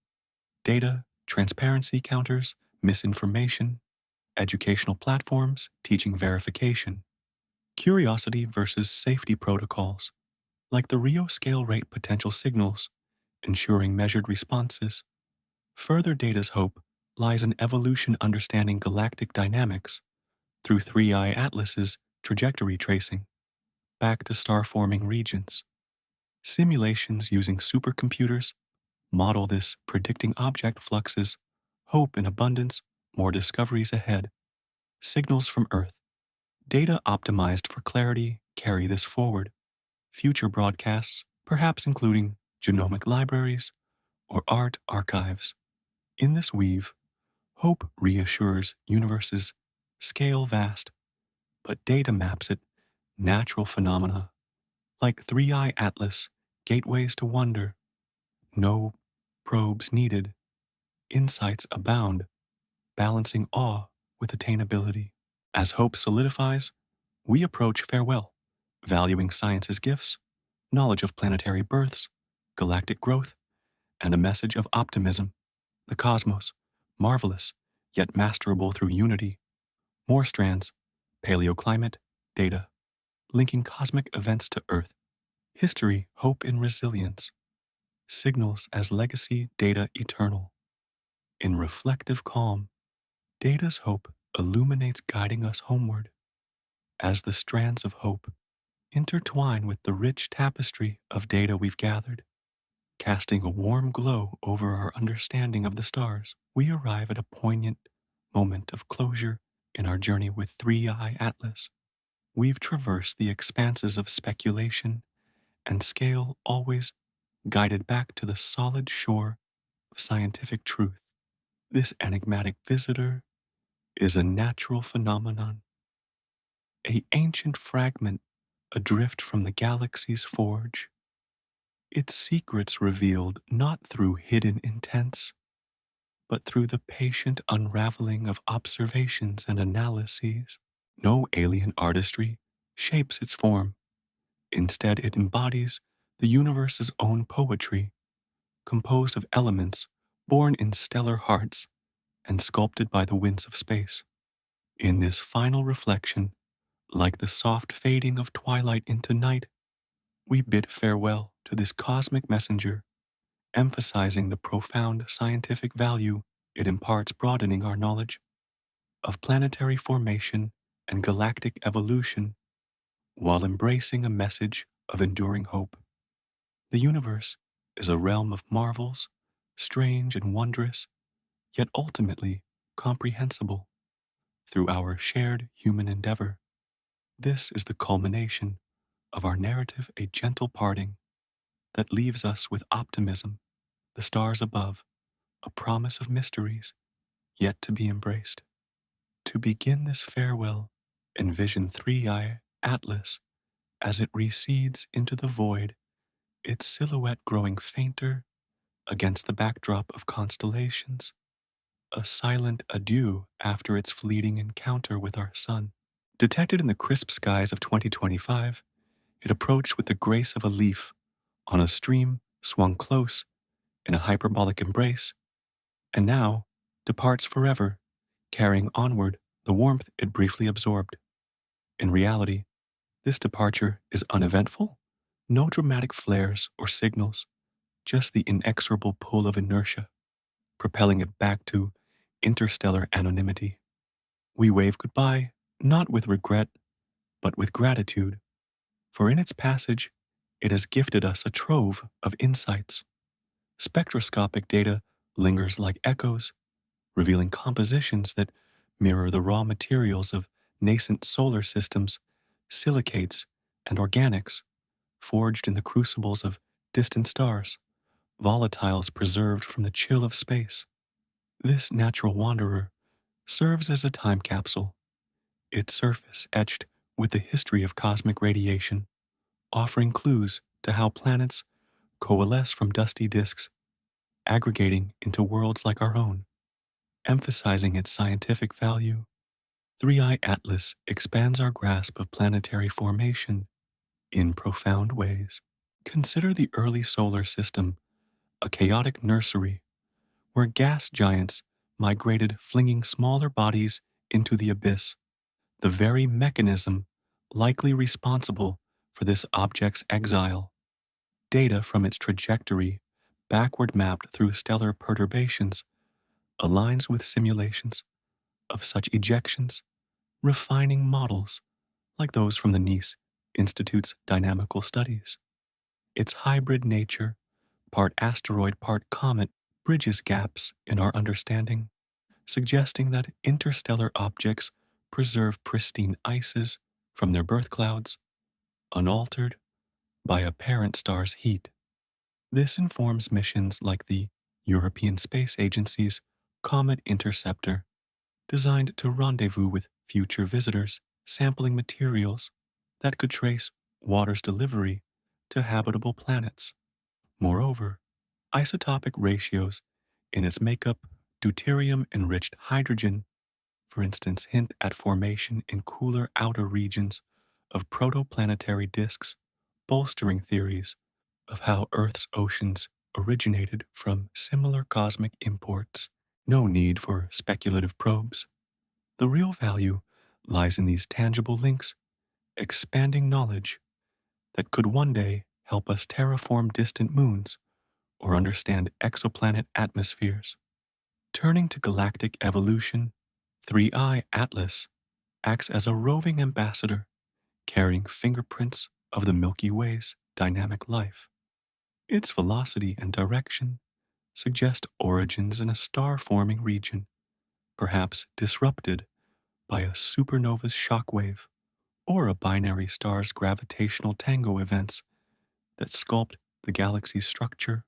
data, transparency counters, misinformation, educational platforms teaching verification. Curiosity versus safety protocols, like the Rio scale rate potential signals, ensuring measured responses. Further data's hope lies in evolution understanding galactic dynamics through 3i Atlas's trajectory tracing back to star forming regions. Simulations using supercomputers model this, predicting object fluxes, hope in abundance, more discoveries ahead. Signals from Earth, data optimized for clarity, carry this forward. Future broadcasts, perhaps including genomic libraries or art archives. In this weave, hope reassures universes scale vast, but data maps it natural phenomena like 3i Atlas, gateways to wonder. No probes needed, insights abound, balancing awe with attainability. As hope solidifies, we approach farewell, valuing science's gifts, knowledge of planetary births, galactic growth, and a message of optimism. The cosmos, marvelous, yet masterable through unity. More strands, paleoclimate, data, linking cosmic events to Earth. History, hope in resilience. signals as legacy data eternal. In reflective calm, data's hope illuminates guiding us homeward as the strands of hope intertwine with the rich tapestry of data we've gathered. Casting a warm glow over our understanding of the stars, we arrive at a poignant moment of closure in our journey with 3i Atlas. We've traversed the expanses of speculation and scale, always guided back to the solid shore of scientific truth. This enigmatic visitor is a natural phenomenon, a ancient fragment adrift from the galaxy's forge, its secrets revealed not through hidden intents, but through the patient unraveling of observations and analyses. No alien artistry shapes its form. Instead, it embodies the universe's own poetry, composed of elements born in stellar hearts and sculpted by the winds of space. In this final reflection, like the soft fading of twilight into night, we bid farewell to this cosmic messenger, emphasizing the profound scientific value it imparts, broadening our knowledge of planetary formation and galactic evolution while embracing a message of enduring hope. The universe is a realm of marvels, strange and wondrous, yet ultimately comprehensible through our shared human endeavor. This is the culmination of our narrative, a gentle parting that leaves us with optimism, the stars above, a promise of mysteries yet to be embraced. To begin this farewell, envision 3i Atlas as it recedes into the void, its silhouette growing fainter against the backdrop of constellations, a silent adieu after its fleeting encounter with our sun. Detected in the crisp skies of 2025, it approached with the grace of a leaf on a stream swung close in a hyperbolic embrace, and now departs forever, carrying onward the warmth it briefly absorbed. In reality, this departure is uneventful, no dramatic flares or signals, just the inexorable pull of inertia, propelling it back to interstellar anonymity. We wave goodbye, not with regret, but with gratitude, for in its passage, it has gifted us a trove of insights. Spectroscopic data lingers like echoes, revealing compositions that mirror the raw materials of nascent solar systems, silicates, and organics, forged in the crucibles of distant stars, volatiles preserved from the chill of space. This natural wanderer serves as a time capsule, its surface etched with the history of cosmic radiation, offering clues to how planets coalesce from dusty disks, aggregating into worlds like our own. Emphasizing its scientific value, 3i Atlas expands our grasp of planetary formation in profound ways. Consider the early solar system, a chaotic nursery where gas giants migrated, flinging smaller bodies into the abyss, the very mechanism likely responsible for this object's exile. Data from its trajectory, backward mapped through stellar perturbations, aligns with simulations of such ejections, refining models like those from the Nice Institute's dynamical studies. Its hybrid nature, part asteroid, part comet, bridges gaps in our understanding, suggesting that interstellar objects preserve pristine ices from their birth clouds, unaltered by a parent star's heat. This informs missions like the European Space Agency's Comet Interceptor, designed to rendezvous with future visitors, sampling materials that could trace water's delivery to habitable planets. Moreover, isotopic ratios in its makeup, deuterium enriched hydrogen, for instance, hint at formation in cooler outer regions of protoplanetary disks, bolstering theories of how Earth's oceans originated from similar cosmic imports. No need for speculative probes. The real value lies in these tangible links, expanding knowledge that could one day help us terraform distant moons or understand exoplanet atmospheres. Turning to galactic evolution, 3i Atlas acts as a roving ambassador carrying fingerprints of the Milky Way's dynamic life. Its velocity and direction suggest origins in a star forming region, perhaps disrupted by a supernova's shockwave or a binary star's gravitational tango events that sculpt the galaxy's structure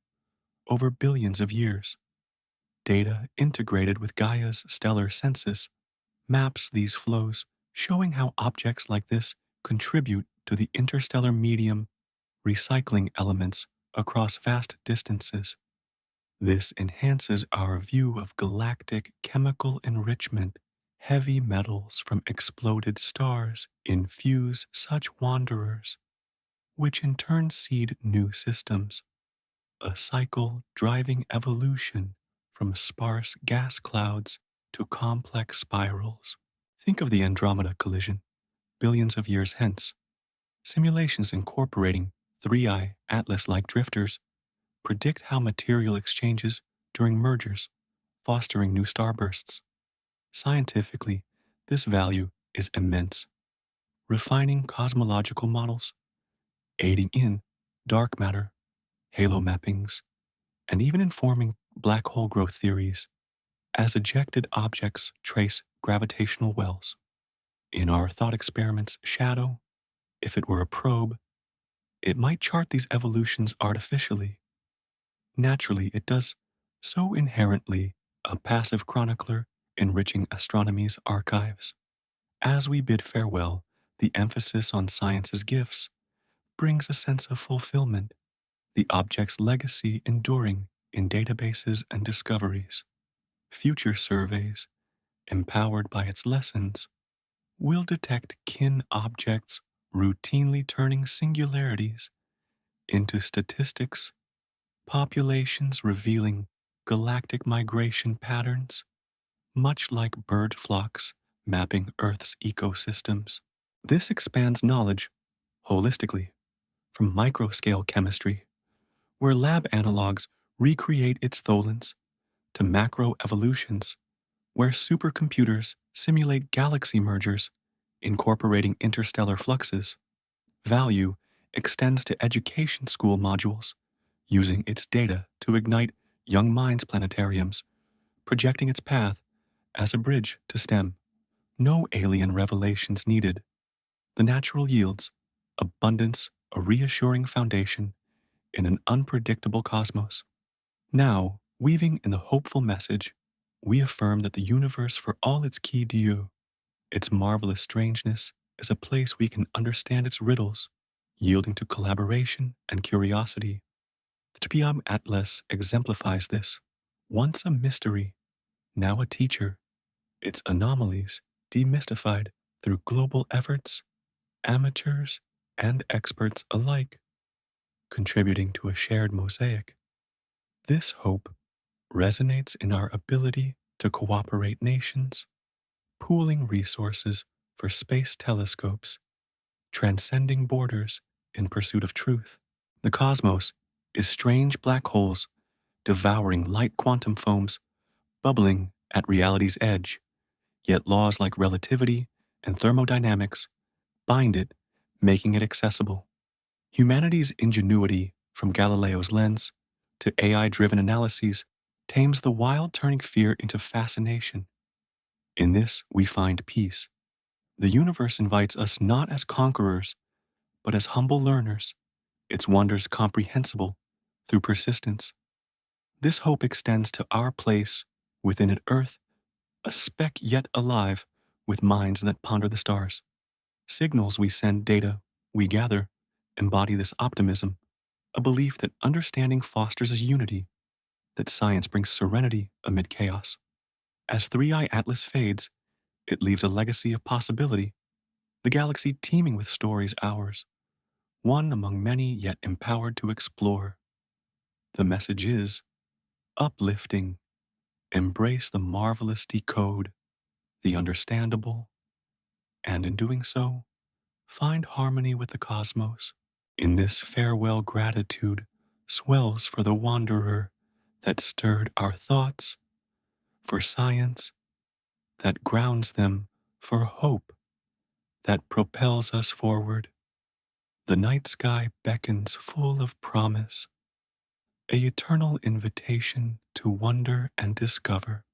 over billions of years. Data integrated with Gaia's stellar census maps these flows, showing how objects like this contribute to the interstellar medium, recycling elements across vast distances. This enhances our view of galactic chemical enrichment. Heavy metals from exploded stars infuse such wanderers, which in turn seed new systems, a cycle driving evolution from sparse gas clouds to complex spirals. Think of the Andromeda collision, billions of years hence. Simulations incorporating 3i Atlas like drifters predict how material exchanges during mergers, fostering new starbursts. Scientifically, this value is immense, refining cosmological models, aiding in dark matter, halo mappings, and even informing black hole growth theories as ejected objects trace gravitational wells. In our thought experiment's shadow, if it were a probe, it might chart these evolutions artificially. Naturally, it does so inherently, a passive chronicler enriching astronomy's archives. As we bid farewell, the emphasis on science's gifts brings a sense of fulfillment, the object's legacy enduring in databases and discoveries. Future surveys, empowered by its lessons, will detect kin objects routinely turning singularities into statistics, populations revealing galactic migration patterns, much like bird flocks mapping Earth's ecosystems. This expands knowledge holistically from microscale chemistry, where lab analogs recreate its tholins, to macro evolutions, where supercomputers simulate galaxy mergers, incorporating interstellar fluxes. Value extends to education school modules, using its data to ignite young minds planetariums, projecting its path as a bridge to STEM. No alien revelations needed. The natural yields abundance, a reassuring foundation in an unpredictable cosmos. Now, weaving in the hopeful message, we affirm that the universe, for all its key dieux, its marvelous strangeness, is a place we can understand its riddles, yielding to collaboration and curiosity. The Trivium Atlas exemplifies this. Once a mystery, now a teacher, its anomalies demystified through global efforts, amateurs and experts alike, contributing to a shared mosaic. This hope resonates in our ability to cooperate nations, pooling resources for space telescopes, transcending borders in pursuit of truth. The cosmos is strange black holes devouring light quantum foams, bubbling at reality's edge, yet laws like relativity and thermodynamics bind it, making it accessible. Humanity's ingenuity, from Galileo's lens to AI driven analyses, tames the wild, turning fear into fascination. In this, we find peace. The universe invites us not as conquerors, but as humble learners, its wonders comprehensible through persistence. This hope extends to our place within it, Earth, a speck yet alive with minds that ponder the stars. Signals we send, data we gather, embody this optimism, a belief that understanding fosters a unity, that science brings serenity amid chaos. As 3i Atlas fades, it leaves a legacy of possibility, the galaxy teeming with stories ours, one among many yet empowered to explore. The message is uplifting. Embrace the marvelous, decode the understandable, and in doing so, find harmony with the cosmos. In this farewell gratitude, swells for the wanderer that stirred our thoughts, for science that grounds them, for hope that propels us forward. The night sky beckons full of promise, a eternal invitation to wonder and discover.